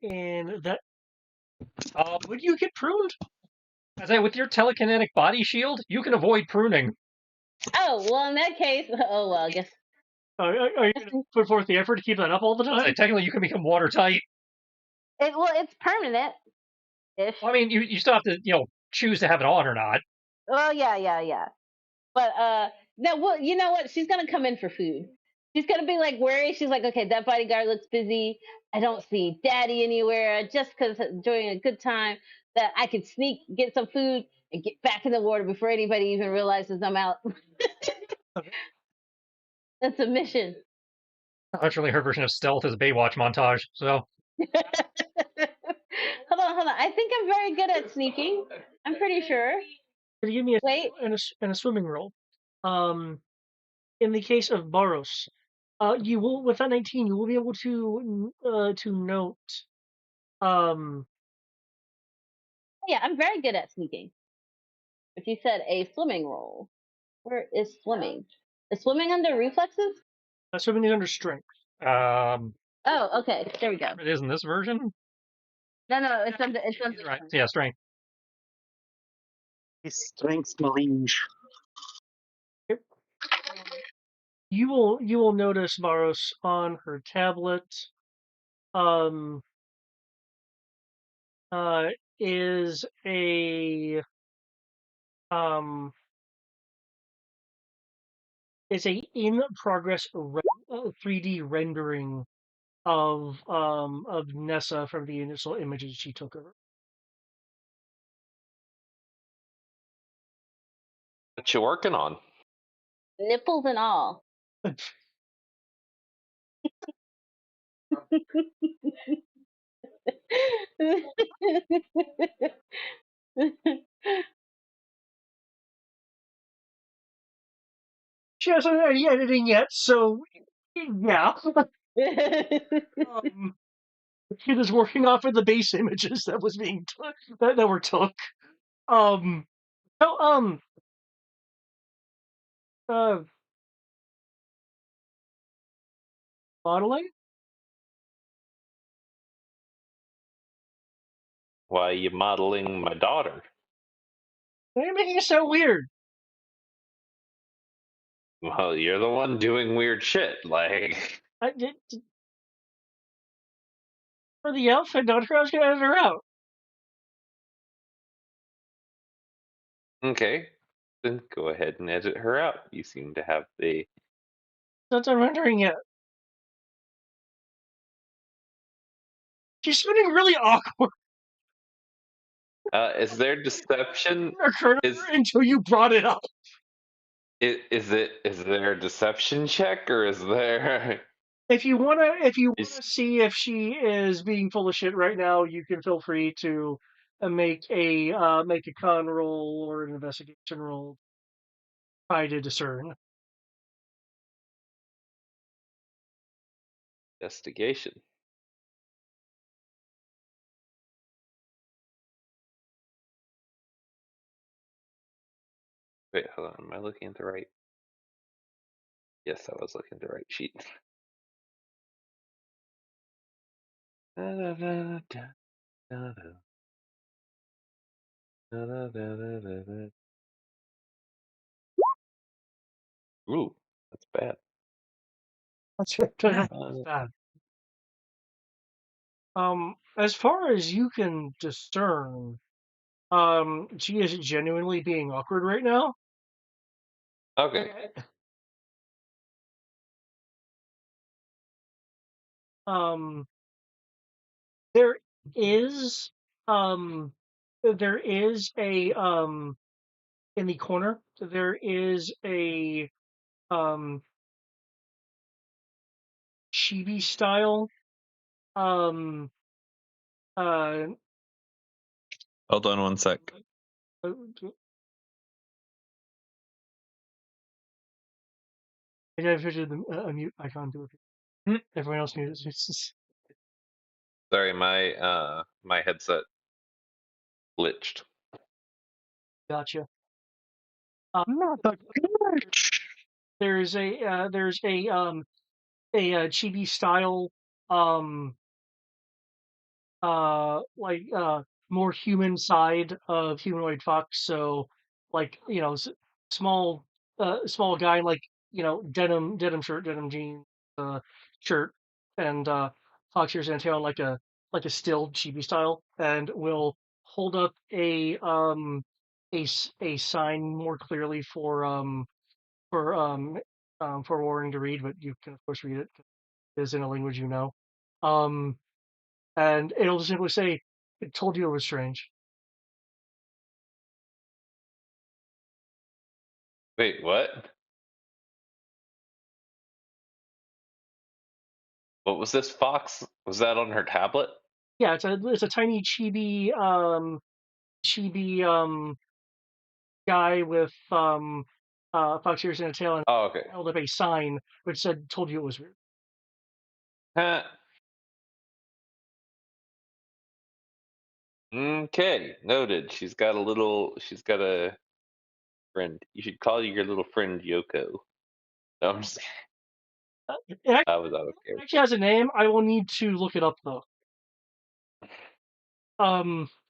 and that would you get pruned? I say, with your telekinetic body shield, you can avoid pruning. Oh well, in that case, oh well, I guess. Are you going to put forth the effort to keep that up all the I say, time? technically, you can become watertight. It's permanent ish. Well, I mean, you still have to, choose to have it on or not. Oh yeah. But no, well, you know what? She's gonna come in for food. She's gonna be like worried. She's like, okay, that bodyguard looks busy. I don't see Daddy anywhere. Just because enjoying a good time, that I could sneak, get some food, and get back in the water before anybody even realizes I'm out. Okay. That's a mission. Literally, her version of stealth is a Baywatch montage. So Hold on. I think I'm very good at sneaking. I'm pretty sure. Could you give me Wait. and a swimming roll? In the case of Baros, you will with that 19, you will be able to note. Yeah, I'm very good at sneaking. If you said a swimming roll, where is swimming? Is swimming under reflexes? Swimming is under strength. Oh, okay. There we go. it is in this version. No, it's under. It's under. You're right. Yeah, strength. Strength Malinge. You will notice Baros on her tablet. Is a is a in progress 3D rendering of Nessa from the initial images she took of her. What you working on? Nipples and all. She hasn't had any editing yet, so yeah. The kid is working off of the base images that was being that were took. So modeling. Why are you modeling my daughter? Why are you making it so weird? Well, you're the one doing weird shit. Like, I did for the outfit, not her. I was gonna edit her out. okay, then go ahead and edit her out. You seem to have the. That's not rendering yet. She's sounding really awkward. Is there deception? Occurred Is until you brought it up. is there a deception check or is there? If you wanna Is see if she is being full of shit right now, you can feel free to make a con roll or an investigation roll. Try to discern. investigation? Wait, hold on. Am I looking at the right? Yes, I was looking at the right sheet. Ooh, that's bad. That's bad. As far as you can discern, she is genuinely being awkward right now. Okay. There is there is a in the corner there is a chibi style um uh Hold on one sec. I have to do the mute icon to it. Everyone else muted. Sorry, my headset glitched. Gotcha. Not the glitch. There's a chibi style more human side of humanoid fox. So like small small guy, like denim shirt, denim jeans, shirt, and fox ears and tail, like a still chibi style, and will hold up a sign more clearly for Warren to read, but you can of course read it 'cause it is in a language you know. Um, and it'll simply say, "It told you it was strange." Wait, what? What was this fox? Was that on her tablet? Yeah, it's a tiny chibi guy with fox ears and a tail, and Oh, okay. held up a sign which said, "Told you it was weird." Huh. Okay, noted. She's got a friend. You should call your little friend Yoko. No, I'm just, It actually, I was out of it character. actually has a name. I will need to look it up though.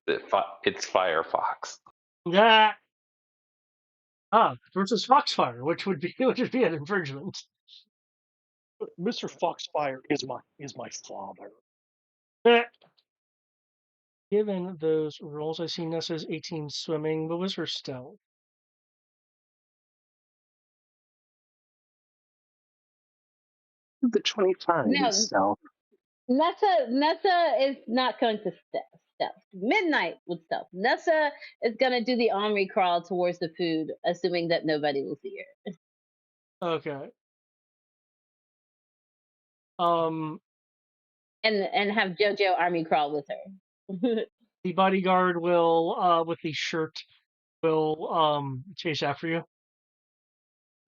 It's Firefox. Yeah. Versus Foxfire, which would be an infringement. Mr. Foxfire is my father. Eh. Given those rolls, I see Nessa's 18 swimming. What was her stealth? The 25 No, is stealth. Nessa is not going to stealth. Midnight would stealth. Nessa is gonna do the army crawl towards the food, assuming that nobody will see her. Okay. Um, And have JoJo army crawl with her. the bodyguard will, with the shirt, will chase after you.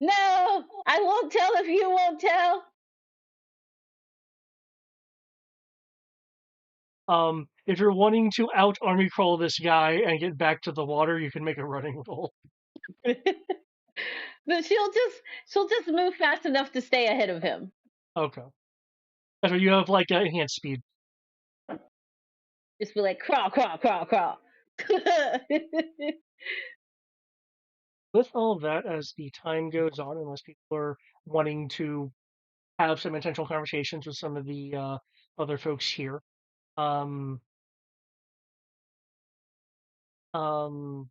No, I won't tell if you won't tell. If you're wanting to out army crawl this guy and get back to the water, you can make a running roll. But she'll just move fast enough to stay ahead of him. Okay. That's where you have like enhanced speed. Just be like crawl, crawl, crawl, crawl. With all of that, as the time goes on, unless people are wanting to have some intentional conversations with some of the other folks here, um, um,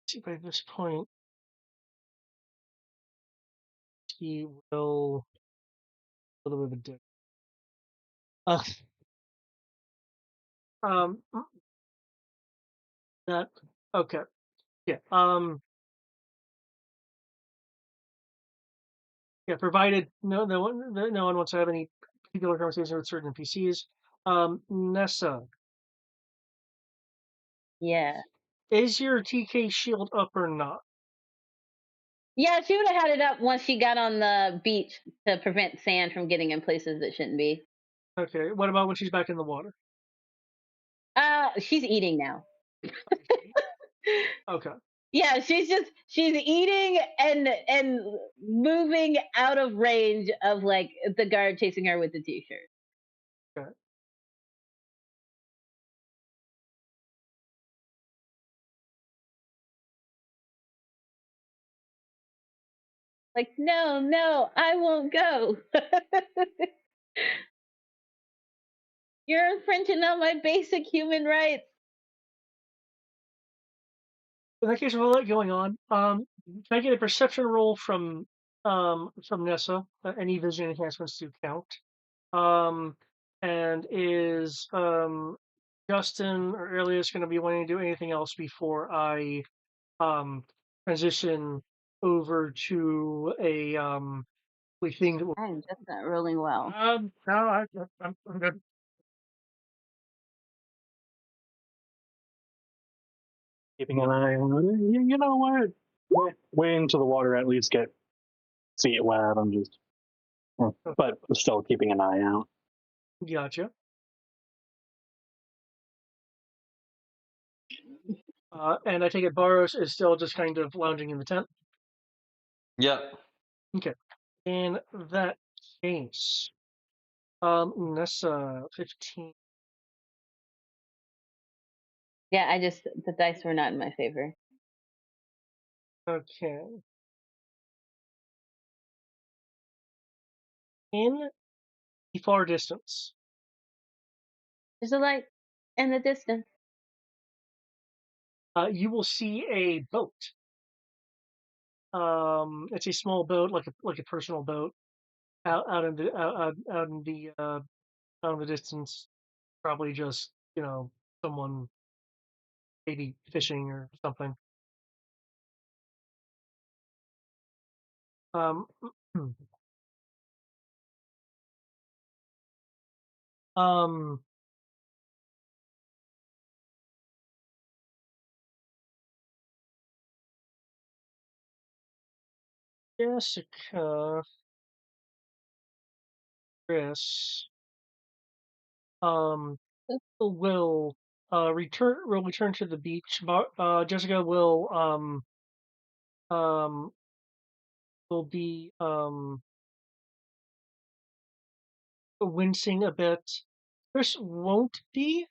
see by this point he will a little bit of a dick. Uh, um, that okay, yeah, yeah. Provided no one wants to have any particular conversation with certain NPCs. Nessa, Yeah. is your TK shield up or not? Yeah, she would have had it up once she got on the beach to prevent sand from getting in places that shouldn't be. Okay. What about when she's back in the water? She's eating now. Okay. Yeah, she's eating and moving out of range of like the guard chasing her with the t-shirt. Okay. Like, no, I won't go. You're infringing on my basic human rights. In that case, with all that going on, can I get a perception roll from Nessa? Any vision enhancements do count. Um, and is Justin or Elias going to be wanting to do anything else before I transition over to a thing that will. I'm just not rolling well. No, I'm good. Keeping an eye on it. You know what? Way into the water, at least see it wet. I'm just, but still keeping an eye out. Gotcha. And I take it Barros is still just kind of lounging in the tent. Yep. Okay. In that case, Nessa 15. Yeah, the dice were not in my favor. Okay. In the far distance, There's a light in the distance. you will see a boat. It's a small boat, like a personal boat, out in the out in the out in the distance. Probably just someone maybe fishing or something. Um, um, Jessica, Chris, will return to the beach. Jessica um will be wincing a bit. Chris won't be,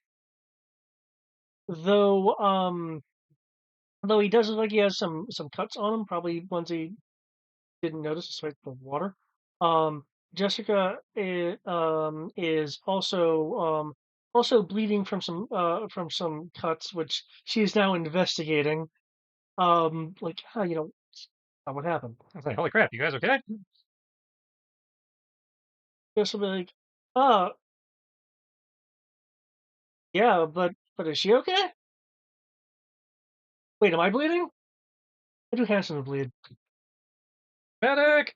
though. Though he does look like he has some cuts on him, probably ones he didn't notice despite the water. Jessica is also bleeding from some cuts, which she is now investigating. Like what happened? I was like, holy crap, you guys okay? Jessica will be like, uh, yeah, but is she okay? Wait, am I bleeding? I do handsome to bleed. Medic!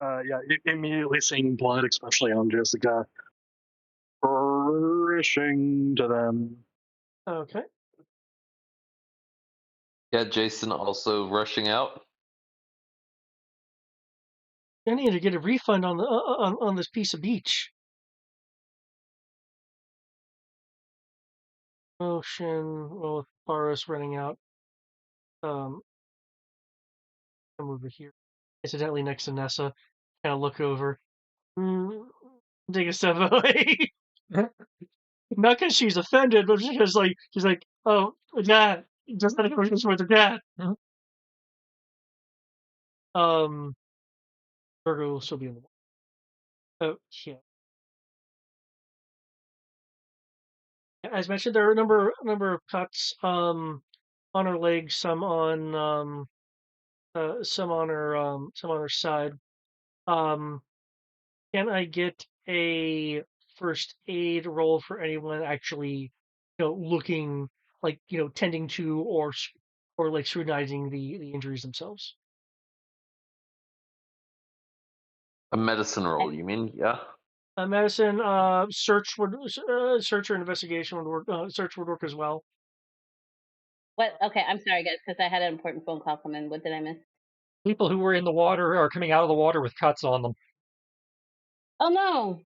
Yeah, immediately seeing blood, especially on Jessica, rushing to them. Okay. Yeah, Jason also rushing out. I need to get a refund on the on this piece of beach. Motion. Well, with Boros running out. Come over here. Incidentally, next to Nessa. Kind of look over. Take a step away. Not because she's offended, but because she's like, oh, dad, just had a conversation with her dad. Virgo will still be in the water. Oh, yeah. As mentioned, there are a number of cuts on her legs, some on her side. Can I get a first aid roll for anyone actually, looking like tending to or like scrutinizing the injuries themselves? A medicine roll, you mean? Yeah. Medicine, search or investigation would work. Search would work as well. What? Okay, I'm sorry, guys, because I had an important phone call come in. What did I miss? People who were in the water are coming out of the water with cuts on them. Oh no!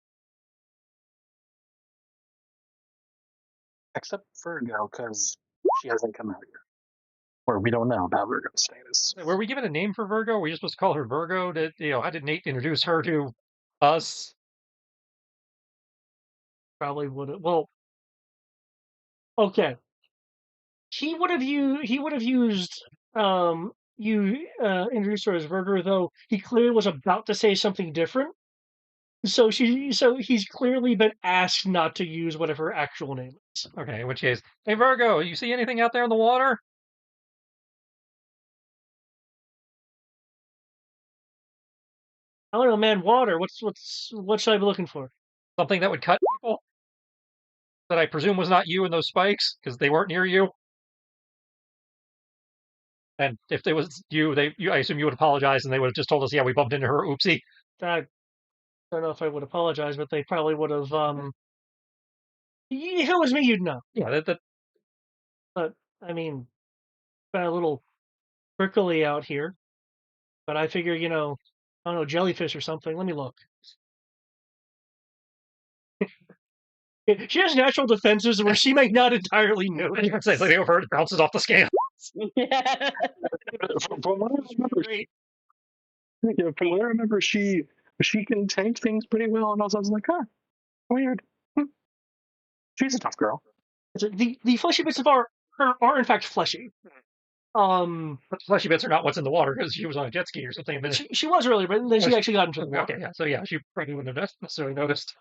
Except Virgo, because she hasn't come out yet. Or we don't know about Virgo's status. Were we given a name for Virgo? Were you supposed to call her Virgo? How did Nate introduce her to us? Probably would have. Well, okay. He would have used you introduced her as Virgo, though he clearly was about to say something different. So he's clearly been asked not to use whatever her actual name is. Okay, in which case, hey Virgo, you see anything out there in the water? I don't know, man. Water. What should I be looking for? Something that would cut people? That I presume was not you in those spikes, because they weren't near you. And if it was you, I assume you would apologize, and they would have just told us, yeah, we bumped into her, oopsie. I don't know if I would apologize, but they probably would have. If it was me, you'd know. Yeah, But I mean, been a little prickly out here. But I figure, I don't know, jellyfish or something. Let me look. She has natural defenses where she may not entirely know. I was gonna say, it's like they overheard, it bounces off the scale. Yeah. From what I remember, Great. Yeah, from what I remember, she can tank things pretty well, and I was like, huh, weird. She's a tough girl. The fleshy bits of are in fact fleshy. But the fleshy bits are not what's in the water because she was on a jet ski or something. But She was earlier, but then she actually got into the water. Okay, yeah. So yeah, she probably wouldn't have necessarily noticed.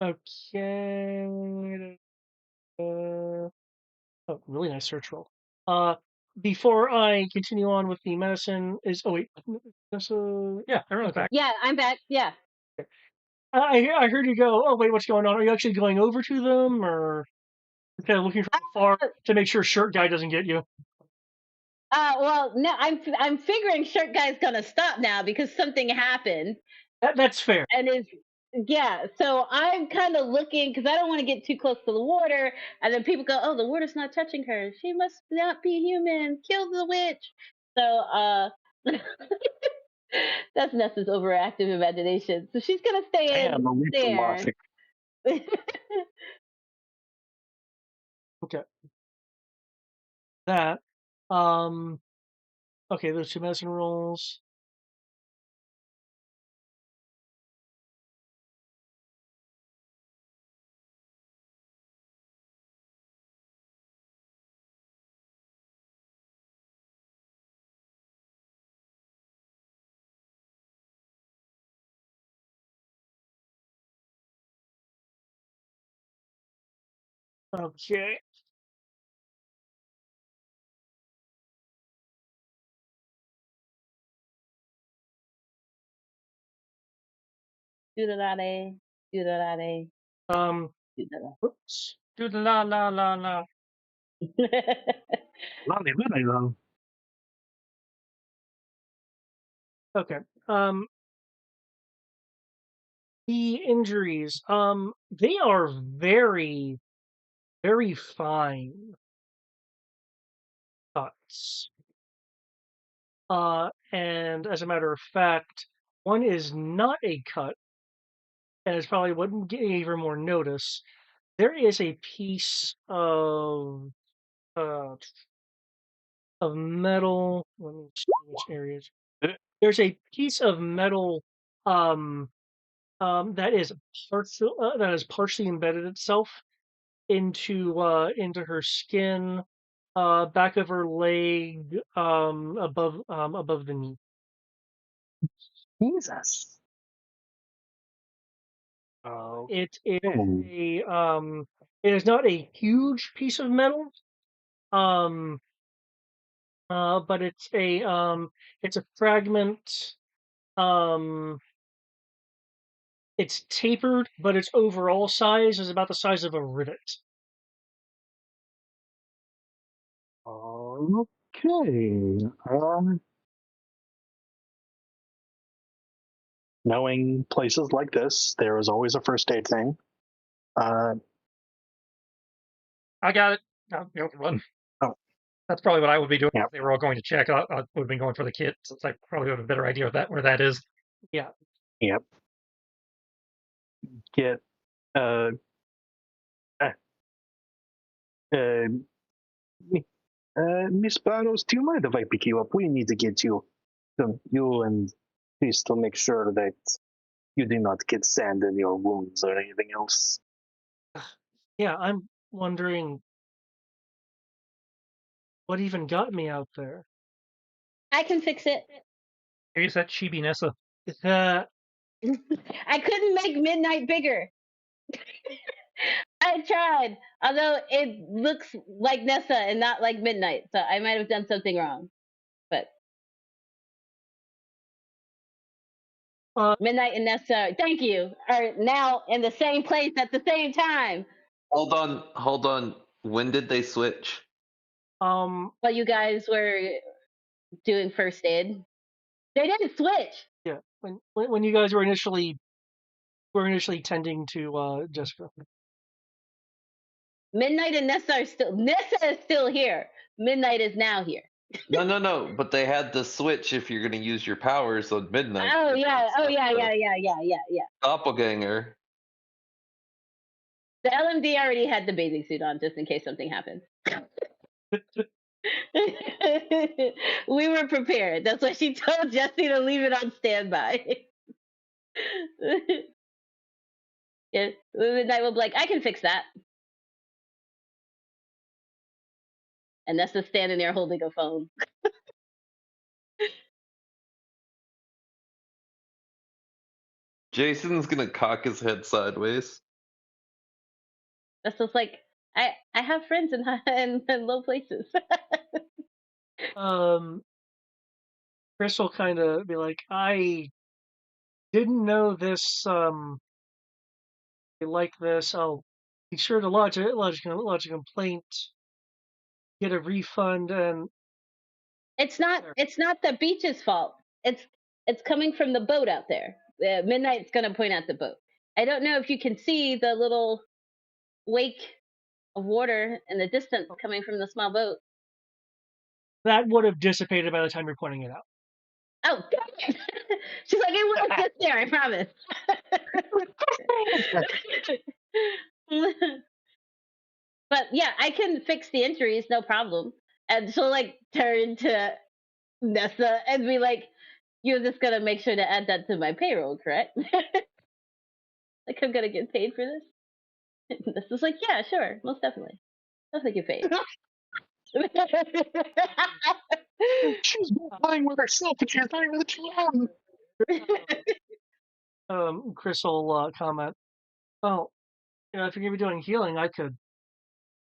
Okay. Oh, really nice search roll. Before I continue on with the medicine, Yeah, everyone's back. Yeah, I'm back. Yeah. I heard you go. Oh wait, what's going on? Are you actually going over to them, or kind of looking from afar to make sure Shirt Guy doesn't get you? Well, no, I'm figuring Shirt Guy's gonna stop now because something happened. That's fair. And yeah, so I'm kind of looking because I don't want to get too close to the water, and then people go, "Oh, the water's not touching her. She must not be human. Kill the witch." So, that's Nessa's overactive imagination. So she's gonna stay Damn, in there. logic. Okay. That. Okay, those two medicine rolls. Okay. Doodle-da-day, doodle-da-day, doodle-da. Oops. Do the la la la la. Not even I know. Okay. The injuries. They are very, very fine cuts. And as a matter of fact, one is not a cut, and it's probably wouldn't get even more notice. There is a piece uh of metal. Let me see which areas. There's a piece of metal that is partially embedded itself into her skin, back of her leg, above the knee. Jesus. Oh. It is it is not a huge piece of metal, um, but it's a fragment. Um, it's tapered, but its overall size is about the size of a rivet. Okay. Knowing places like this, there is always a first aid thing. I got it. I'll be able to run. Oh. That's probably what I would be doing. Yep. If they were all going to check. I would have been going for the kit, since I probably have a better idea of where that is. Yeah. Yep. Get uh, Miss Barrows, do you mind if I pick you up? We need to get you and please to make sure that you do not get sand in your wounds or anything else. Yeah, I'm wondering what even got me out there. I can fix it. Here's that chibi Nessa. I couldn't make midnight bigger. I tried, although it looks like Nessa and not like Midnight, so I might have done something wrong. But Midnight and Nessa, thank you, are now in the same place at the same time. Hold on. When did they switch? While you guys were doing first aid, they didn't switch. Yeah, when you guys were initially tending to Jessica. Midnight and Nessa is still here. Midnight is now here. No. But they had the switch if you're going to use your powers on midnight. Oh yeah. Yeah. Doppelganger. The LMD already had the bathing suit on just in case something happened. We were prepared. That's why she told Jesse to leave it on standby. Yeah, Midnight will be like, I can fix that. And that's just standing there holding a phone. Jason's gonna cock his head sideways. That's just like, I have friends in in low places. Um, Chris will kind of be like, I didn't know this. Like this. I'll be sure to lodge a complaint, get a refund, and It's not the beach's fault. It's coming from the boat out there. Midnight's gonna point out the boat. I don't know if you can see the little wake of water in the distance coming from the small boat. that would have dissipated by the time you're pointing it out. Oh, dang it. She's like, it will get there, I promise. But yeah, I can fix the injuries, no problem. And she'll like turn to Nessa and be like, you're just gonna make sure to add that to my payroll, correct? Like I'm gonna get paid for this. And Nessa's like, yeah, sure, most definitely. Definitely get paid. She's not playing with herself, and she's playing with the GM. Chris will comment, "Well, if you're gonna be doing healing, I could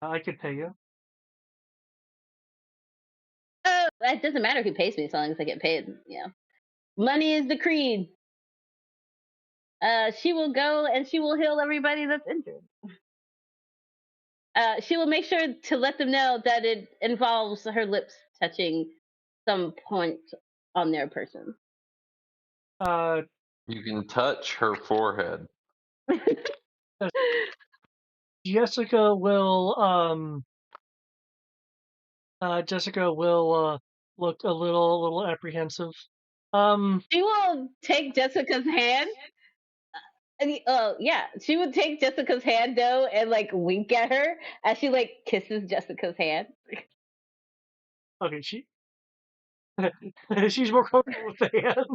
pay you." Oh, it doesn't matter who pays me as long as I get paid. Yeah, money is the creed. She will go and she will heal everybody that's injured. She will make sure to let them know that it involves her lips touching some point on their person. Uh, You can touch her forehead. Jessica will look a little apprehensive. She will take Jessica's hand. Oh yeah, she would take Jessica's hand though and like wink at her as she like kisses Jessica's hand. Okay, she's more comfortable with the hand.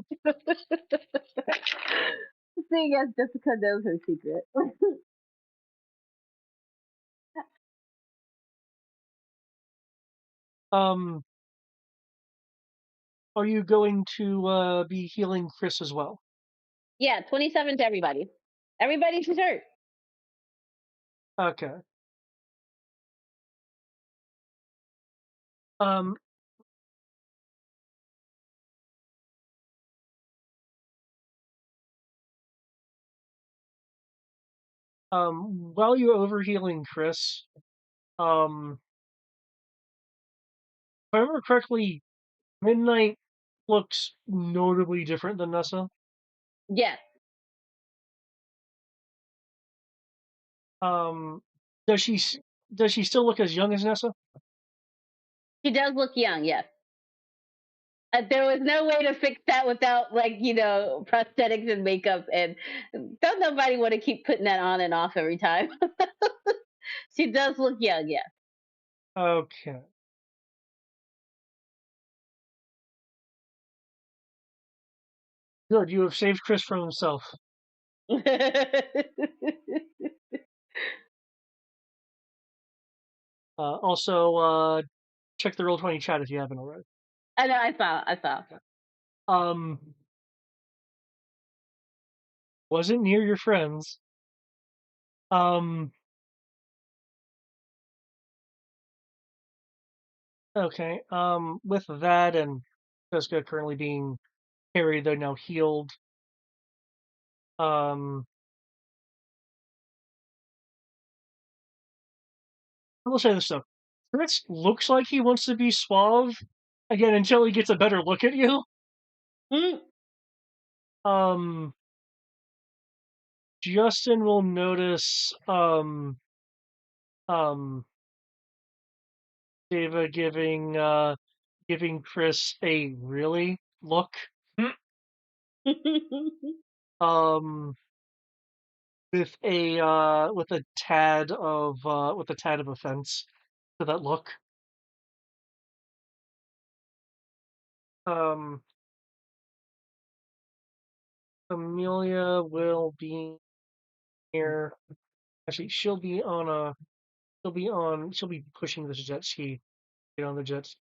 Seeing as Jessica knows her secret. Um, are you going to be healing Chris as well? Yeah, 27 to everybody. Everybody's hurt. Okay. Um, while you're overhealing Chris, if I remember correctly, Midnight looks notably different than Nessa. Yeah. Um, does she does she still look as young as Nessa? She does look young, yes. There was no way to fix that without like, prosthetics and makeup and don't nobody want to keep putting that on and off every time. She does look young, yeah. Okay. Good, you have saved Chris from himself. Also, check the Roll20 chat if you haven't already. I know, I saw. Um, wasn't near your friends. Okay. With that and Jessica currently being carried, though now healed. I will say this though. Chris looks like he wants to be suave again until he gets a better look at you. Mm. Justin will notice David giving Chris a really look. Um with a tad of offense to that look. Amelia will be here. Actually, she'll be pushing this jet ski. Get on the jets.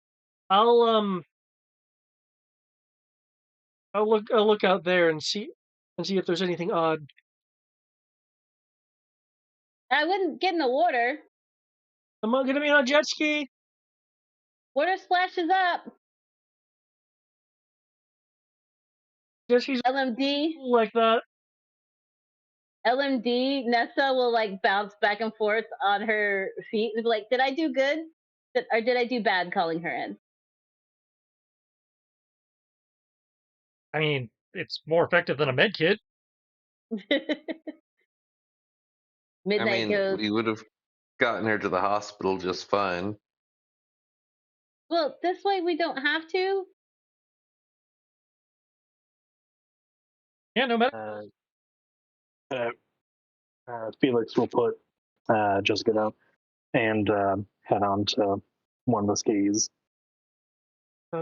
I'll look out there and see if there's anything odd. I wouldn't get in the water. I'm not gonna be on a jet ski. Water splashes up. Jet skis LMD. like that. LMD. Nessa will like bounce back and forth on her feet and be like, "Did I do good? Or did I do bad calling her in?" I mean, it's more effective than a med kit. Midnight goes, we would have gotten her to the hospital just fine. "Well, this way we don't have to." Yeah, no matter. Felix will put Jessica down and head on to one of the skis.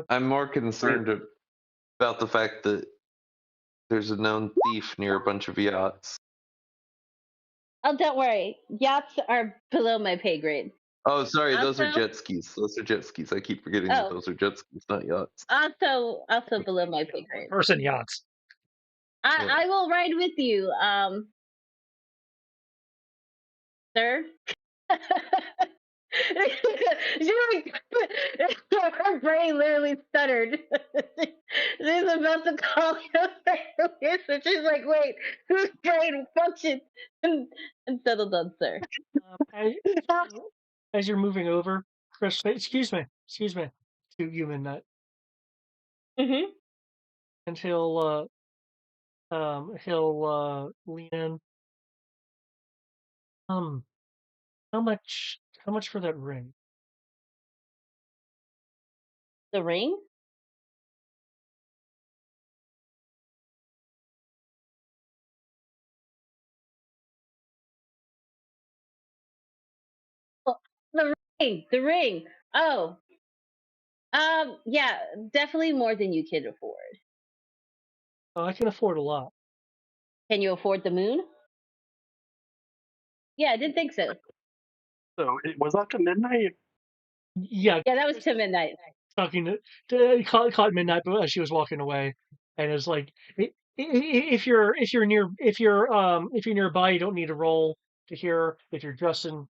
I'm more concerned about the fact that there's a known thief near a bunch of yachts. Oh, don't worry. Yachts are below my pay grade. Oh, sorry, those are Also- jet skis. Those are jet skis. I keep forgetting that Oh. those are jet skis, not yachts. Also below my pay grade. Person yachts. I will ride with you, sir. Her brain literally stuttered. She's about to call him, so she's like, "Wait, whose brain functioned?" and settled on sir. As you're moving over, Chris, excuse me, to you, Midnight. Mm-hmm. And he'll lean in. How much for that ring? The ring? Oh, the ring. The ring. Oh. Yeah, definitely more than you can afford. Oh, I can afford a lot. Can you afford the moon? Yeah, I didn't think so. So it was after midnight. Yeah, Yeah, that was to midnight. talking to caught Midnight, but as she was walking away, and it's like, if you're nearby, you don't need to roll to hear. If you're Justin, I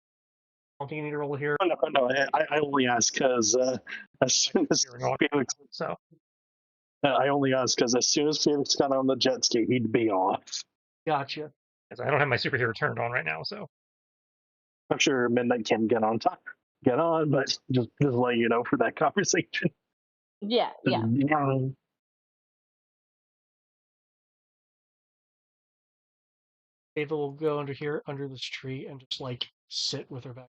don't think you need to roll to hear. Oh, no, I only ask because as soon as Felix, So I only ask because as soon as Felix got on the jet ski, he'd be off. Gotcha. I don't have my superhero turned on right now, so I'm sure Midnight can get on, but just let you know for that conversation. Yeah. Ava will go under here, under this tree, and just like sit with her back.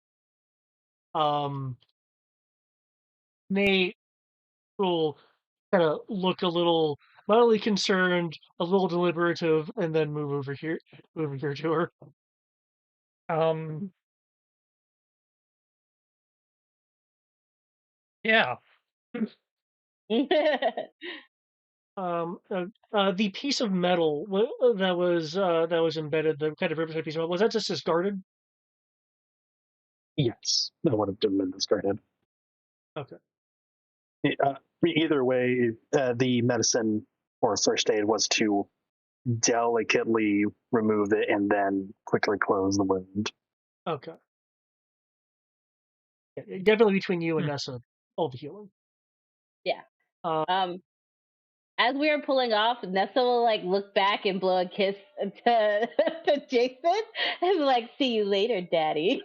Nate will kind of look a little mildly concerned, a little deliberative, and then move over here to her. Yeah. The piece of metal that was embedded, the kind of riverside piece of metal, was that just discarded? Yes, that would have been discarded. Okay. Either way, the medicine or first aid was to delicately remove it and then quickly close the wound. Okay. Yeah, definitely between you and Nessa, all the healing. Yeah. As we are pulling off, Nessa will like look back and blow a kiss to Jason and be like, "See you later, Daddy."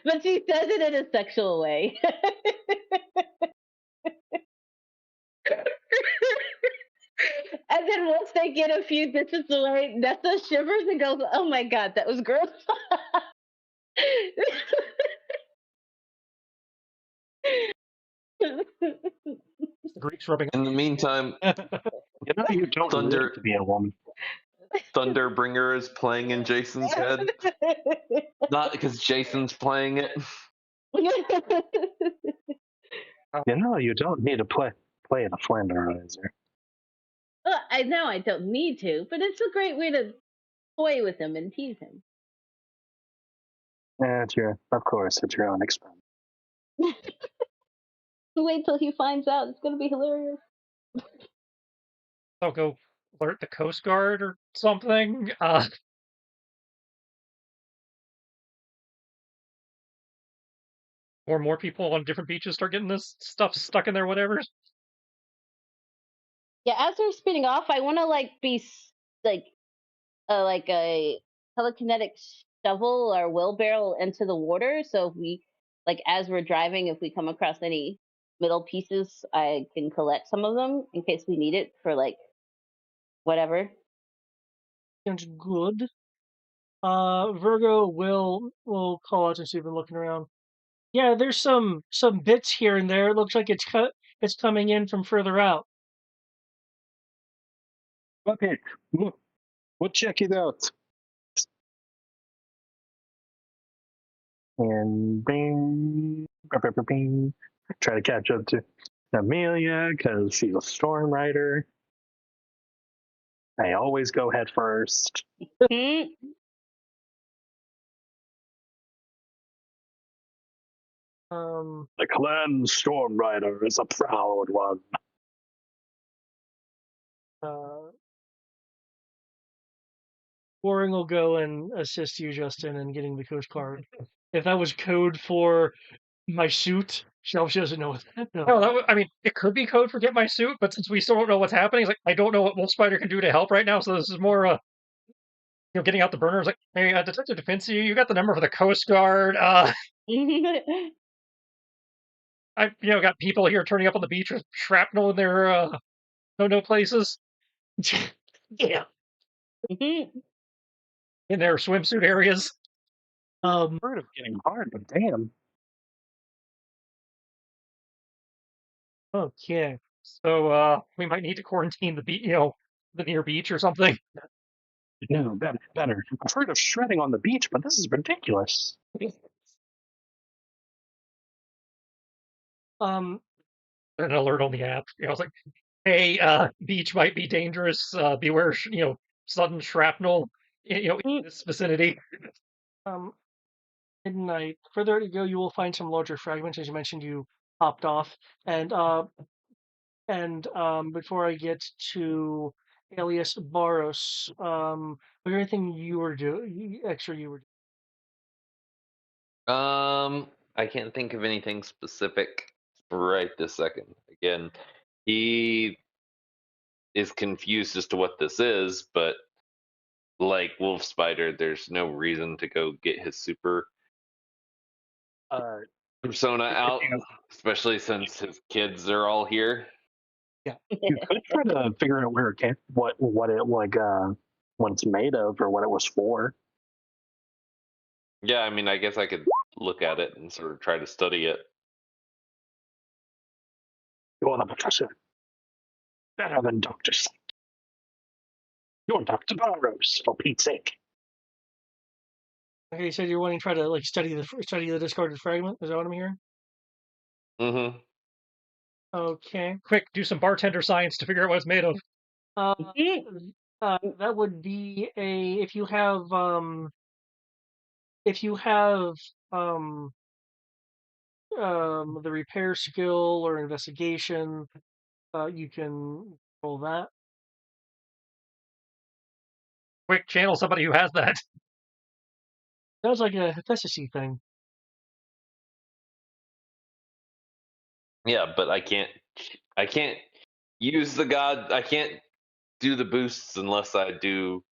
But she says it in a sexual way. And then once they get a few distance away, Nessa shivers and goes, "Oh my god, that was gross." the Greeks rubbing. In the meantime, You don't Thunder need to be a woman. Thunderbringer is playing in Jason's head. Not because Jason's playing it. You don't need to play. play the Flanderizer. Well, I know I don't need to, but it's a great way to toy with him and tease him. Of course, it's your own expense. Wait till he finds out. It's gonna be hilarious. I'll go alert the Coast Guard or something. Or more people on different beaches start getting this stuff stuck in their whatever. Yeah, as they're spinning off, I want to be like a telekinetic shovel or wheelbarrow into the water. So if we as we're driving, if we come across any middle pieces, I can collect some of them in case we need it for whatever. Sounds good. Virgo will call out since you've been looking around. Yeah, there's some bits here and there. It looks like it's coming in from further out. Okay, look, we'll check it out. And bing, bing, try to catch up to Amelia because she's a storm rider. I always go head first. Hmm? The clan storm rider is a proud one. Boring will go and assist you, Justin, in getting the Coast Guard. If that was code for my suit, she doesn't know what that. No, I mean, it could be code for get my suit, but since we still don't know what's happening, it's like I don't know what Wolf Spider can do to help right now. So this is more, getting out the burners. Like, hey, Detective Definci, you got the number for the Coast Guard. I got people here turning up on the beach with shrapnel in their no places. Yeah, in their swimsuit areas. Heard of getting hard, but damn. Okay. So we might need to quarantine the the near beach or something. No, better. I've heard of shredding on the beach, but this is ridiculous. Um, An alert on the app. I was like, hey, beach might be dangerous. Beware, sudden shrapnel, in this vicinity. Midnight. Further to go, you will find some larger fragments. As you mentioned, you hopped off, and before I get to Alias Baros, was there anything you were doing extra? You were I can't think of anything specific right this second. Again, he is confused as to what this is, but like Wolf Spider, there's no reason to go get his super persona out, especially since his kids are all here. Yeah, you could try to figure out where it came, what it what it's made of, or what it was for. Yeah, I mean, I guess I could look at it and sort of try to study it. You're the professor. Better than Dr. Sight. You're Dr. Barrows, for Pete's sake. Okay, you said you're wanting to try to study the discarded fragment. Is that what I'm hearing? Mm-hmm. Okay. Quick, do some bartender science to figure out what it's made of. That would be if you have the repair skill or investigation, you can roll that. Quick, channel somebody who has that. Sounds like a Hephaestus thing. Yeah, but I can't use the god. I can't do the boosts unless I do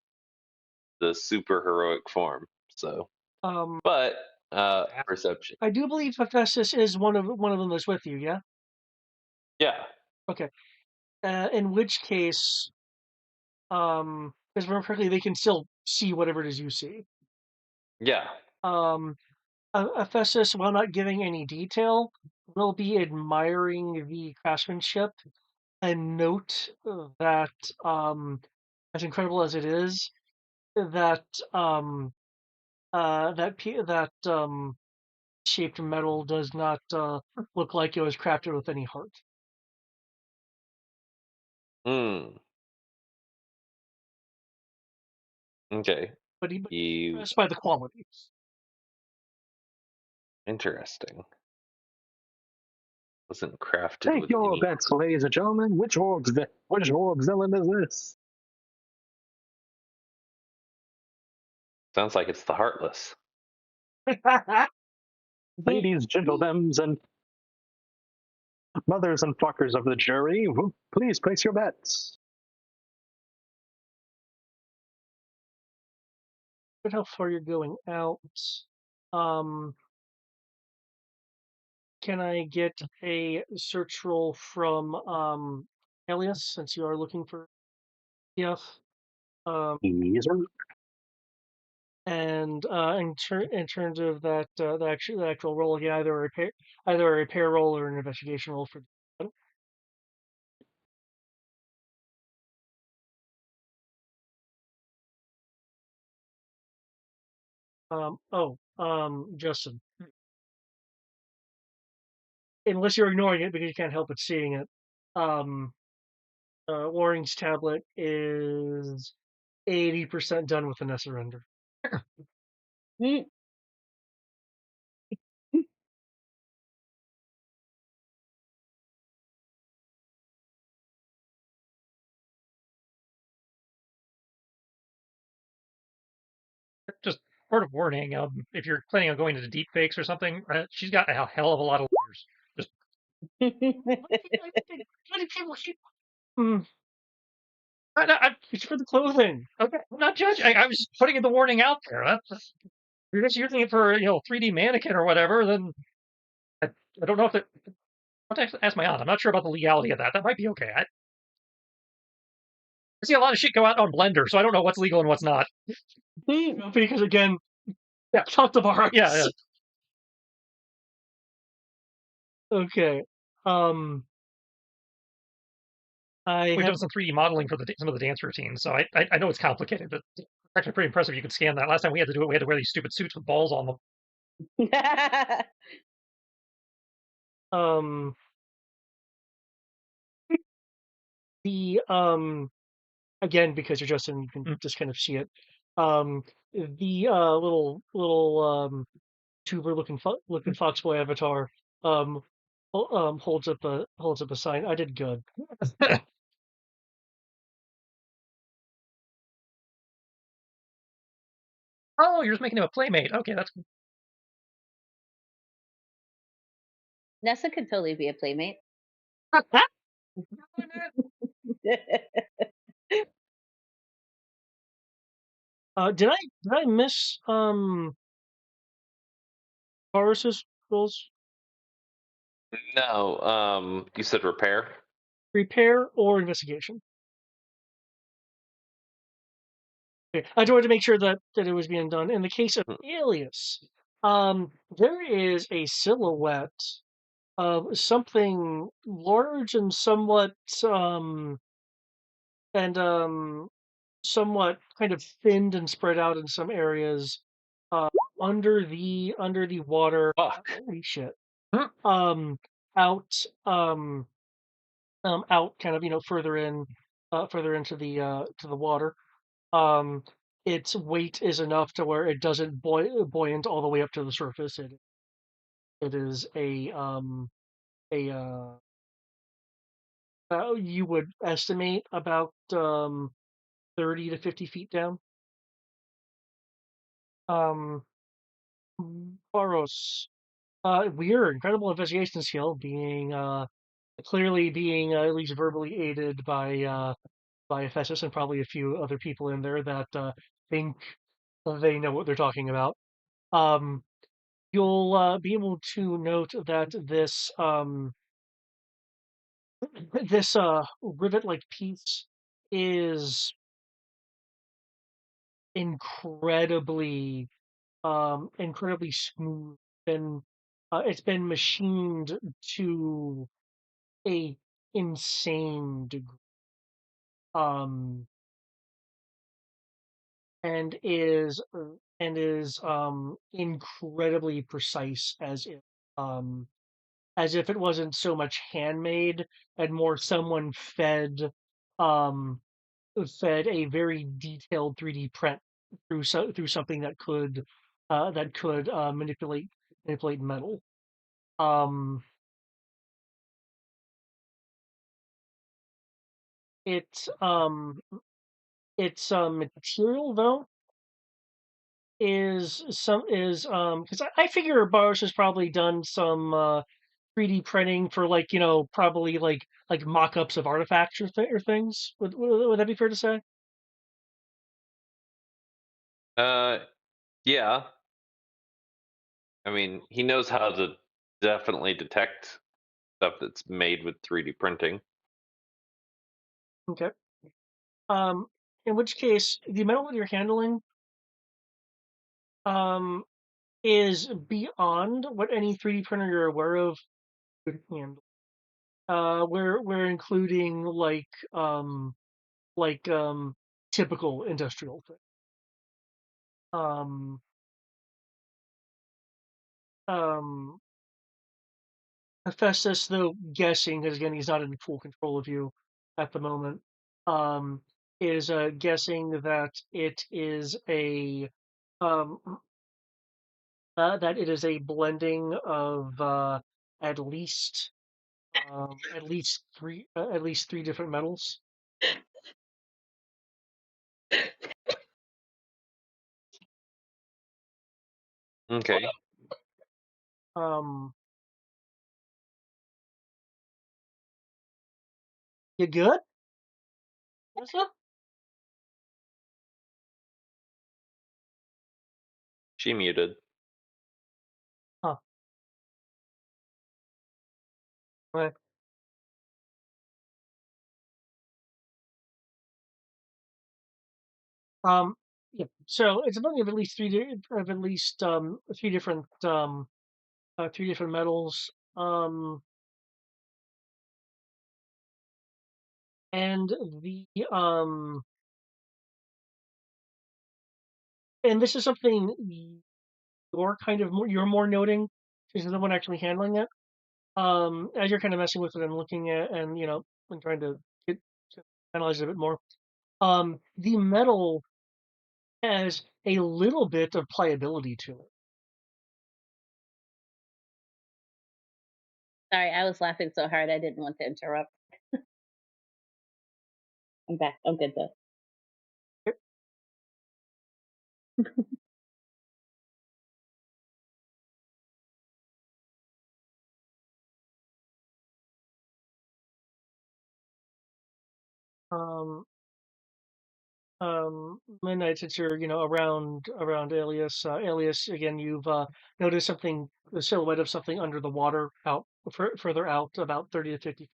the super heroic form. So, but perception. I do believe Hephaestus is one of them that's with you. Yeah. Yeah. Okay. In which case, because remember correctly, they can still see whatever it is you see. Yeah. Hephaestus, while not giving any detail, will be admiring the craftsmanship and note that, as incredible as it is, that shaped metal does not look like it was crafted with any heart. Hmm. Okay. but he's You impressed by the qualities. interesting. Wasn't crafted Take with your any. bets, ladies and gentlemen. Which orc villain is this? Sounds like it's the Heartless. Ladies, gentlemen, and mothers and fuckers of the jury, please place your bets. Look how far you're going out. Um, can I get a search roll from Elias, since you are looking for Yes. Yes, sir. And in terms of that the actual roll, yeah, either a repair roll or an investigation roll for. Justin, unless you're ignoring it because you can't help but seeing it, Waring's tablet is 80% done with the surrender. Mm. Just word of warning, if you're planning on going into deep fakes or something, she's got a hell of a lot of lawyers. Just Why do people keep? It's for the clothing. okay, I'm not judging. I was just putting the warning out there. You're just using it for 3D mannequin or whatever. Then I, I don't know if it. I'll have to ask my aunt. I'm not sure about the legality of that. That might be okay. I see a lot of shit go out on Blender, so I don't know what's legal and what's not. Because again, Yeah, talk to Boris. yeah. Okay. I We've have done some 3D modeling for some of the dance routines, so I know it's complicated, but it's actually pretty impressive. You could scan that. Last time we had to do it, we had to wear these stupid suits with balls on them. the again, because you're Justin, you can just kind of see it. The little tuber looking foxboy avatar holds up a sign. I did good. Oh, you're just making him a playmate. Okay, that's cool. Nessa could totally be a playmate. Did I miss Horus's rules? No. You said repair. Repair or investigation? Okay. I just wanted to make sure that it was being done. In the case of Alias, there is a silhouette of something large and and somewhat kind of thinned and spread out in some areas under the water. Fuck. Holy shit. Hmm. Out out kind of further into the water. Its weight is enough to where it doesn't buoyant all the way up to the surface. It is a you would estimate about 30 to 50 feet down. Baros, weird, incredible investigation skill, being clearly being at least verbally aided by Ephesus and probably a few other people in there that think they know what they're talking about. You'll be able to note that this rivet-like piece is incredibly incredibly smooth. And it's been machined to a insane degree. Um, and is incredibly precise, as if it wasn't so much handmade and more someone fed fed a very detailed 3D print through something that could manipulate metal. Um, it's material though is because I figure Boris has probably done some 3D printing for probably like mock-ups of artifacts or things. Would that be fair to say? Yeah. I mean, he knows how to definitely detect stuff that's made with 3D printing. Okay. Um, in which case, the metal that you're handling um is beyond what any 3D printer you're aware of could handle. We're including like typical industrial things. Um, um, Hephaestus, though guessing, because again he's not in full control of you at the moment, um, is guessing that it is um, a blending of at least at least three different metals. Okay. Um, you good? What's up? She muted. Huh. Right. Yeah. So it's a blending of at least three different metals. And the and this is something you're more noting because you're the one actually handling it. As you're kind of messing with it and looking at and and trying to get to analyze it a bit more. The metal has a little bit of pliability to it. Sorry, I was laughing so hard I didn't want to interrupt. I'm back. I'm good though. Um, Midnight, since you're around Alias, Alias again, you've noticed something, the silhouette of something under the water, further out, about 30 to 50.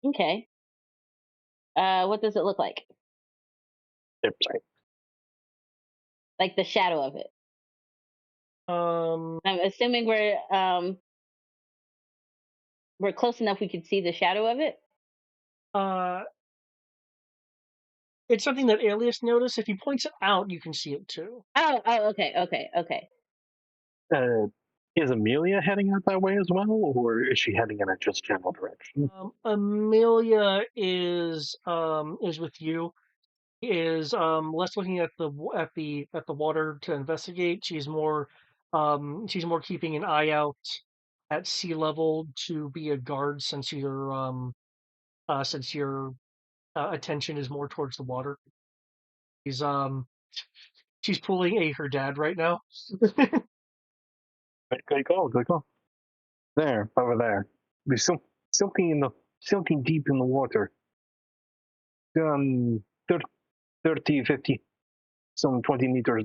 Okay. What does it look like? Sorry. Like the shadow of it. Um, I'm assuming we're close enough we can see the shadow of it. uh, it's something that Alias noticed. If he points it out, you can see it too. Oh, okay. Is Amelia heading out that way as well, or is she heading in a just general direction? Amelia is with you. Is less looking at the water to investigate. She's more keeping an eye out at sea level to be a guard since your attention is more towards the water. She's um she's pulling a her dad right now. Good call, good call. There, over there. There's something deep in the water. 30, 50, some 20 meters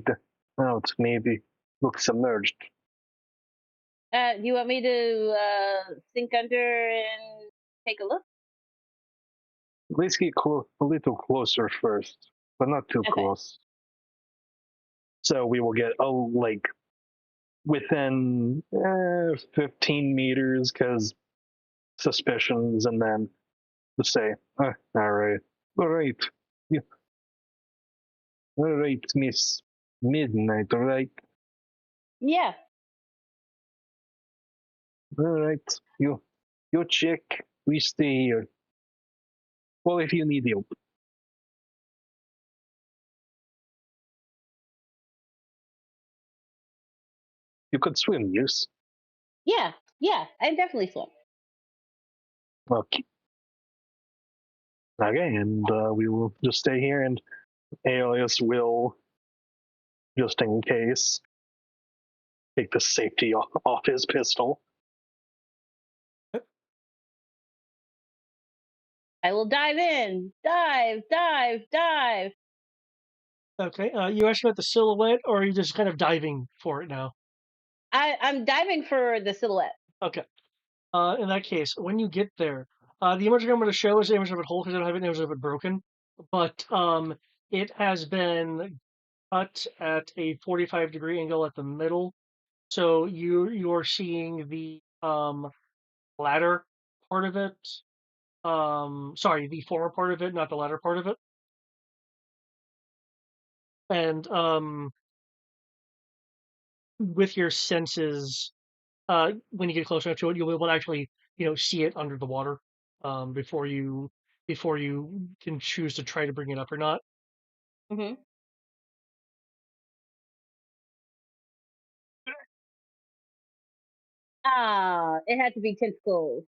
out, maybe. Look submerged. Do you want me to sink under and take a look? Let's get a little closer first, but not too Okay. close. So we will get within 15 meters, because suspicions, and then to say, all right, yeah, all right, Miss Midnight, all right, Yeah. all right, you check We stay here. Well, if you need help. You could swim, yes? Yeah, I definitely swim. Okay. Okay, and we will just stay here, and Alias will, just in case, take the safety off his pistol. I will dive in. Dive. Okay. You asking about the silhouette, or are you just kind of diving for it now? I'm diving for the silhouette. Okay. In that case, when you get there, the image I'm going to show is the image of it whole because I don't have an image of it broken. But it has been cut at a 45-degree angle at the middle, so you're seeing the latter part of it. Sorry, the former part of it, not the latter part of it. And with your senses, when you get close enough to it, you'll be able to actually, see it under the water before you can choose to try to bring it up or not. Mm-hmm. It had to be tentacles.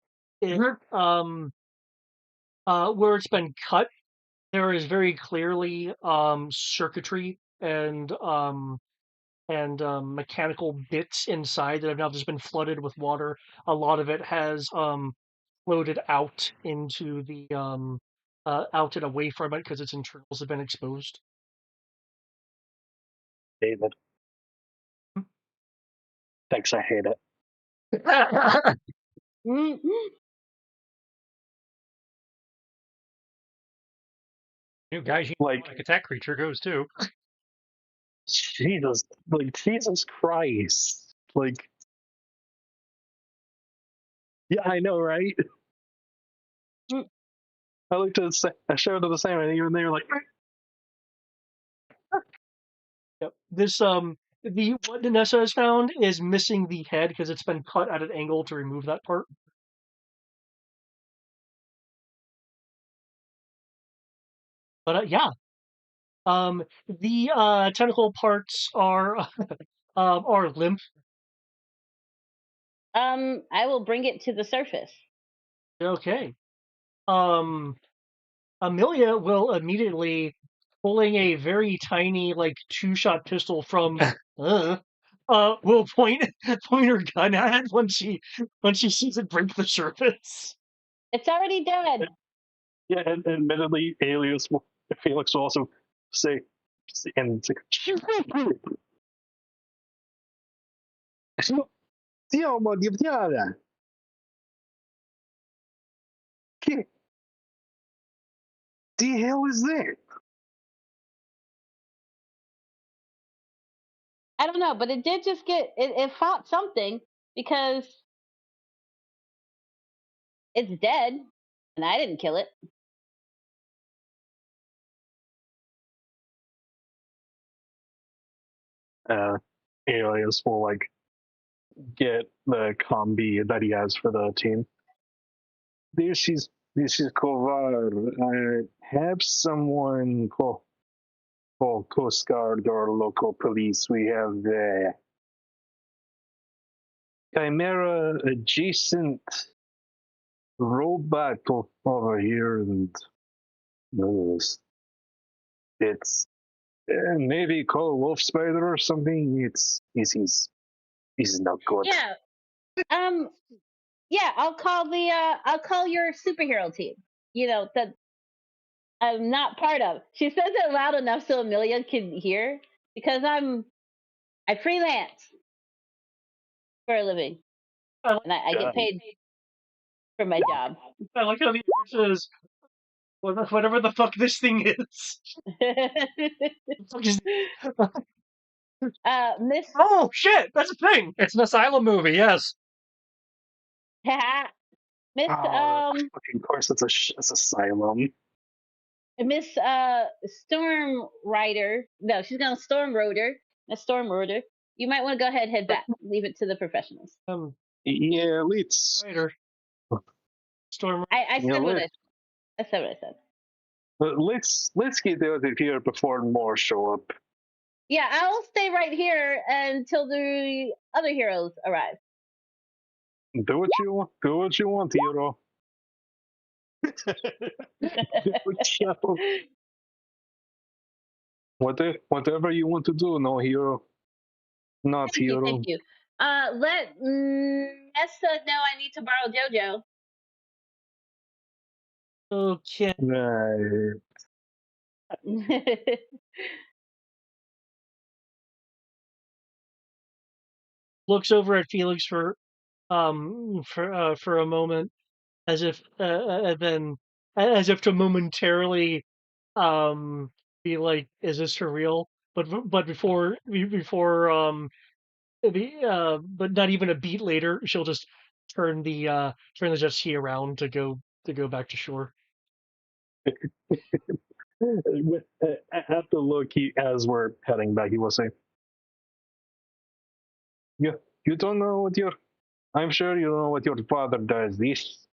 Where it's been cut, there is very clearly circuitry and mechanical bits inside that have now just been flooded with water. A lot of it has floated out into the out and away from it because its internals have been exposed. David. Thanks, I hate it. Mm-hmm. You guys, Like, attack creature goes too. Jesus Christ. Like, yeah, I know, right? I looked at I showed it the same, and even they were like, Yep. This the what Nessa has found is missing the head because it's been cut at an angle to remove that part. But yeah, the tentacle parts are limp. I will bring it to the surface. Okay. Amelia will immediately, pulling a very tiny, like 2-shot pistol from, will point her gun at it when she sees it break the surface. It's already dead. yeah, and admittedly, Felix will also say, and it's like, Stiamo di piada. Che the hell is that? I don't know, but it did just it fought something because it's dead, and I didn't kill it. Alias will like get the combi that he has for the team. This is Kovar. Have someone call Coast Guard or local police. We have the Chimera adjacent robot over here, and it's maybe call Wolf Spider or something. He's not good. Yeah. Yeah, I'll call your superhero team. That I'm not part of. She says it loud enough so Amelia can hear because I freelance for a living and I get paid for my job. I like how the image says, whatever the fuck this thing is. Miss Oh shit, that's a thing. It's an asylum movie, yes. Miss Of course, it's Asylum. Miss Storm Rider. No, she's gonna Storm Roader. A Storm Roader. You might want to go ahead and head back. Leave it to the professionals. Yeah, let's. Writer. Storm. I You know, said what I said. What I said. let's get out of here before more show up. Yeah, I'll stay right here until the other heroes arrive. Do what you want, hero. Whatever you want to do, no hero. Not Thank you, hero. thank you. Let Nessa know I need to borrow JoJo. Okay. Right. Looks over at Felix for a moment, as if and then as if to momentarily be like, is this for real? But but not even a beat later, she'll just turn the jet ski around to go back to shore. At the look, as we're heading back, he will say, You don't know what your. I'm sure you know what your father does. These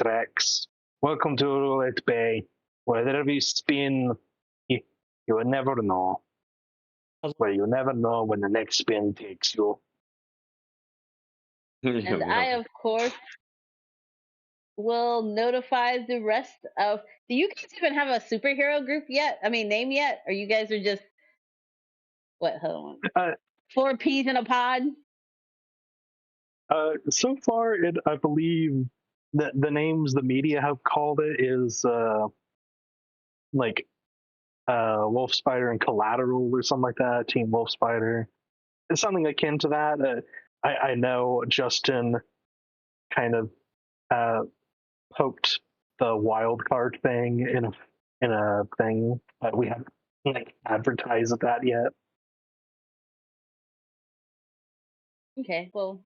tracks. Welcome to Roulette Bay. Wherever you spin, you will never know. Well, you never know when the next spin takes you. And I, of course, will notify the rest of. Do you guys even have a superhero group yet? I mean, name yet? Or you guys are just what? Hold on. 4 peas in a pod. So far, I believe that the names the media have called it is like Wolf Spider and Collateral or something like that. Team Wolf Spider. It's something akin to that. I know Justin kind of poked the Wildcard thing in a thing, but we haven't like advertised that yet. Okay, well,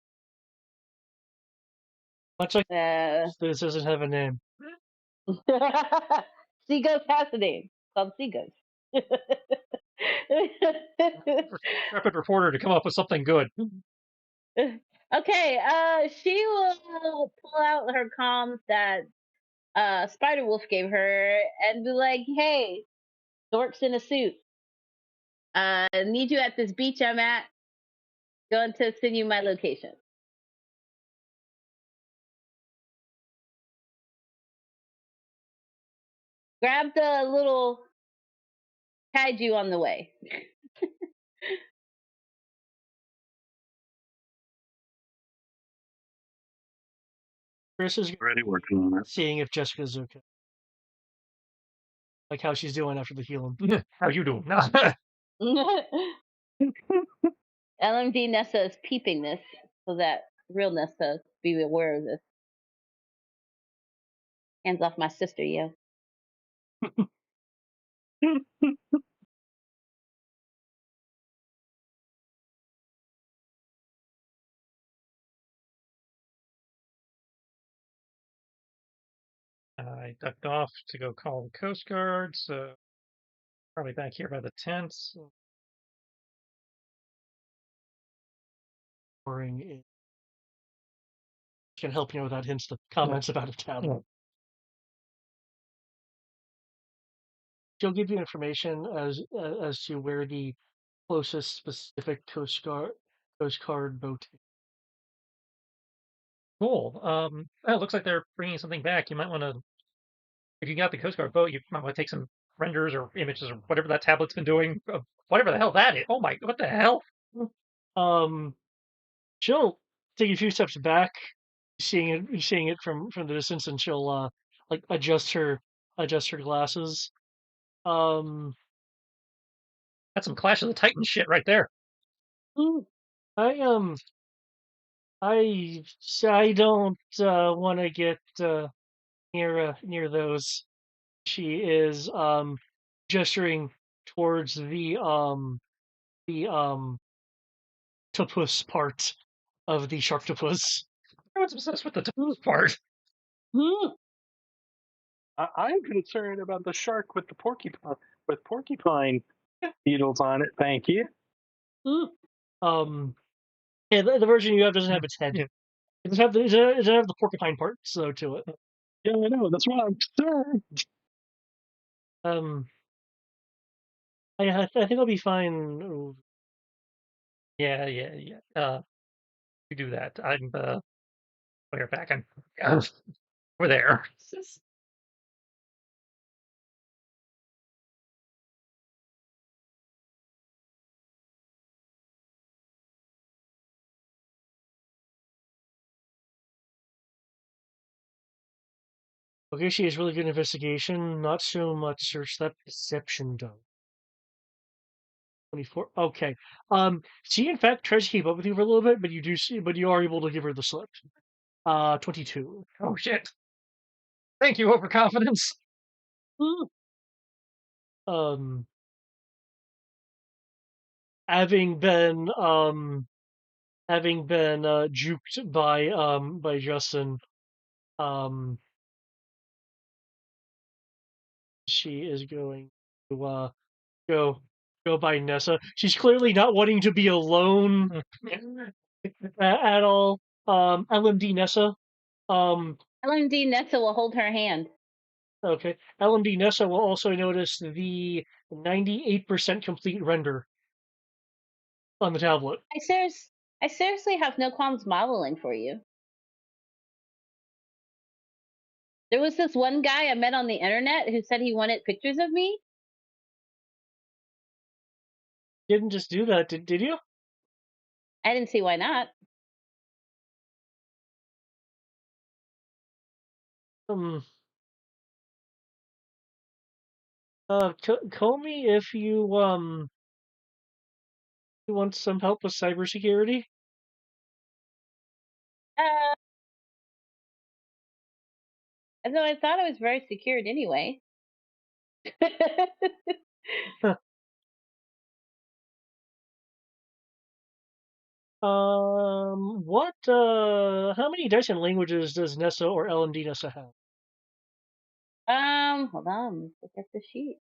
Much like this doesn't have a name. Seaghost has a name. It's called Seaghost. Intrepid reporter to come up with something good. Okay, she will pull out her comms that Spider Wolf gave her and be like, "Hey, dorks in a suit. Need you at this beach I'm at. Going to send you my location." Grab the little kaiju on the way. Chris is Already working on it. seeing if Jessica's okay, like how she's doing after the healing. How you doing? LMD Nessa is peeping this so that real Nessa be aware of this. Hands off my sister, yo. I ducked off to go call the Coast Guard, so probably back here by the tents. Boring. It can help with that hints the comments about a tab. Yeah. She'll give you information as to where the closest specific Coast Guard boat. Cool. It looks like they're bringing something back. You might want to, if you got the Coast Guard boat, you might want to take some renders or images or whatever that tablet's been doing. Whatever the hell that is. Oh my, what the hell? She'll take a few steps back, seeing it from the distance, and she'll like adjust her glasses. That's some Clash of the Titans shit right there. I don't want to get near those. She is gesturing towards the topus part of the sharktopus. Everyone's obsessed with the topus part. I'm concerned about the shark with the porcupine beetles on it. Thank you. Yeah, the version you have doesn't have its head. Yeah. It doesn't have the porcupine parts though to it. Yeah, I know. That's why I'm concerned. I think I'll be fine. Yeah. You do that. I'm we're packing. We're there. Okay, she has really good investigation. Not so much search. That perception though. 24. Okay. She in fact tries to keep up with you for a little bit, but you are able to give her the slip. 22. Oh shit. Thank you, overconfidence. Um, having been juked by Justin, um, she is going to go by Nessa. She's clearly not wanting to be alone at all. LMD Nessa. LMD Nessa will hold her hand. Okay. LMD Nessa will also notice the 98% complete render on the tablet. I seriously have no qualms modeling for you. There was this one guy I met on the internet who said he wanted pictures of me. Didn't just do that, did you? I didn't see why not. Call me if you want some help with cybersecurity. Uh, Though I thought it was very secured anyway. How many dice and languages does Nessa or LMD Nessa have? Hold on. Look at the sheet.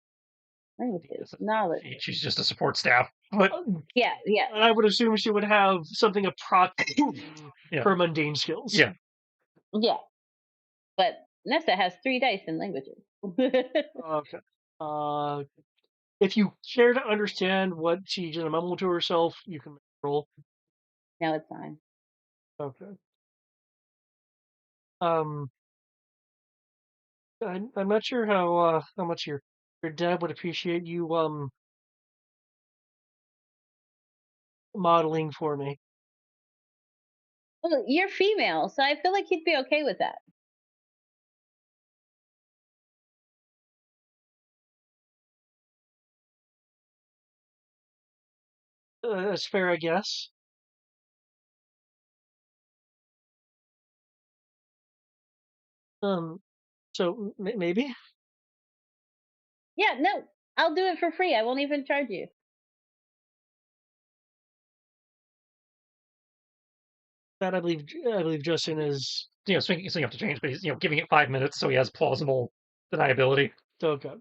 Languages, knowledge. She's just a support staff. But Yeah. I would assume she would have something approximating her mundane skills. Yeah. But Nessa has 3 dice in languages. Okay. If you care to understand what she's gonna mumble to herself, you can roll. No, it's fine. Okay. I'm not sure how much your dad would appreciate you modeling for me. Well, you're female, so I feel like he'd be okay with that. That's fair, I guess. So maybe Yeah, no, I'll do it for free. I won't even charge you. that I believe Justin is so you have to change, but he's giving it 5 minutes so he has plausible deniability. okay.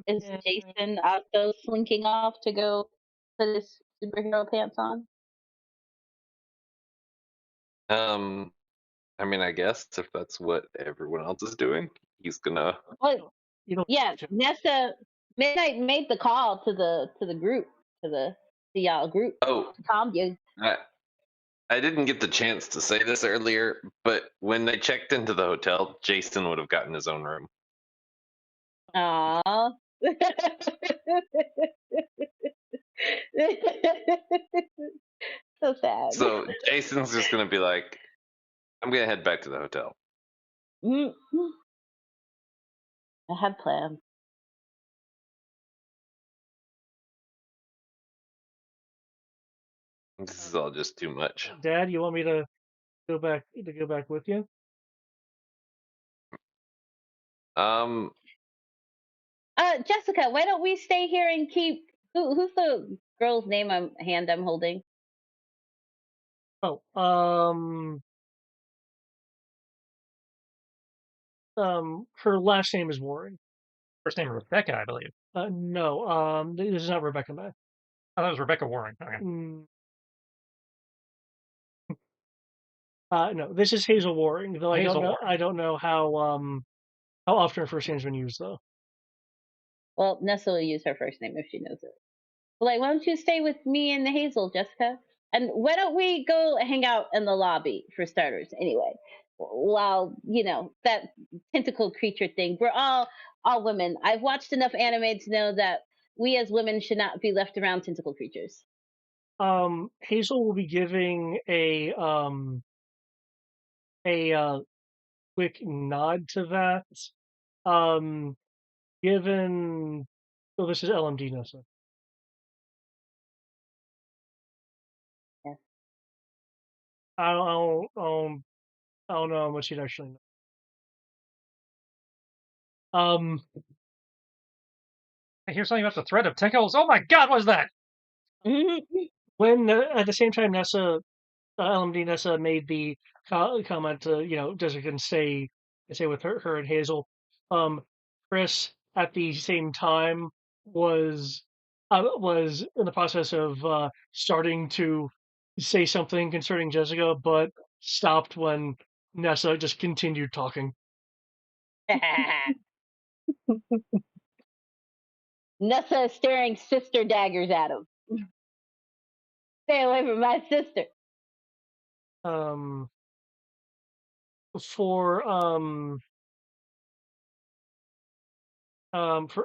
Is Jason also slinking off to go put his superhero pants on? I mean, I guess if that's what everyone else is doing, he's gonna. Well, yeah, Nessa Midnight made the call to the group, to y'all group. Oh, Calm you. I didn't get the chance to say this earlier, but when they checked into the hotel, Jason would have gotten his own room. Aww. So sad. So Jason's just gonna be like, I'm gonna head back to the hotel. I had plans. This is all just too much. Dad, you want me to go back with you? Jessica, why don't we stay here and keep who's the girl's name I'm holding? Oh, her last name is Warren. First name Rebecca, I believe. No, this is not Rebecca May. Oh, that was Rebecca Warren. Okay. No, this is Hazel Waring, though Hazel I don't know. Waring. I don't know how often her first name's been used though. Well, Nessa will use her first name if she knows it. Like, why don't you stay with me and the Hazel, Jessica? And why don't we go hang out in the lobby for starters? Anyway, while that tentacle creature thing, we're all women. I've watched enough anime to know that we as women should not be left around tentacle creatures. Hazel will be giving a quick nod to that. Given, oh, this is LMD Nessa. Yeah. I don't know how much you'd actually know. I hear something about the threat of tentacles. Oh my God, what's that? When at the same time LMD Nessa made the comment, Jessica can stay with her and Hazel. Chris at the same time was in the process of starting to say something concerning Jessica, but stopped when Nessa just continued talking. Nessa is staring sister daggers at him. Stay away from my sister. For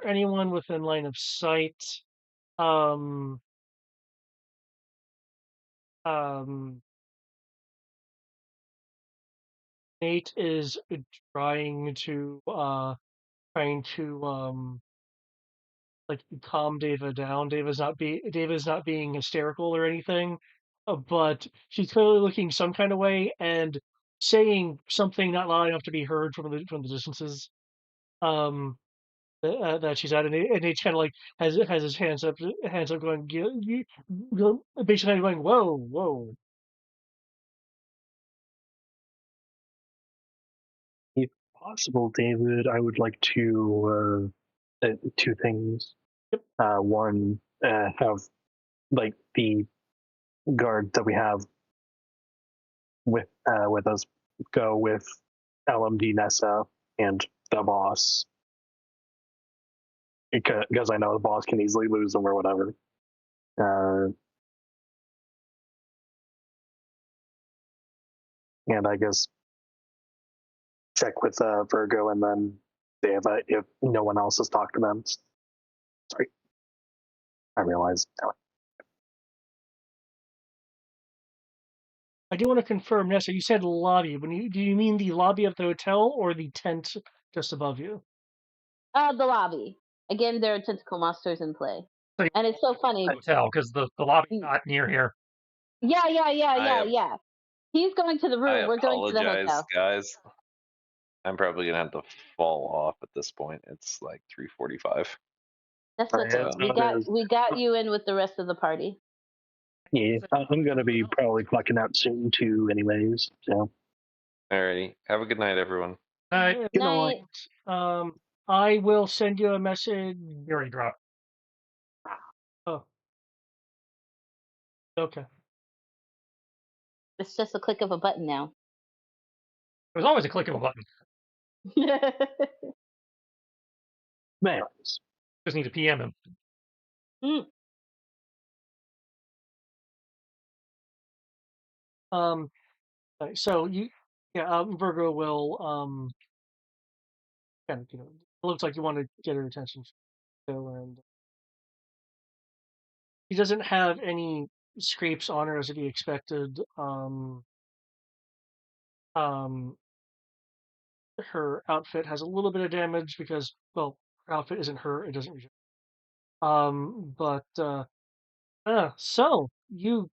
anyone within line of sight, um, Nate is trying to like calm Dava down. Dava's not being hysterical or anything, but she's clearly looking some kind of way and saying something not loud enough to be heard from the distances. That she's at, and Nate's kind of like has his hands up, going, basically going, whoa, whoa. If possible, David, I would like to two things. Yep. One, have like the guard that we have with us go with LMD Nessa and the boss, because I know the boss can easily lose them or whatever. And I guess check with Virgo, and then if no one else has talked to them. Sorry, I realized. I do want to confirm, Nessa. You said lobby. Do you mean the lobby of the hotel or the tent just above you? The lobby. Again, there are tentacle monsters in play, and it's so funny. Hotel, because the lobby's not near here. Yeah. He's going to the room. I We're going to the apologize, hotel. guys. I'm probably gonna have to fall off at this point. It's like 3:45. That's okay. We got you in with the rest of the party. Yeah, I'm gonna be probably clocking out soon too, anyways. So. Alrighty. Have a good night, everyone. Good night. I will send you a message. You already dropped. Oh. Okay. It's just a click of a button now. It was always a click of a button. Man. Just need to PM him. So Virgo will kind of, it looks like you want to get her attention, and she doesn't have any scrapes on her as to be expected. Her outfit has a little bit of damage because, well, her outfit isn't her; it doesn't reject. So you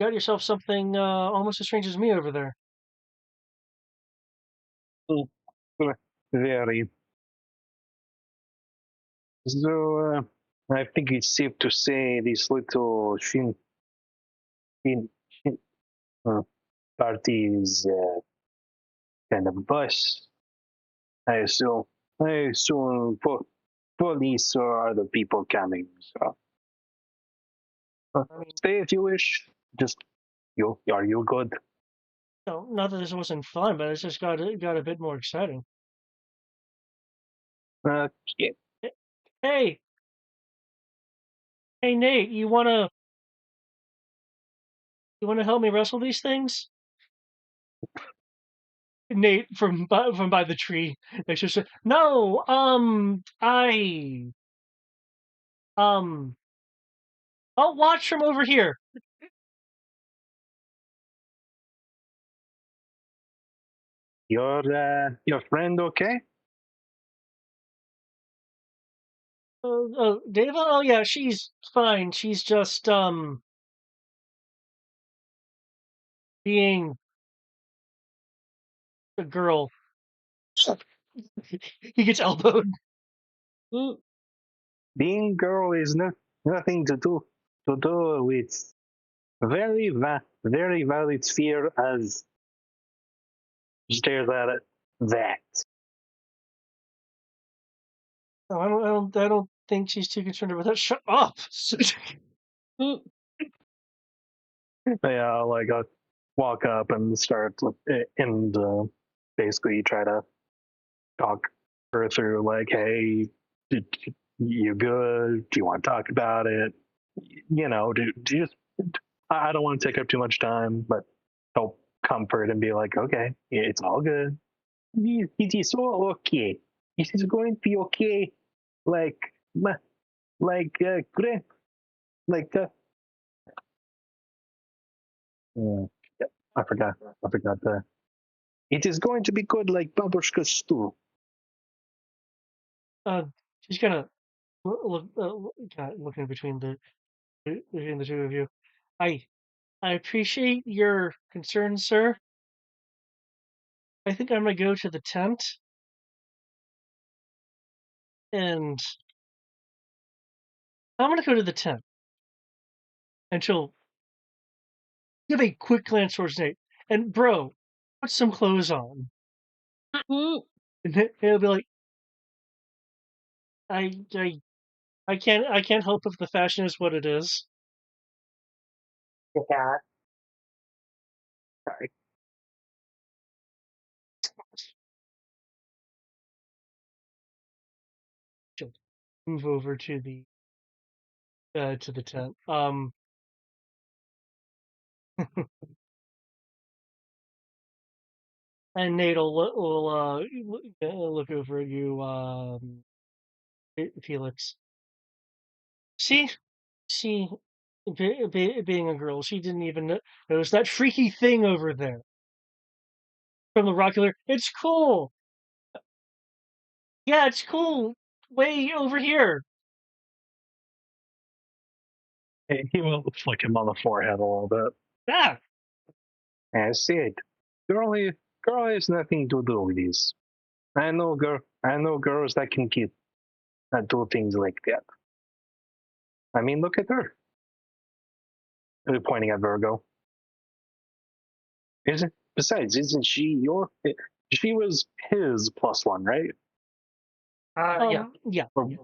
got yourself something almost as strange as me over there. Very. So I think it's safe to say this little shin party is kind of bust. I assume police or other people coming. So I mean, Stay if you wish. Just are you good? no, not that this wasn't fun, but it's just got a bit more exciting. Yeah. Hey, hey, Nate, you wanna help me wrestle these things? Nate from by the tree. It's just no. Um, I'll watch from over here. Your friend okay? Dava. Oh yeah, she's fine. She's just being a girl. He gets elbowed. Being girl is nothing to do with very valid fear as stares at it. That. No, I don't think she's too concerned about that. Shut up. Yeah, like walk up and start and basically try to talk her through like, hey, you good? Do you want to talk about it? Do you just, I don't want to take up too much time, but help comfort and be like, okay, it's all good. It is all okay. It is going to be okay. Like, great. Like, yeah, I forgot. I forgot the. It is going to be good like babushka stew. uh, she's gonna kinda looking between the two of you. I appreciate your concern, sir. I think I'm gonna go to the tent and I'm gonna go to the tent and she'll give a quick glance towards Nate. And bro, put some clothes on. And he'll be like, I I I can't help if the fashion is what it is. Your cat. Sorry. She'll move over to the tent. And Nate will look over at you, Felix. See, she, being a girl, she didn't even notice that freaky thing over there from the rocular. It's cool. Yeah, it's cool. Way over here. He will flick him on the forehead a little bit. Yeah. I said, girl has nothing to do with this. I know girls that can do things like that. I mean, look at her. Pointing at Virgo. Isn't she your? She was his plus one, right? Yeah. Yeah. Or, you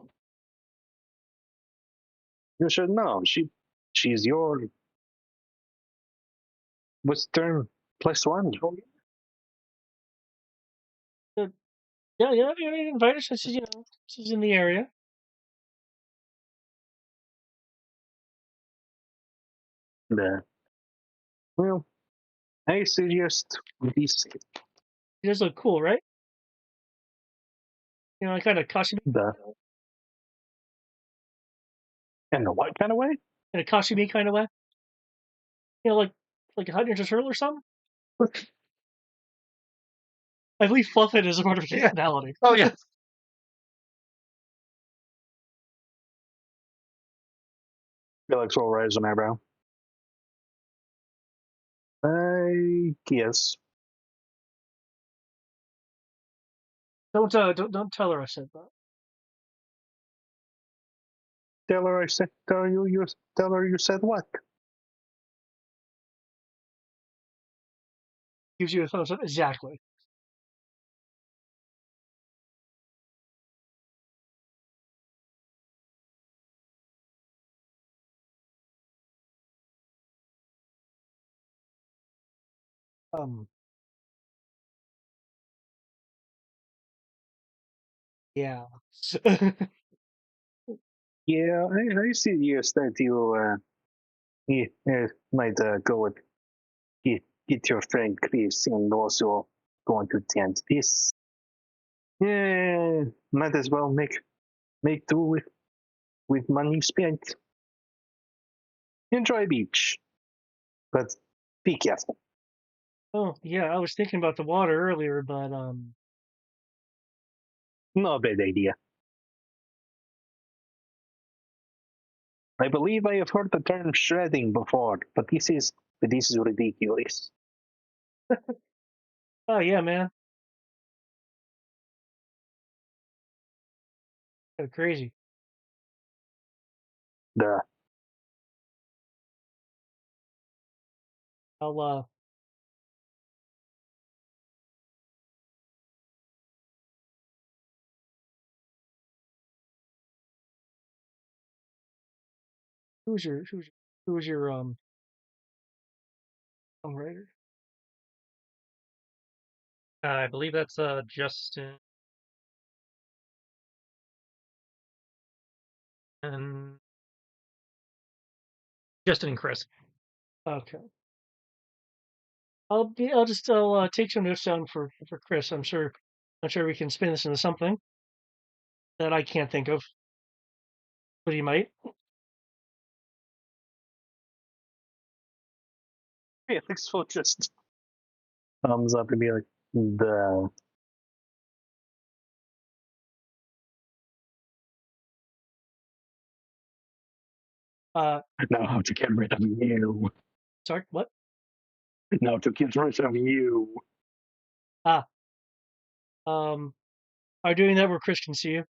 should know. She's your what's the term plus one. Yeah. Yeah. You invite her since she's in the area. The, well, I suggest this She does look cool, right? Kind of costume the in the what kind of way? in a costumey kind of way. Like a Hot Ninja Turtle or something. I believe Fluffit is a part of her personality. Oh yeah. Felix will raise an eyebrow. I guess. Don't tell her I said that. Tell her you said what? Gives you a thumbs up. Exactly. Um. Yeah. Yeah, I suggest that you might go with get your friend Chris and also go into tent. This might as well make do with money spent. Enjoy beach, but be careful. Oh, yeah. I was thinking about the water earlier, but Not a bad idea. I believe I have heard the term shredding before, but this is ridiculous. oh yeah, man, kind of crazy. The I'll who's your songwriter? I believe that's Justin and Justin and Chris. Okay. I'll take some notes down for Chris. I'm sure we can spin this into something that I can't think of, but he might. Felix will just thumbs up and be like, the now how to get rid of you. Sorry, what? Now to get rid of you. Ah, are you doing that where Chris can see you?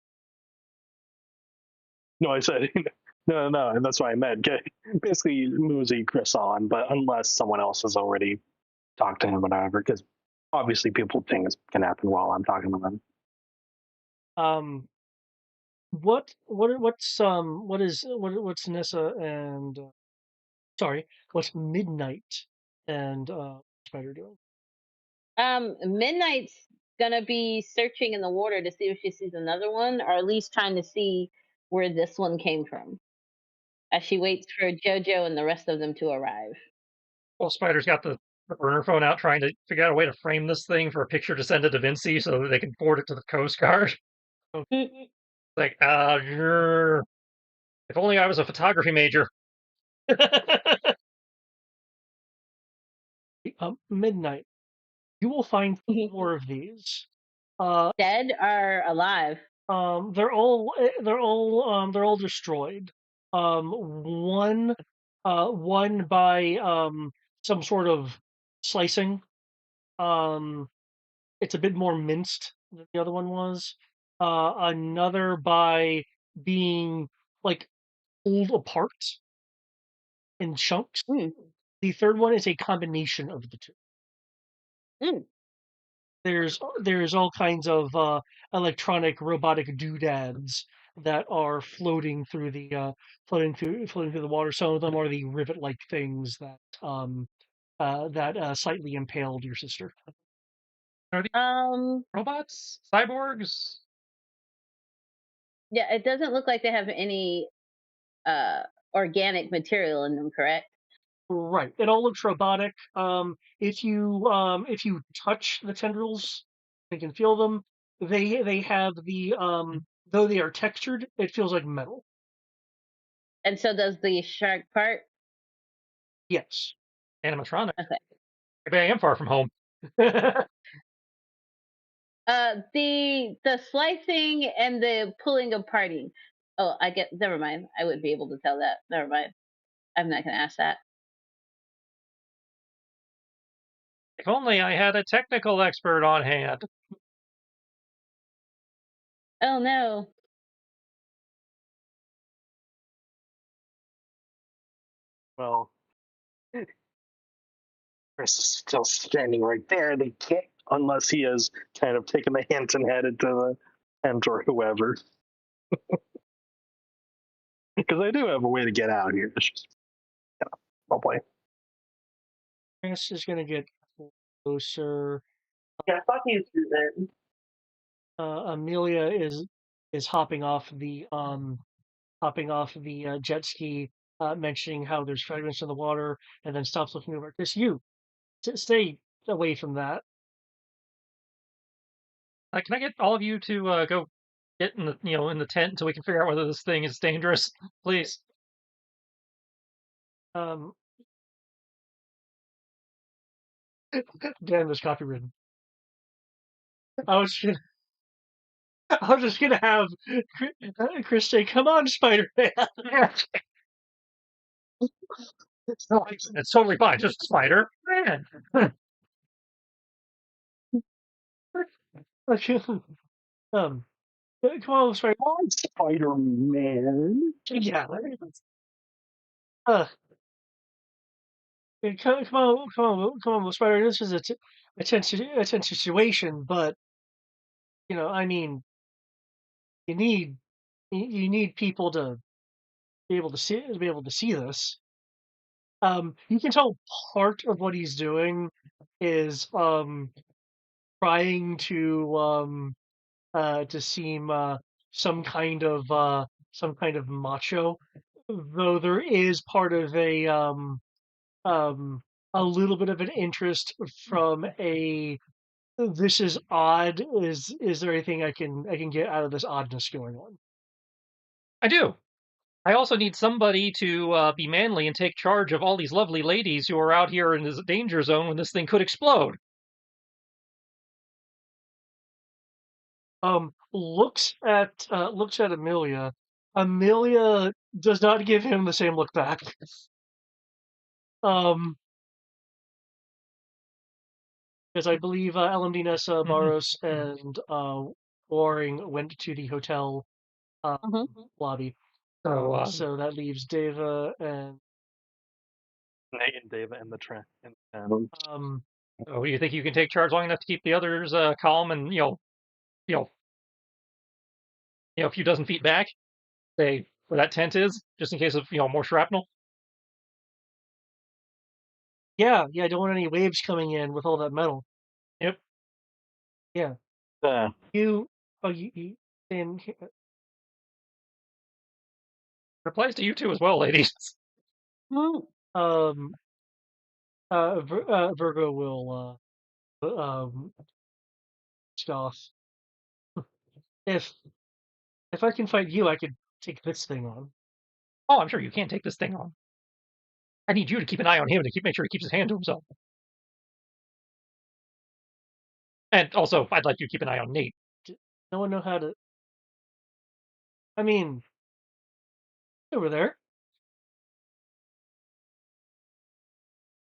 No, I said no, and that's what I meant. Basically, moves Chris on, but unless someone else has already talked to him, or whatever, because obviously things can happen while I'm talking to them. What's Nessa and sorry, what's Midnight and Spider doing? Midnight's gonna be searching in the water to see if she sees another one, or at least trying to see where this one came from, as she waits for JoJo and the rest of them to arrive. Well, Spider's got the burner phone out trying to figure out a way to frame this thing for a picture to send to Da Vinci so that they can forward it to the Coast Guard. Like, if only I was a photography major. Midnight. You will find more of these. Dead or alive? They're all destroyed. One by some sort of slicing. It's a bit more minced than the other one was. Another by being like pulled apart in chunks. Mm. The third one is a combination of the two. Mm. There's all kinds of electronic robotic doodads that are floating through the water. Some of them are the rivet-like things that slightly impaled your sister. Are these Um, robots? Cyborgs? yeah, it doesn't look like they have any uh organic material in them, correct? Right. It all looks robotic. If you touch the tendrils, you can feel them. They have the though they are textured, it feels like metal. And so does the shark part. Yes. Animatronic. Okay. Maybe I am far from home. The slicing and the pulling aparting. Oh, I get. Never mind. I would be able to tell that. Never mind. I'm not gonna ask that. If only I had a technical expert on hand. Oh no. Well, Chris is still standing right there. They can't, unless he has kind of taken the hint and headed to the tent or whoever. Because I do have a way to get out here. It's just, oh boy. Chris is gonna get closer. Yeah, fuck you, Susan. Amelia is hopping off the jet ski, mentioning how there's fragments in the water, and then stops looking over. Chris, you stay away from that. Can I get all of you to go get in the in the tent until we can figure out whether this thing is dangerous, please? Damn, this copywritten. I was just gonna have Chris say, "Come on, Spider-Man." It's totally fine. Just Spider Man. Come on, Spider. Spider-Man. Yeah. Uh, come on, Spider. This is a tense situation, but I mean, you need you need people to be able to see this. You can tell part of what he's doing is trying to seem some kind of macho, though there is part of um a little bit of an interest from a this is odd. Is there anything I can get out of this oddness going on? I do. I also need somebody to be manly and take charge of all these lovely ladies who are out here in this danger zone when this thing could explode. Looks at Amelia. Amelia does not give him the same look back. Because I believe LMD Nessa, Barros, and Waring went to the hotel lobby. So that leaves Deva and Nate and Dava in the trend. So you think you can take charge long enough to keep the others calm and a few dozen feet back, say where that tent is, just in case of more shrapnel? yeah, I don't want any waves coming in with all that metal. Yep. Yeah. You and It applies to you too as well, ladies. Virgo will scoff. If I can fight you, I could take this thing on. Oh, I'm sure you can take this thing on. I need you to keep an eye on him to make sure he keeps his hand to himself. And also, I'd like you to keep an eye on Nate. No one know how to. I mean, over there.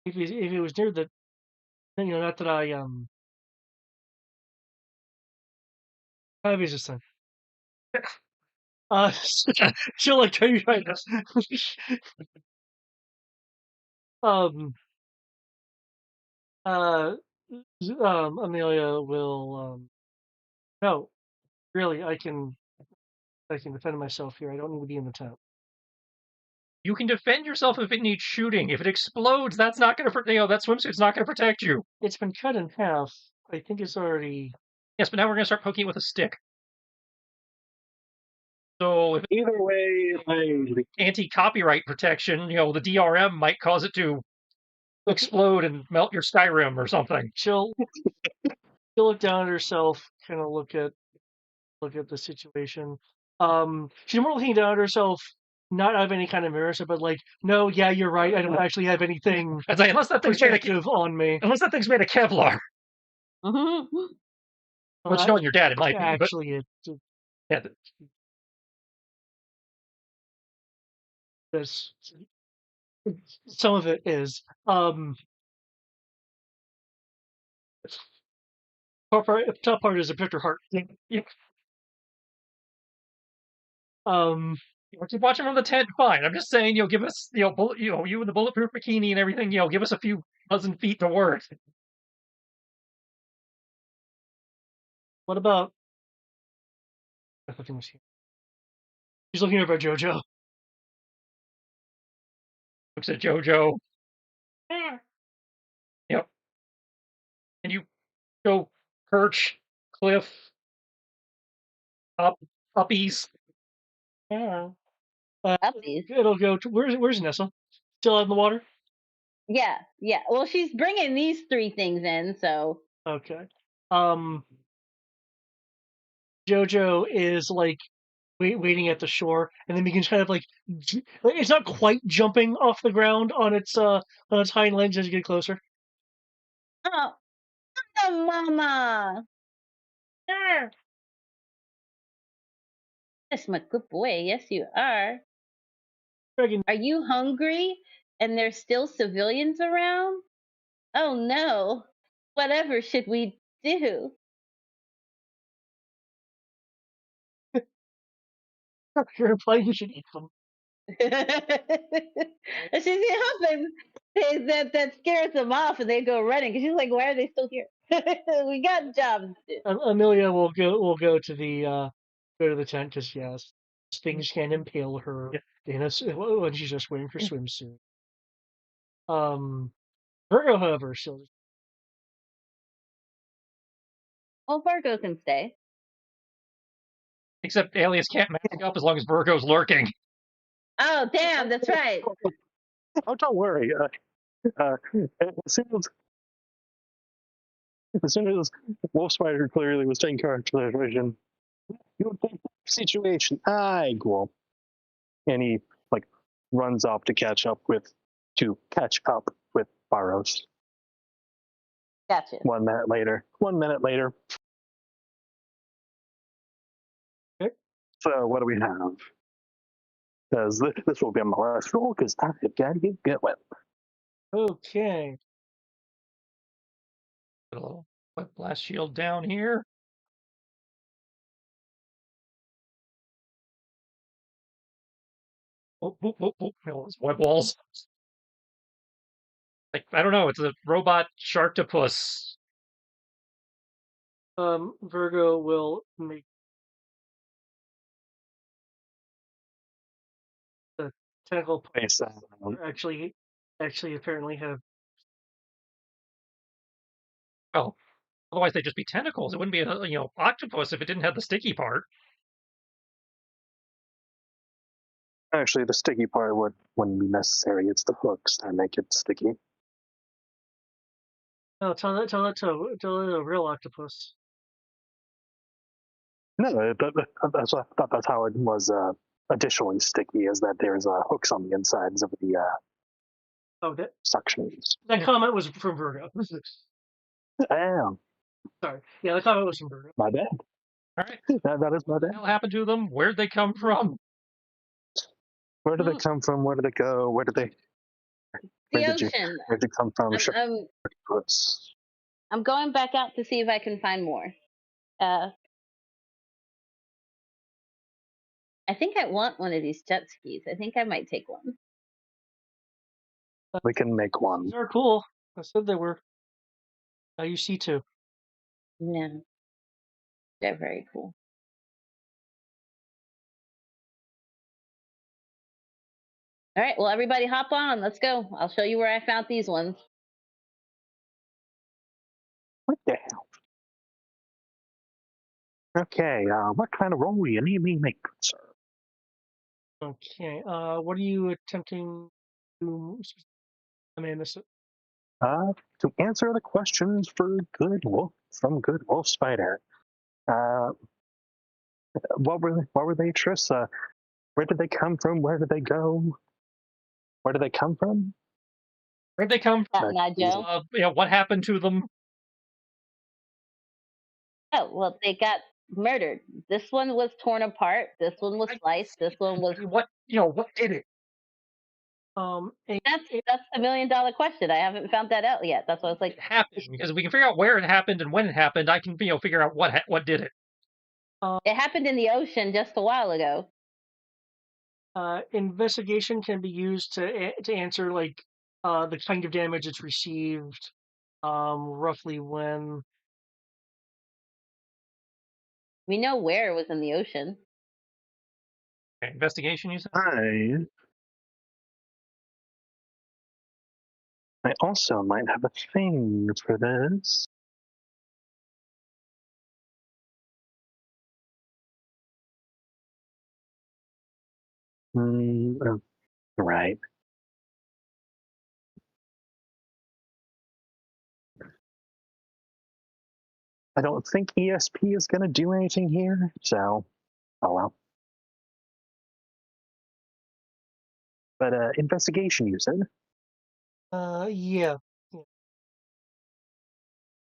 If he was near the, not that I how heavy is this thing? She'll like tell you right now. Amelia will no, really, I can defend myself here. I don't need to be in the tent. You can defend yourself if it needs shooting. If it explodes, that's not going to, that swimsuit's not going to protect you. It's been cut in half. I think it's already. Yes, but now we're going to start poking it with a stick. So if Either way, anti-copyright protection, the DRM might cause it to explode and melt your Skyrim or something. She'll look down at herself, kind of look at the situation. She's more looking down at herself, not out of any kind of embarrassment, but like, no, yeah, you're right. I don't actually have anything Unless that thing's protective on me. Unless that thing's made of Kevlar. Which, knowing your dad, it might actually, be. Yeah. There's some of it is. Top part is a picture heart. Yeah. Keep watching from the tent, fine. I'm just saying, give us, you in the bulletproof bikini and everything, give us a few dozen feet to work. What about? He's looking over at JoJo. Looks at JoJo. Yep. Go perch, cliff, uppies. Yeah. Uppies. It'll go to where's Nessa? Still out in the water? Yeah, yeah. Well, she's bringing these three things in, so Okay. Jojo is like waiting at the shore, and then begins kind of like it's not quite jumping off the ground on its hind legs as you get closer. oh, oh mama. Yeah. Yes, my good boy. Yes, you are. Dragon. Are you hungry? And there's still civilians around? Oh no. Whatever should we do? You're implying you should eat them. And she's hoping that scares them off and they go running because she's like, why are they still here? We got jobs to do. Amelia will go to the tent because yes, things can impale her when she's just wearing her swimsuit. Virgo, however, still Well, Virgo can stay. Except Alias can't mask up as long as Virgo's lurking. Oh, damn, that's right. Oh, don't worry. As soon as Wolf Spider clearly was taking charge of the situation, you would think situation. I go. And he like runs off to catch up with Barros. Gotcha. 1 minute later. 1 minute later. Okay. So what do we have? Because this will be my last roll because I've got to get going. okay. Put a little web blast shield down here. Oh, those web walls. Like, I don't know, it's a robot sharktopus. Virgo will make the tentacle Face actually apparently have Oh, otherwise they'd just be tentacles. It wouldn't be a octopus if it didn't have the sticky part. Actually, the sticky part wouldn't be necessary. It's the hooks that make it sticky. tell it a real octopus. No, that's how it was additionally sticky, is that there's hooks on the insides of the Oh, that suctions. comment was from Virgo. Damn, Sorry. Yeah, the comment was from Virgo. my bad. All right. That is my What the bad. hell happened to them? Where'd they come from? Where did they come from? Where did they go? Where The ocean. Where'd they come from? I'm going back out to see if I can find more. I think I want one of these jet skis. I think I might take one. We can make one. These are cool. I said they were. Now you see two. Yeah. They're very cool. All right, well, everybody hop on. Let's go. I'll show you where I found these ones. What the hell? Okay, what kind of roll do you need me to make, sir? Okay. What are you attempting to? Amanda. To answer the questions from Good Wolf Spider. What were they, Triss? Where did they come from? Where did they go? Where did they come from? Where'd they come from? Joe. What happened to them? Oh, well, they got murdered. This one was torn apart. This one was sliced. This one was. What did it? That's the $1 million question. I haven't found that out yet. That's why I was like, it happened, because if we can figure out where it happened and when it happened, I can figure out what did it. It happened in the ocean just a while ago. Investigation can be used to answer like the kind of damage it's received, roughly when. We know where it was in the ocean. Okay, investigation, you said? I also might have a thing for this. Right. I don't think ESP is going to do anything here, so oh well. But investigation, you said? Yeah.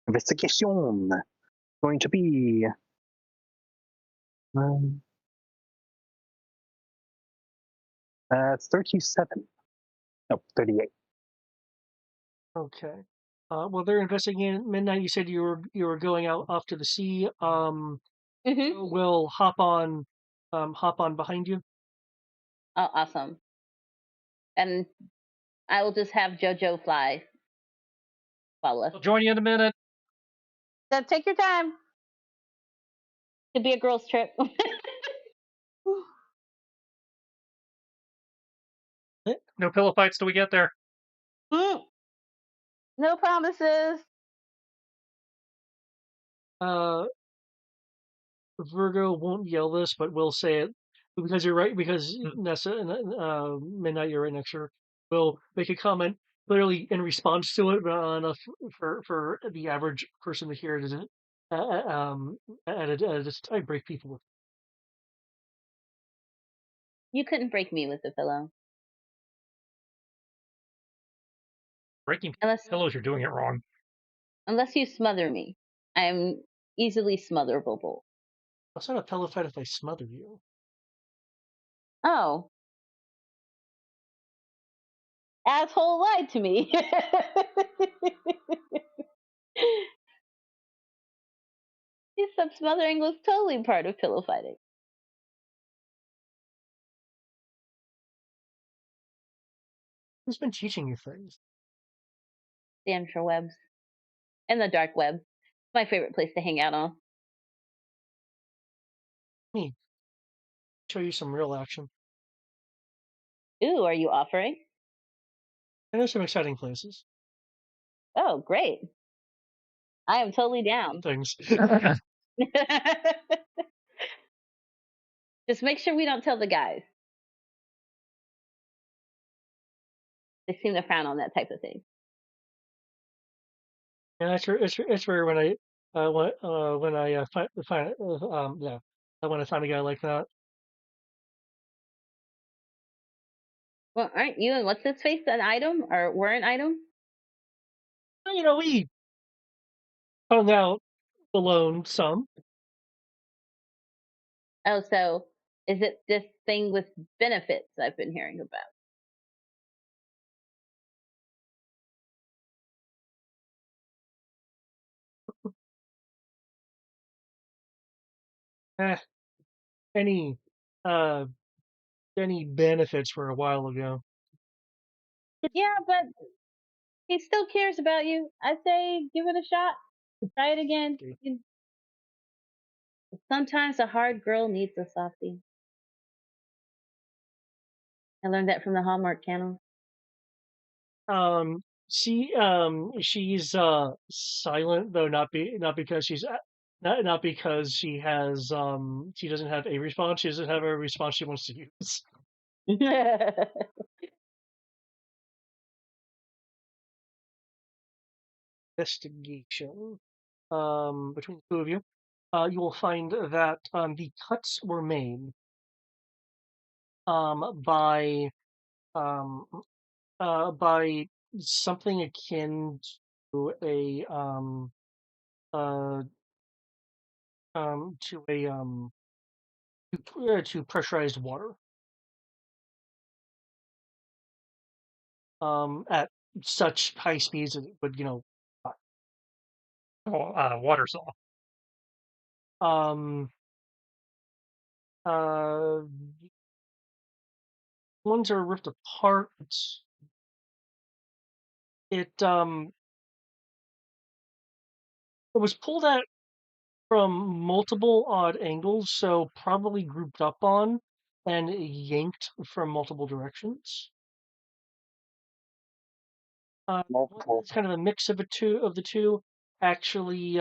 Investigation going to be 37. No, 38. Okay. Well, they're investigating at midnight. You said you were going out off to the sea. Mhm. We'll hop on behind you. Oh, awesome. And I will just have JoJo fly follow us. I'll join you in a minute. So take your time. It'll be a girls' trip. No pillow fights till we get there. Mm, no promises. Uh, Virgo won't yell this, but we'll say it because you're right. Because Nessa and Midnight, you're right next to her. Will make a comment clearly in response to it, but not enough for the average person to hear it. At a time break people with. You couldn't break me with a pillow. Breaking Unless pillows, you're doing it wrong. unless you smother me. I'm easily smotherable. That's not a pillow fight if I smother you. Oh. Asshole lied to me. He said smothering was totally part of pillow fighting. Who's been teaching you things? The interwebs. And the dark web. My favorite place to hang out on. Me. Show you some real action. Ooh, are you offering? I know some exciting places. Oh, great. I am totally down. Things. Just make sure we don't tell the guys. They seem to frown on that type of thing. Yeah, it's rare when I when I find yeah when I find a guy like that. Well, aren't you and what's his face an item or were an item? You know, we hung out alone some. Oh, so is it this thing with benefits I've been hearing about? Eh, any uh any benefits for a while ago. Yeah, but he still cares about you. I say give it a shot. Try it again. Sometimes a hard girl needs a softie. I learned that from the Hallmark Channel. She's silent though, not because she's not because she has she doesn't have a response. She doesn't have a response she wants to use. Investigation. Between the two of you, you will find that the cuts were made by um by something akin to a uh to a to pressurized water at such high speeds that it would Water saw. um ones are ripped apart. It it was pulled at from multiple odd angles, so probably grouped up on and yanked from multiple directions. Multiple. It's kind of a mix of the two. Actually,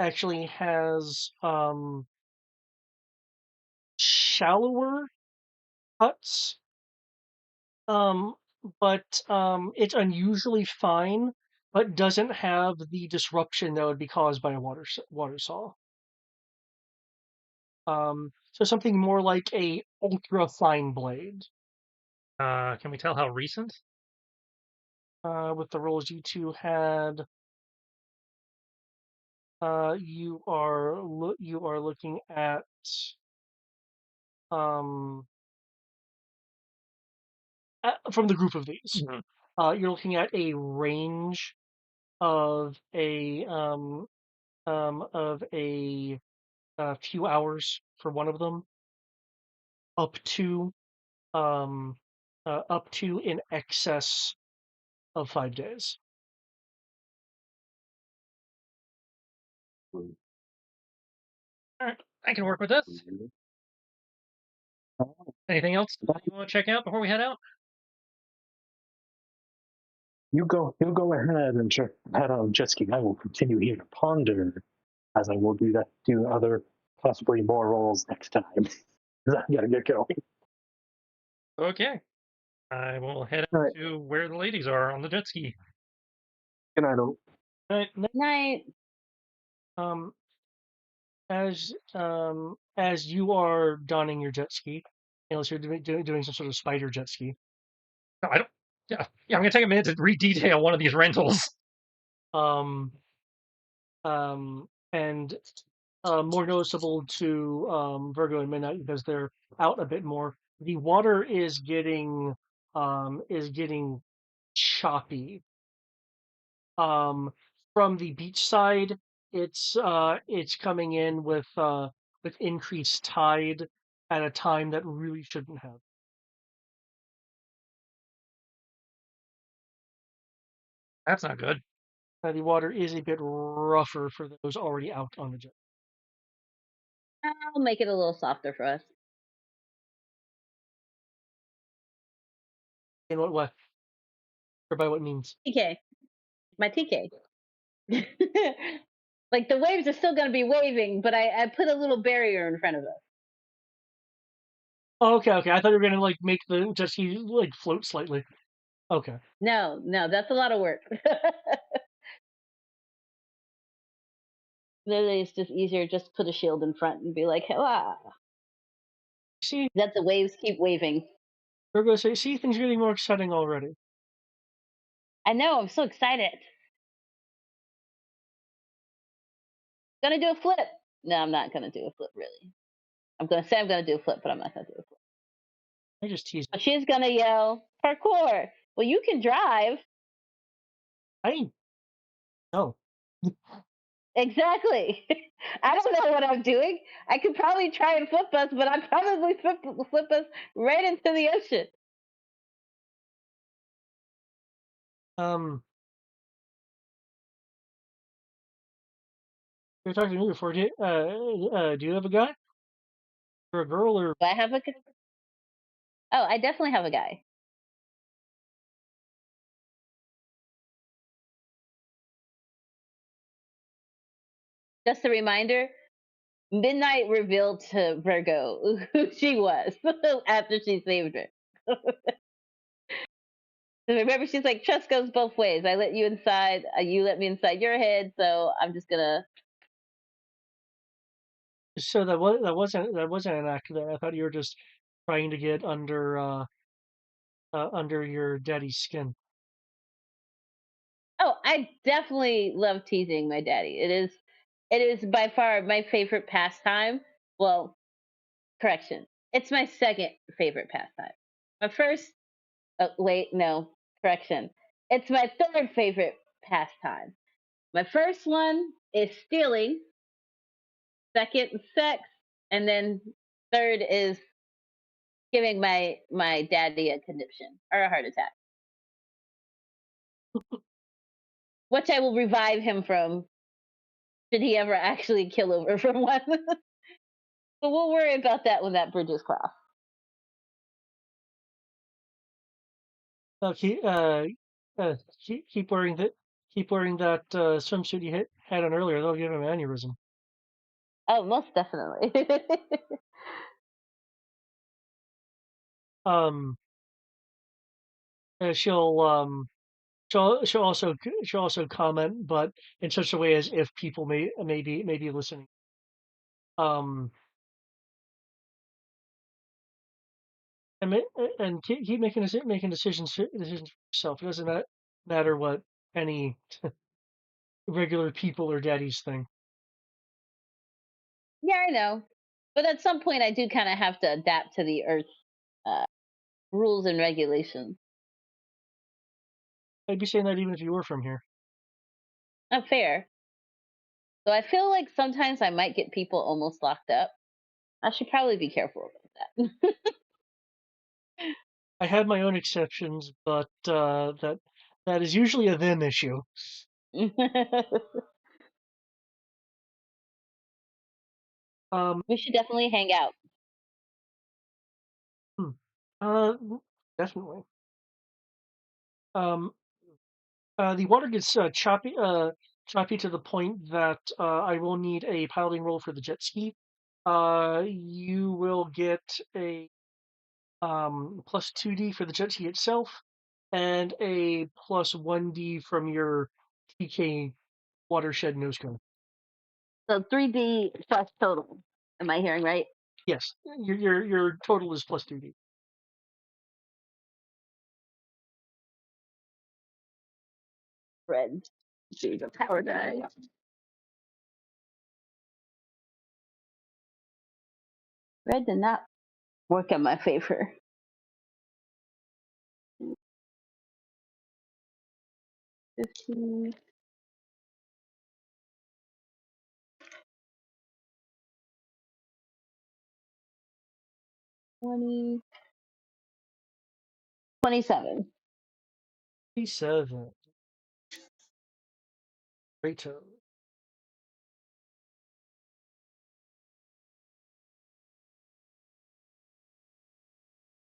actually has shallower cuts, but it's unusually fine, but doesn't have the disruption that would be caused by a water saw. So something more like a ultra fine blade. Can we tell how recent? With the rolls you two had, you are looking at from the group of these. Mhm. You're looking at a range of a few hours for one of them, up to in excess of 5 days. All right, I can work with this. Anything else you want to check out before we head out? You go ahead and head on jet ski. I will continue here to ponder, as I will do other possibly more rolls next time. 'Cause I gotta get going. Okay. I will head All out right. to where the ladies are on the jet ski. Good night, all. Night. As you are donning your jet ski, unless you're doing some sort of spider jet ski. No, I don't. Yeah, I'm gonna take a minute to re-detail one of these rentals. And more noticeable to Virgo and Midnight because they're out a bit more. The water is getting choppy. From the beach side, it's coming in with increased tide at a time that really shouldn't have. That's not good. The water is a bit rougher for those already out on the jet. I'll make it a little softer for us. In what way? Or by what means? TK. My TK. Like the waves are still going to be waving, but I put a little barrier in front of us. Oh, okay. I thought you were gonna like make the jet ski like float slightly. Okay. No, that's a lot of work. Literally, it's just easier just put a shield in front and be like, "Hello." See, Let the waves keep waving. Virgo, say, see, things are getting more exciting already. I know. I'm so excited. Gonna do a flip. No, I'm not gonna do a flip. Really, I'm gonna say I'm gonna do a flip, but I'm not gonna do a flip. I just tease. But she's gonna yell parkour. Well, you can drive. I no. Exactly. I don't know what I'm doing. I could probably try and flip us, but I'd probably flip us right into the ocean. You're talking to me before. Do you have a guy or a girl or? Do I have a? Oh, I definitely have a guy. Just a reminder, Midnight revealed to Virgo who she was after she saved her. Remember, she's like, trust goes both ways. I let you inside, you let me inside your head, so I'm just gonna. So that wasn't an accident. I thought you were just trying to get under your daddy's skin. Oh, I definitely love teasing my daddy. It is by far my favorite pastime. Well, correction, it's my second favorite pastime. My first, wait, no, correction, it's my third favorite pastime. My first one is stealing. Second, sex, and then third is giving my daddy a conniption or a heart attack, which I will revive him from should he ever actually kill over from one. But we'll worry about that when that bridge is crossed. Keep keep wearing that swimsuit you had on earlier. That'll give him an aneurysm. Oh, most definitely. Um, she'll she'll also comment, but in such a way as if people may be listening. Um, and keep making decisions for yourself. It doesn't matter what any regular people or daddies think. Yeah, I know. But at some point, I do kind of have to adapt to the Earth uh, rules and regulations. I'd be saying that even if you were from here. Not fair. So I feel like sometimes I might get people almost locked up. I should probably be careful about I have my own exceptions, but that is usually a them issue. that. Um, We should definitely hang out. hmm, uh, definitely. Um, the water gets choppy to the point that I will need a piloting roll for the jet ski. You will get a plus 2d for the jet ski itself, and a plus 1d from your TK watershed nose cone. So 3D plus total. Am I hearing right? Yes, your total is plus 2d. Red. See the power die. Red did not work in my favor. 15, 20, 27. 7. Great total.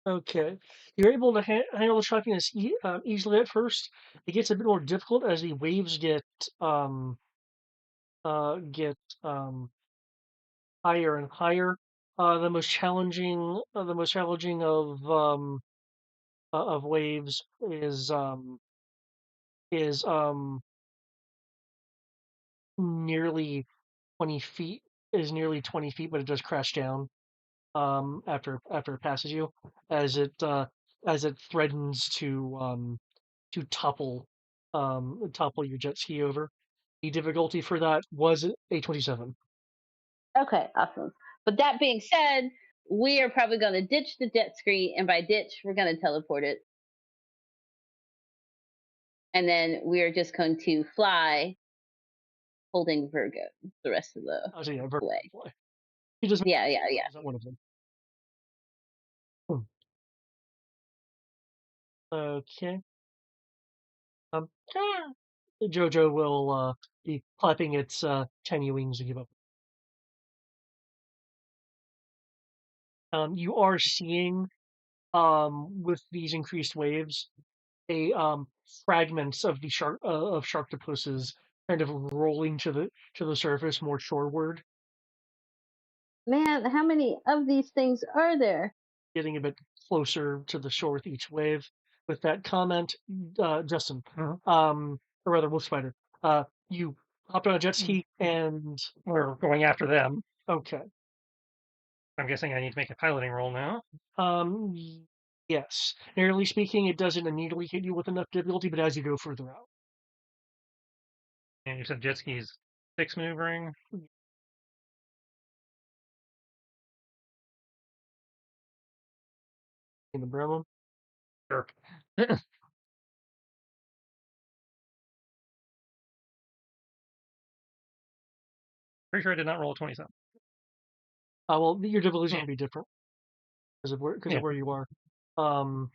Okay, you're able to handle the choppiness easily at first. It gets a bit more difficult as the waves um, get higher and higher. The most challenging of waves is nearly 20 feet. Is nearly 20 feet, but it does crash down after it passes you, as it threatens to topple your jet ski over. The difficulty for that was a 27. Okay, awesome. But that being said, we are probably going to ditch the jet ski, and by ditch, we're going to teleport it. And then we're just going to fly holding Virgo the rest of the Oh, so yeah, way. fly. He just Yeah. is not one of them. Okay. Um, Jojo will be clapping its tiny wings to give up. You are seeing with these increased waves a fragments of the sharktopus kind of rolling to the surface more shoreward, Man, how many of these things are there? getting a bit closer to the shore with each wave. With that comment, Justin, or rather, Wolf Spider, you hopped on a jet ski and We're going after them. okay. I'm guessing I need to make a piloting roll now. Y- yes. Narrowly speaking, it doesn't immediately hit you with enough difficulty, but as you go further out. And you said jet skis 6 maneuvering. In the Bremen. Sure. Pretty sure I did not roll a 27. Well, your difficulty is going to be different because of Yeah. where you are. Um,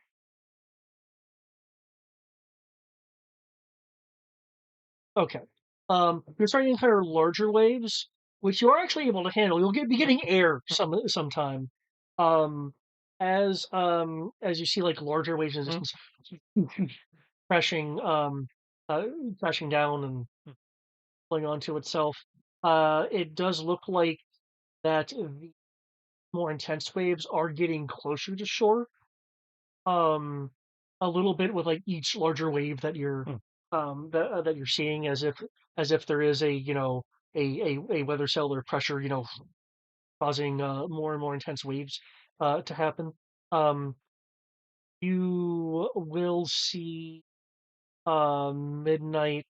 okay. You're starting to encounter larger waves, which you are actually able to handle. You'll be getting air sometime. Um, as you see like larger waves in the distance crashing crashing down and pulling onto itself. It does look like that the more intense waves are getting closer to shore. a little bit with like each larger wave that you're that you're seeing, as if there is a a weather cell or pressure causing more and more intense waves to happen. Um, you will see midnight.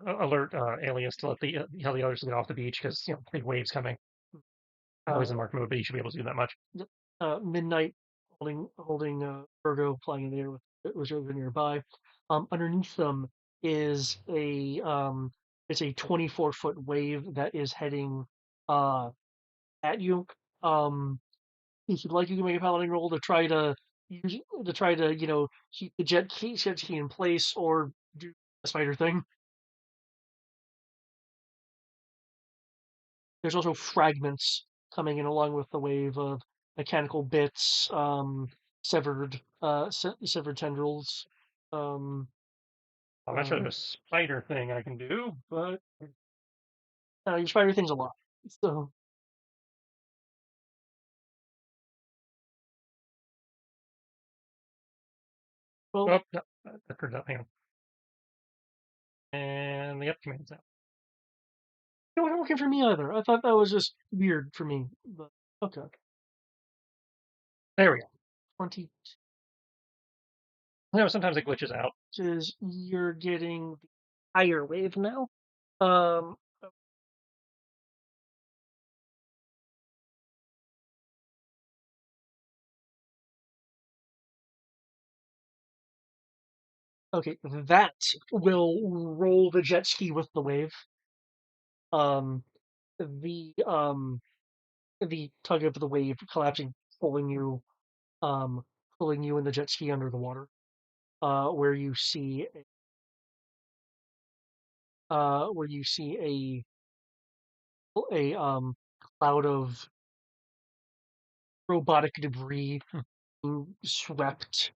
Alert Alias to let tell the others to get off the beach because big waves coming. I know he's in mark mode, but he should be able to do that much. Midnight holding Virgo flying in the air with Rosa nearby. Underneath them is it's a 24-foot wave that is heading at you. If you'd like, you can make a piloting roll to try to keep the jet ski in place or do a spider thing. There's also fragments coming in along with the wave of mechanical bits, severed tendrils. I'm not sure there's a spider thing I can do, but your spider thing's a lot. So well, oh, no, that turned out. Hang on. And the command's out. it wasn't working for me either. I thought that was just weird for me. But okay. There we go. 20 Sometimes it glitches out. is you're getting the higher wave now. Um, okay, that will roll the jet ski with the wave. Um, the um, the tug of the wave collapsing, pulling you, pulling you in the jet ski under the water. Where you see, where you see a cloud of robotic debris swept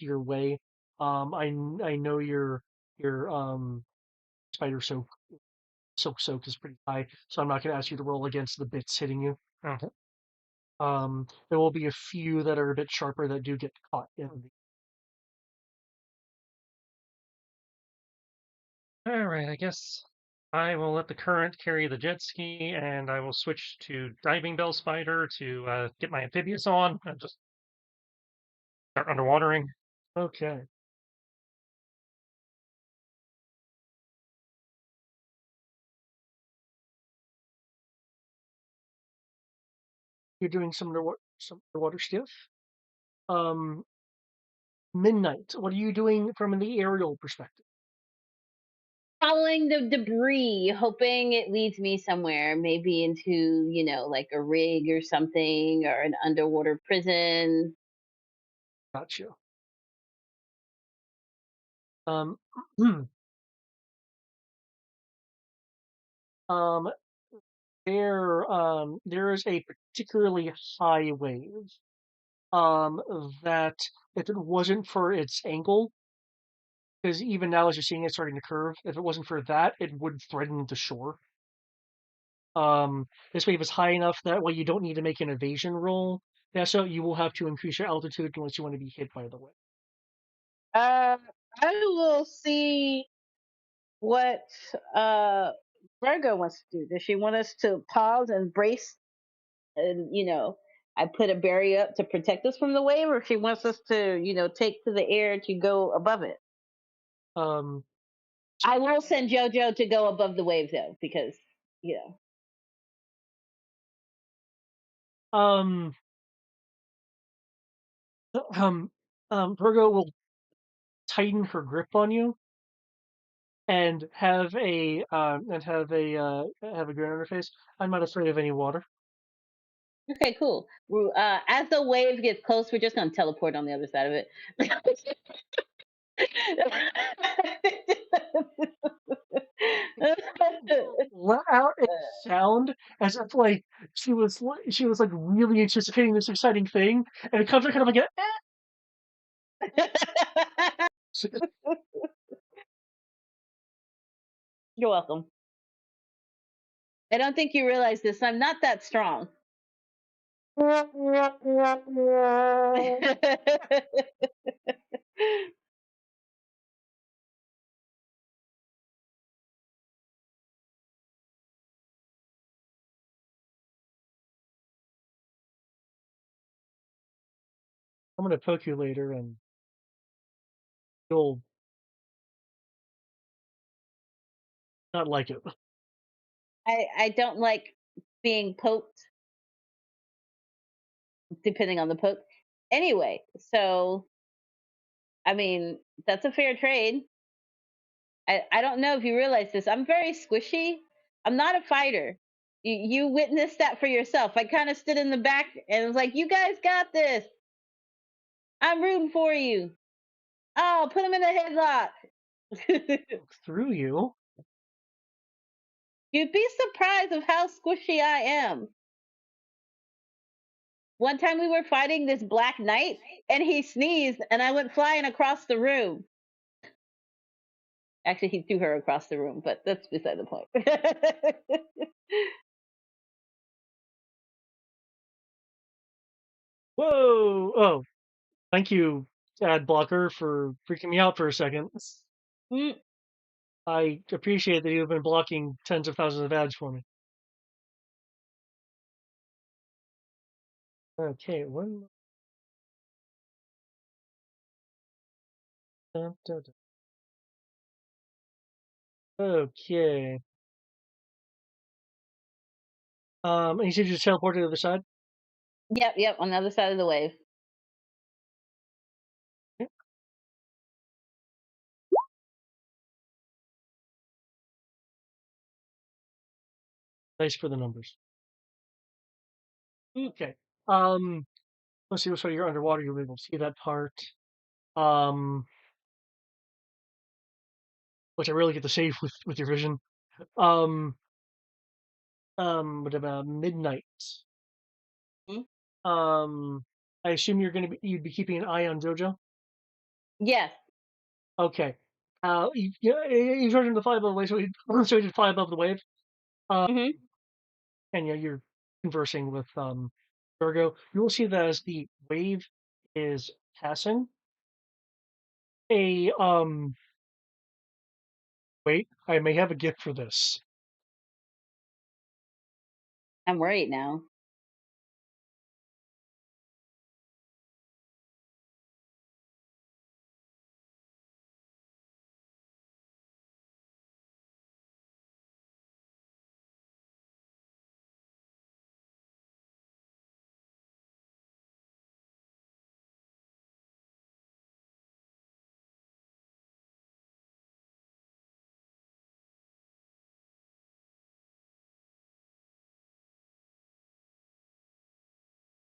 your way. I know your spider soak is pretty high, so I'm not going to ask you to roll against the bits hitting you. Okay. There will be a few that are a bit sharper that do get caught in the. All right, I guess I will let the current carry the jet ski, and I will switch to diving bell spider to get my amphibious on and just start underwatering. Okay. You're doing some underwater stuff. Midnight. What are you doing from the aerial perspective? Following the debris, hoping it leads me somewhere, maybe into, like a rig or something, or an underwater prison. Gotcha. Um, um, there is a particularly high wave. That if it wasn't for its angle, because even now as you're seeing it starting to curve, if it wasn't for that, it would threaten the shore. This wave is high enough that way you don't need to make an evasion roll. Yeah, so you will have to increase your altitude unless you want to be hit by the wave. I will see what Virgo wants to do. Does she want us to pause and brace, and I put a barrier up to protect us from the wave, or if she wants us to, take to the air to go above it? Um, I will send JoJo to go above the wave though, because um, Virgo will tighten her grip on you and have a grin on her face. I'm not afraid of any water. Okay, cool. As the wave gets close, we're just gonna teleport on the other side of it. Let out a sound as if like she was like really anticipating this exciting thing, and it comes out kind of like You're welcome. I don't think you realize this. I'm not that strong. I'm gonna poke you later, and you'll not like it. I don't like being poked, depending on the poke. Anyway, so I mean that's a fair trade. I don't know if you realize this. I'm very squishy. I'm not a fighter. You witnessed that for yourself. I kind of stood in the back and was like, "You guys got this. I'm rooting for you. Oh, put him in a headlock." Through you. You'd be surprised of how squishy I am. One time we were fighting this black knight and he sneezed and I went flying across the room. Actually, he threw her across the room, but that's beside the point. Whoa! Oh, thank you, ad blocker, for freaking me out for a second. Mm, I appreciate that you've been blocking tens of thousands of ads for me. Okay, one. Dun, dun, dun. Okay. And you said you just teleported to the other side? yep, on the other side of the wave. Yeah. Nice for the numbers. Mm, Okay. Let's see. So you're underwater. You'll be able to see that part. Which I really get to save with your vision. But about midnight. mm. I assume you'd be keeping an eye on JoJo. Yes. Okay. You started to fly above the wave, so he did fly above the wave. Hmm. And you're conversing with Virgo. You will see that as the wave is passing, a wait, I may have a gift for this. I'm worried now.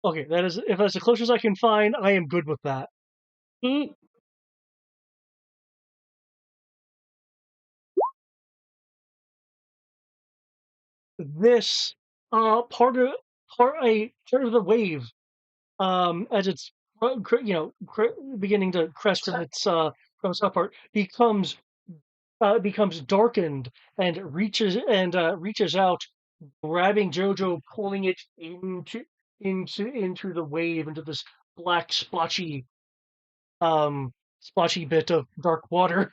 Okay, that is if that's the closest I can find, I am good with that. Mm. This part of the wave, as it's beginning to crest from its upper, becomes darkened and reaches out, grabbing JoJo, pulling it into the wave, into this black splotchy bit of dark water.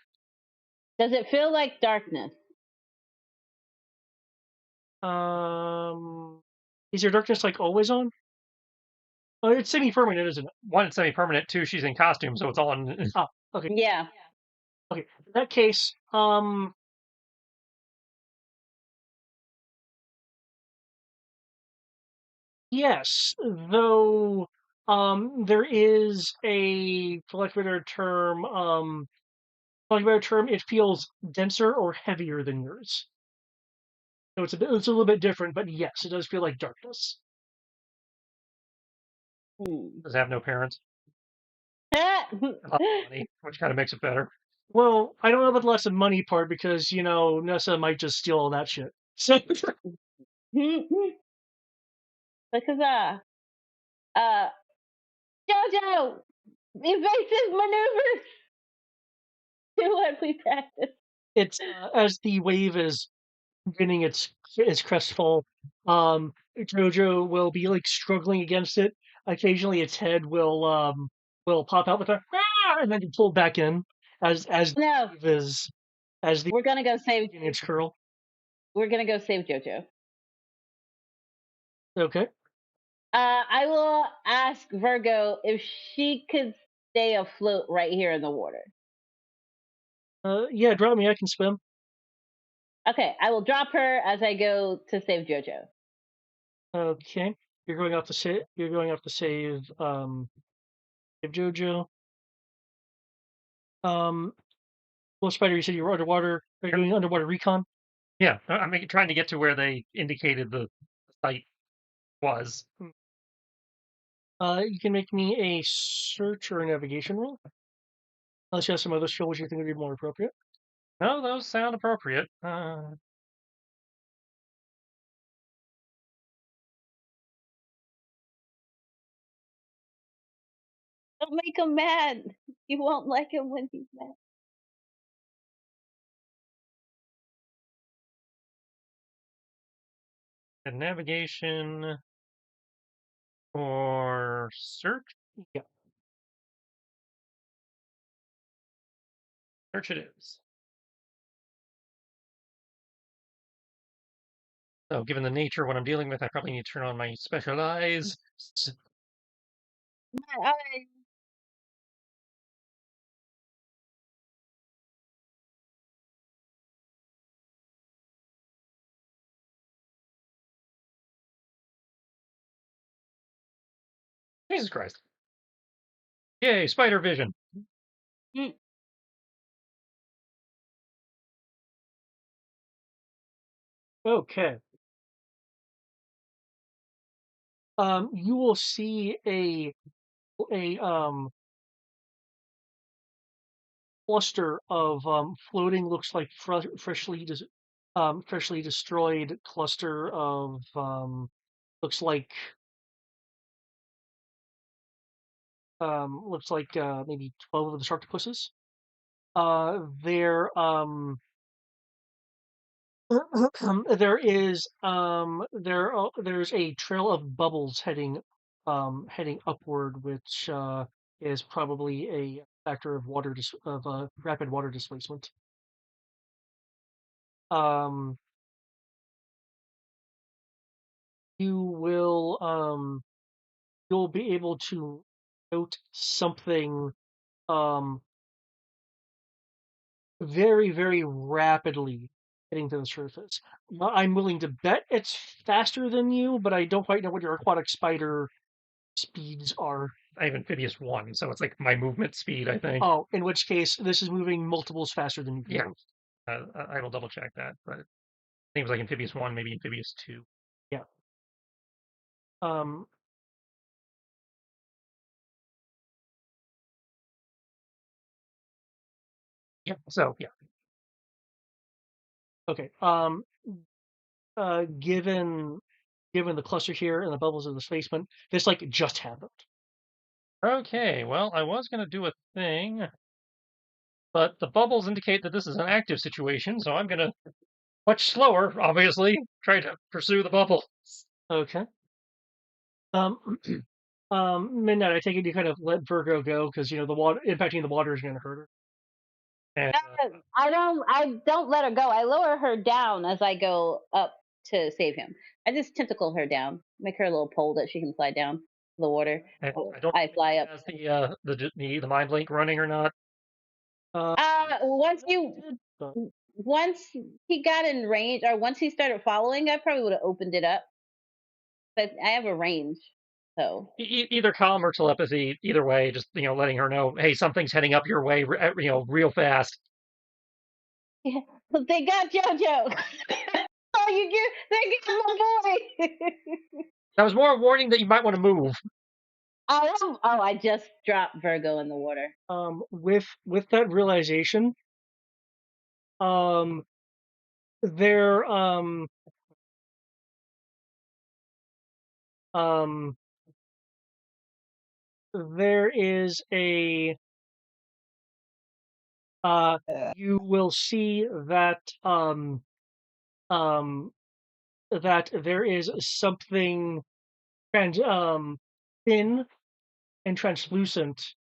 Does it feel like darkness? Is your darkness like always on? Oh, it's semi-permanent, isn't it? One, it's semi-permanent. Two, she's in costume, so it's on. Ah, okay. Yeah. Okay. In that case, yes, though, there is a, for lack of a better term, it feels denser or heavier than yours. So it's a little bit different, but yes, it does feel like darkness. Does have no parents. Hmm. A lot of money, which kind of makes it better. Well, I don't know about the lots of money part because, Nessa might just steal all that shit. So, Because uh, JoJo, evasive maneuvers. Do what we practice. it's as the wave is beginning its crestfall. Jojo will be like struggling against it. Occasionally, its head will pop out with a "Ah!" and then be pulled back in as No, as the we're gonna go save. its curl. We're gonna go save JoJo. Okay. I will ask Virgo if she could stay afloat right here in the water. Yeah, drop me. I can swim. Okay, I will drop her as I go to save JoJo. Okay. You're going off to save. You're going off to save Jojo. Well, Spider, you said you were underwater. Are you doing underwater recon? Yeah, I'm trying to get to where they indicated the site was. You can make me a search or a navigation roll. Unless you have some other skills you think would be more appropriate. No, those sound appropriate. Don't make him mad. You won't like him when he's mad. And navigation or search? Yeah. Search it is. So, given the nature of what I'm dealing with, I probably need to turn on my specialized. I, Jesus Christ. Yay, spider vision. mm, Okay. You will see a cluster of floating, looks like freshly destroyed cluster of looks like maybe 12 of the sharktopusses. They're there's a trail of bubbles heading upward, which is probably a factor of rapid water displacement. Um, you will you'll be able to note something um very, very rapidly getting to the surface. I'm willing to bet it's faster than you, but I don't quite know what your aquatic spider speeds are. I have amphibious 1, so it's like my movement speed, I think. Oh, in which case this is moving multiples faster than you can Yeah. move. I will double check that, but I think it was like amphibious 1, maybe amphibious 2. Yeah. Um. Yeah. So yeah. Okay. Given the cluster here and the bubbles in the basement, this like just happened. Okay. Well, I was gonna do a thing, but the bubbles indicate that this is an active situation, so I'm gonna much slower, obviously, try to pursue the bubble. Okay. Um. Midnight. I take it you kind of let Virgo go because you know the water impacting the water is going to hurt her. And I don't let her go. I lower her down as I go up to save him. I just tentacle her down, make her a little pole that she can fly down the water. I don't I know if fly he up. has the mind link running or not. Uh, Once you but, once he got in range, or once he started following, I probably would have opened it up. But I have a range, so Either calm or telepathy, either way, just letting her know, hey, something's heading up your way, real fast. yeah. But they got JoJo. Oh, they got my boy. That was more a warning that you might want to move. I just dropped Virgo in the water. with that realization, um, there um there is a you will see that um, that there is something thin and translucent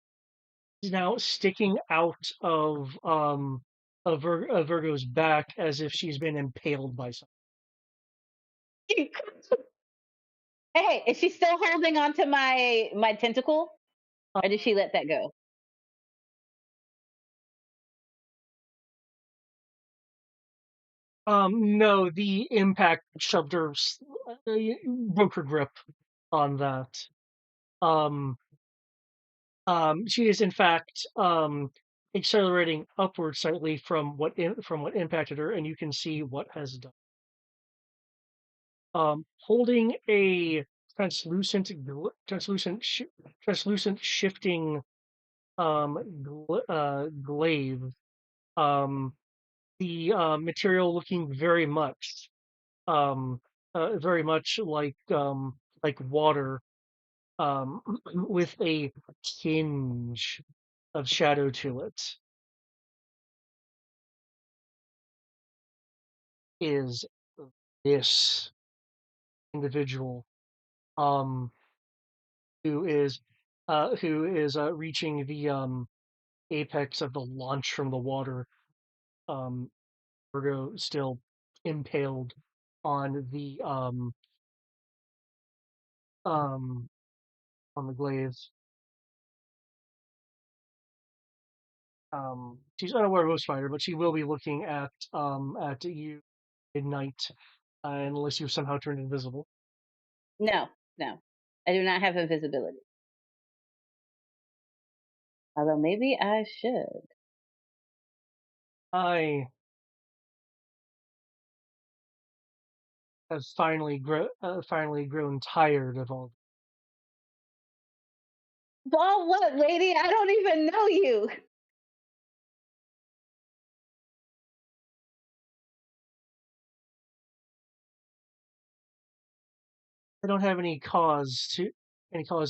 now sticking out of Virgo's back as if she's been impaled by something. Hey, is she still holding on to my tentacle, or did she let that go? No, the impact shoved her, broke her grip on that. Um, she is in fact accelerating upward slightly from from what impacted her, and you can see what has done. Holding a translucent shifting glaive. The material looking um, very much like water, with a tinge of shadow to it, is this individual, um, who is reaching the apex of the launch from the water. Um, Virgo still impaled on um on the glaives. She's unaware of Ghost Fighter, but she will be looking at you midnight, unless you somehow turned invisible. No, no, I do not have invisibility. Although maybe I should. I have finally grown tired of all. Ball what, lady? I don't even know you. I don't have any cause to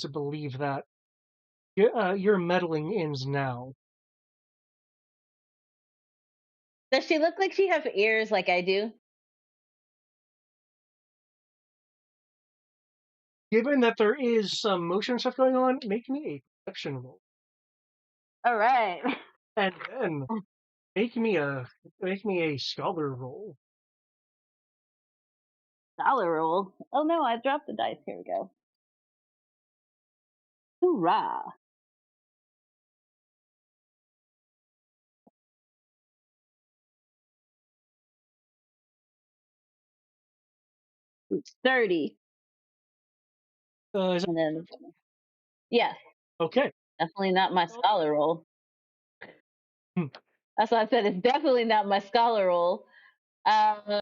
believe that your meddling ends now. Does she look like she have ears like I do? Given that there is some motion stuff going on, make me a perception roll, All right. and then make me a scholar roll. Dollar roll. Oh no, I dropped the dice. Here we go. Hoorah. It's 30. Is And then, yes, okay. definitely not my scholar roll. Hmm. That's why I said it's definitely not my scholar roll. Uh,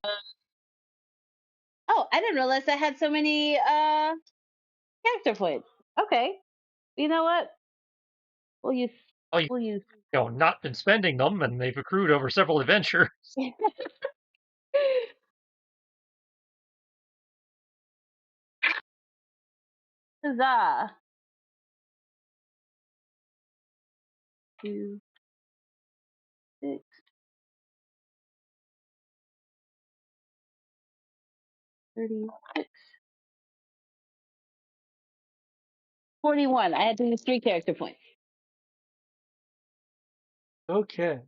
oh, I didn't realize I had so many character points. Okay. You know what? We'll use, Oh, you we'll use. not been spending them, and they've accrued over several adventures. Huzzah. 2, 6, 36, 41. I had to use 3 character points. Okay.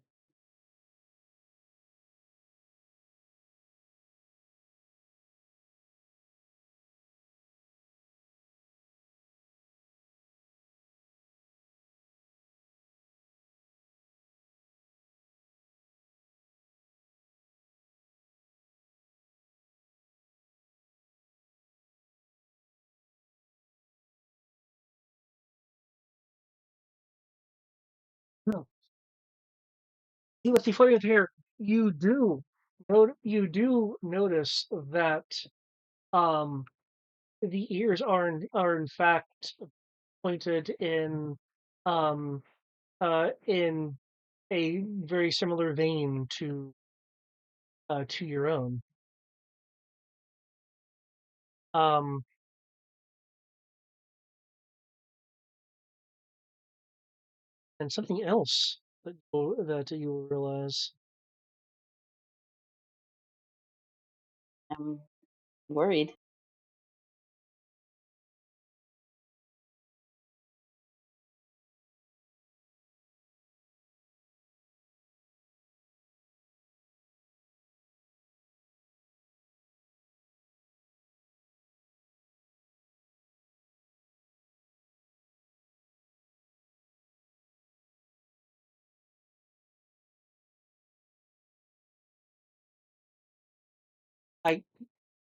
No. Let's see, funny here. You do notice that um the ears are in fact pointed um in a very similar vein to your own. Um, and something else that you will realize. I'm worried.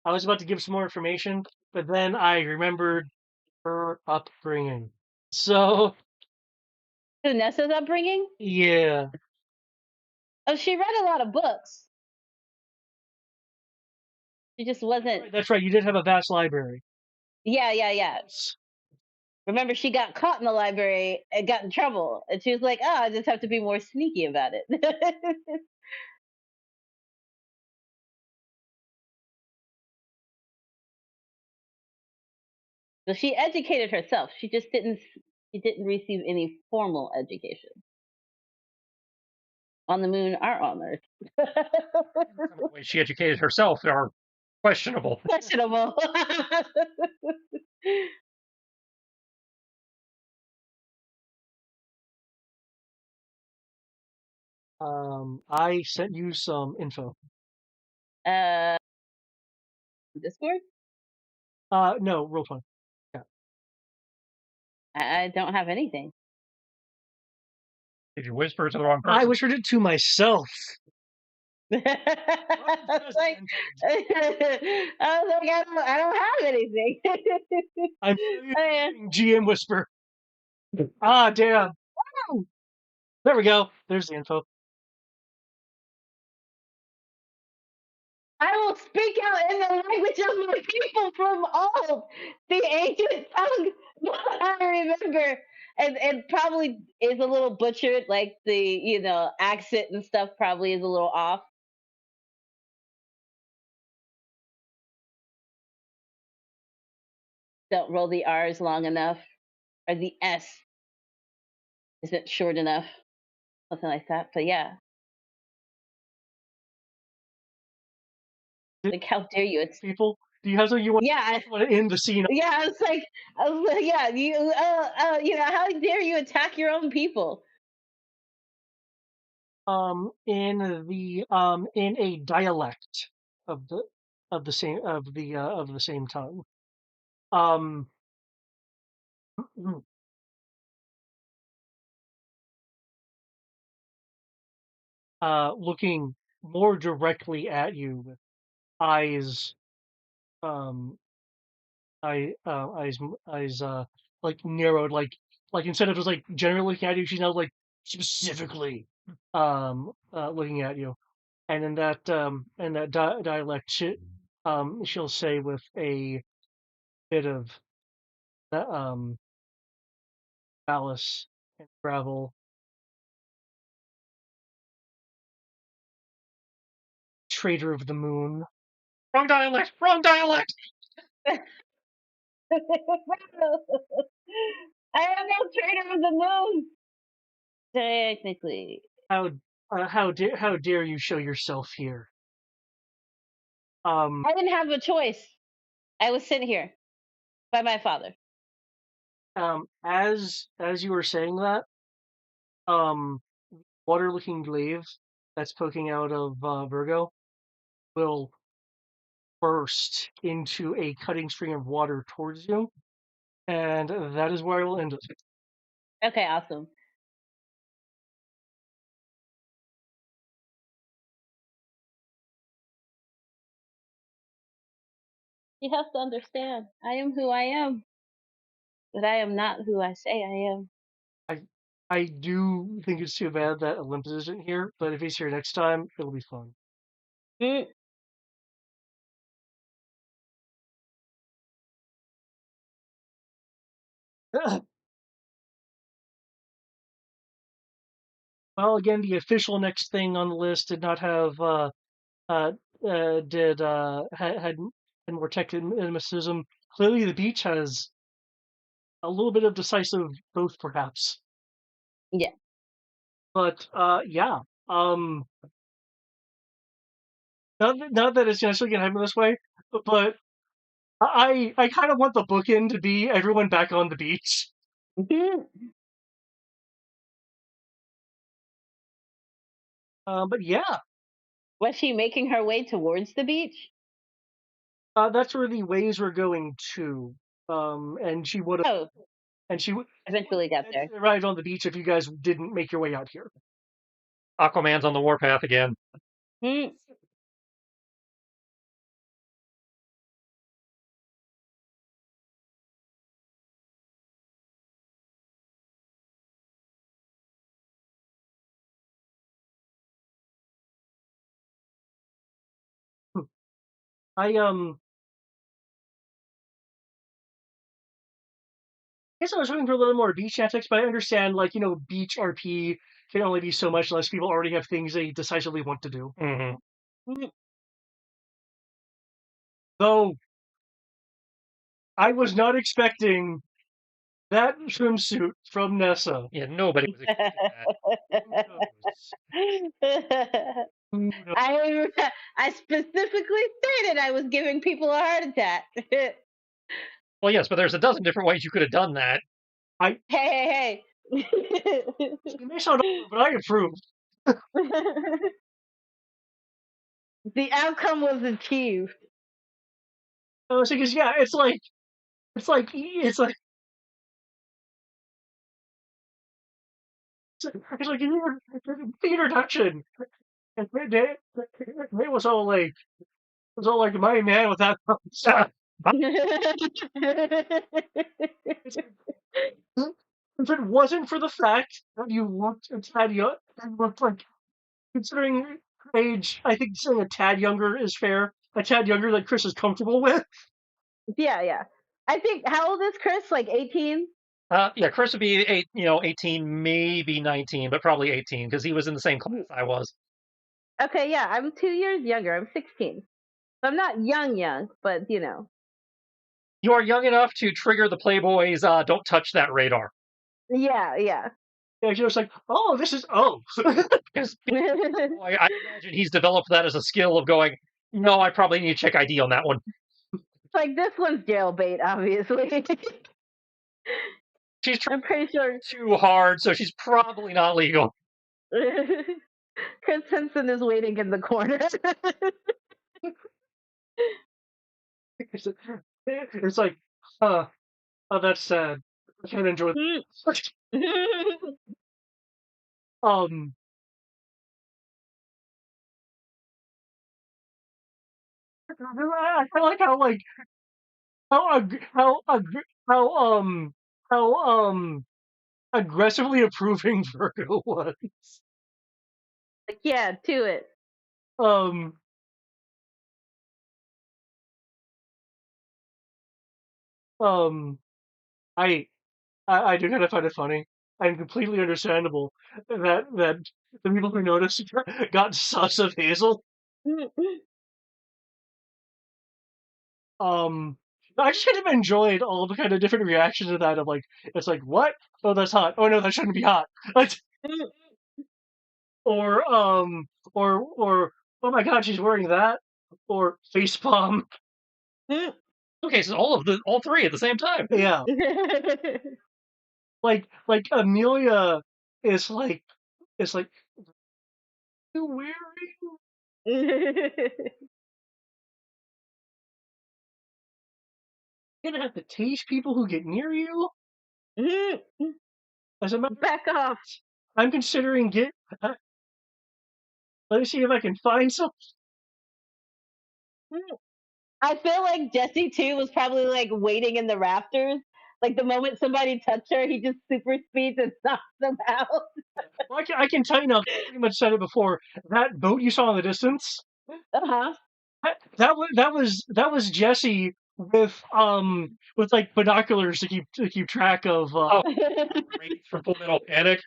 I was about to give some more information, but then I remembered her upbringing. So Nessa's upbringing? yeah, Oh, she read a lot of books. She just wasn't. that's right. You did have a vast library. Yeah. Remember, she got caught in the library and got in trouble, and she was like, "Oh, I just have to be more sneaky about it." So she educated herself. She just didn't. She didn't receive any formal education on the moon or on Earth. Some of the ways she educated herself are questionable. Questionable. I sent you some info. uh, Discord. No, real fun. Yeah. I don't have anything. Did you whisper to the wrong I person? whispered it to myself. I was like, I don't have anything. I'm Oh, using GM whisper. Ah, damn. There we go. There's the info. I will speak out in the language of my people from all the ancient tongue that I remember. And probably is a little butchered, like the accent and stuff probably is a little off. Don't roll the R's long enough, or the S isn't short enough, something like that. But yeah, like how dare you? It's People, do you have something you want yeah, to end the scene? yeah. I was like, yeah, how dare you attack your own people? In a dialect of the same tongue. Um, looking more directly at you with eyes, um, eyes, like narrowed, like instead of just like generally looking at you, she's now like specifically, looking at you, and in that dialect, she'll say with a bit of malice and gravel, traitor of the moon. Wrong dialect! Wrong dialect! I am no traitor of the moon. Technically, How dare you show yourself here? Um, I didn't have a choice. I was sent here by my father. as you were saying that, um, water-looking glaive that's poking out of Virgo will burst into a cutting stream of water towards you, and that is where I will end it. Okay, awesome. You have to understand. I am who I am, but I am not who I say I am. I do think it's too bad that Olympus isn't here, but if he's here next time, it'll be fun. Mm. Well, again, the official next thing on the list did not have uh, did had more tech and mysticism. Clearly, the beach has a little bit of decisive both, perhaps. Yeah. But yeah, not that it's necessarily going to happen this way, but I kind of want the bookend to be everyone back on the beach. But yeah, Was she making her way towards the beach? that's where the ways were going to. And she would have, Oh, and she eventually got there. arrived on the beach if you guys didn't make your way out here. Aquaman's on the warpath again. Hmm. I guess I was hoping for a little more beach antics, but I understand, like, beach RP can only be so much unless people already have things they decisively want to do. Mm-hmm. Though I was not expecting that swimsuit from Nessa. Yeah, nobody was expecting that. I specifically stated I was giving people a heart attack. Well, yes, but there's a dozen different ways you could have done that. Hey. It may sound awkward, but I approve. The outcome was achieved. I was thinking, yeah, it's like it's like the introduction. It was all like my man with that. If it wasn't for the fact that you looked a tad young, and looked like, considering age, I think saying a tad younger is fair. A tad younger that Chris is comfortable with. Yeah. I think, how old is Chris? Like 18? Yeah, Chris would be 18, maybe 19, but probably 18 because he was in the same class I was. Okay, yeah, I'm 2 years younger. I'm 16. So I'm not young, but You are young enough to trigger the Playboys. Don't touch that radar. Yeah. Yeah, she was like, oh, this is Because I imagine he's developed that as a skill of going, no, I probably need to check ID on that one. Like, this one's jailbait, obviously. She's trying I'm pretty sure too hard, so she's probably not legal. Chris Henson is waiting in the corner. it's like, oh, that's sad. I can't enjoy that. I like how aggressively approving Virgo was. Like, yeah, to it. I do kind of find it funny and completely understandable that the people who noticed got sus of Hazel. I just kind of enjoyed all the kind of different reactions to that. Of like, it's like, what? Oh, that's hot. Oh no, that shouldn't be hot. Like, or oh my god, she's wearing that. Or facepalm. Okay, so all three at the same time. Yeah. like Amelia is like, you wearing? You're gonna have to teach people who get near you. As a matter, Back off. I'm considering let me see if I can find some. I feel like Jesse too was probably like waiting in the rafters. Like the moment somebody touched her, he just super speeds and knocks them out. Well, I can tell you now. I pretty much said it before. That boat you saw in the distance. Uh-huh. That was Jesse with like binoculars to keep track of. From Full Metal Panic,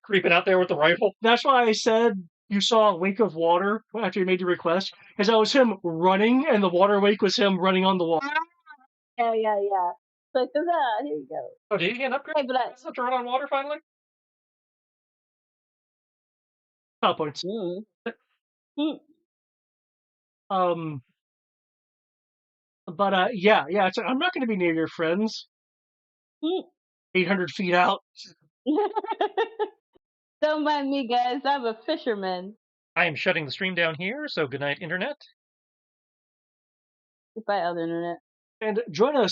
creeping out there with the rifle. That's why I said you saw a wake of water after you made your request, because that was him running, and the water wake was him running on the water. Yeah. So, here you go. Oh, did he get an upgrade? Hey, but Does it have to run on water finally? Style points. But yeah, I'm not going to be near your friends. 800 feet out. Don't mind me, guys. I'm a fisherman. I am shutting the stream down here, so good night, Internet. Goodbye, other internet. And join us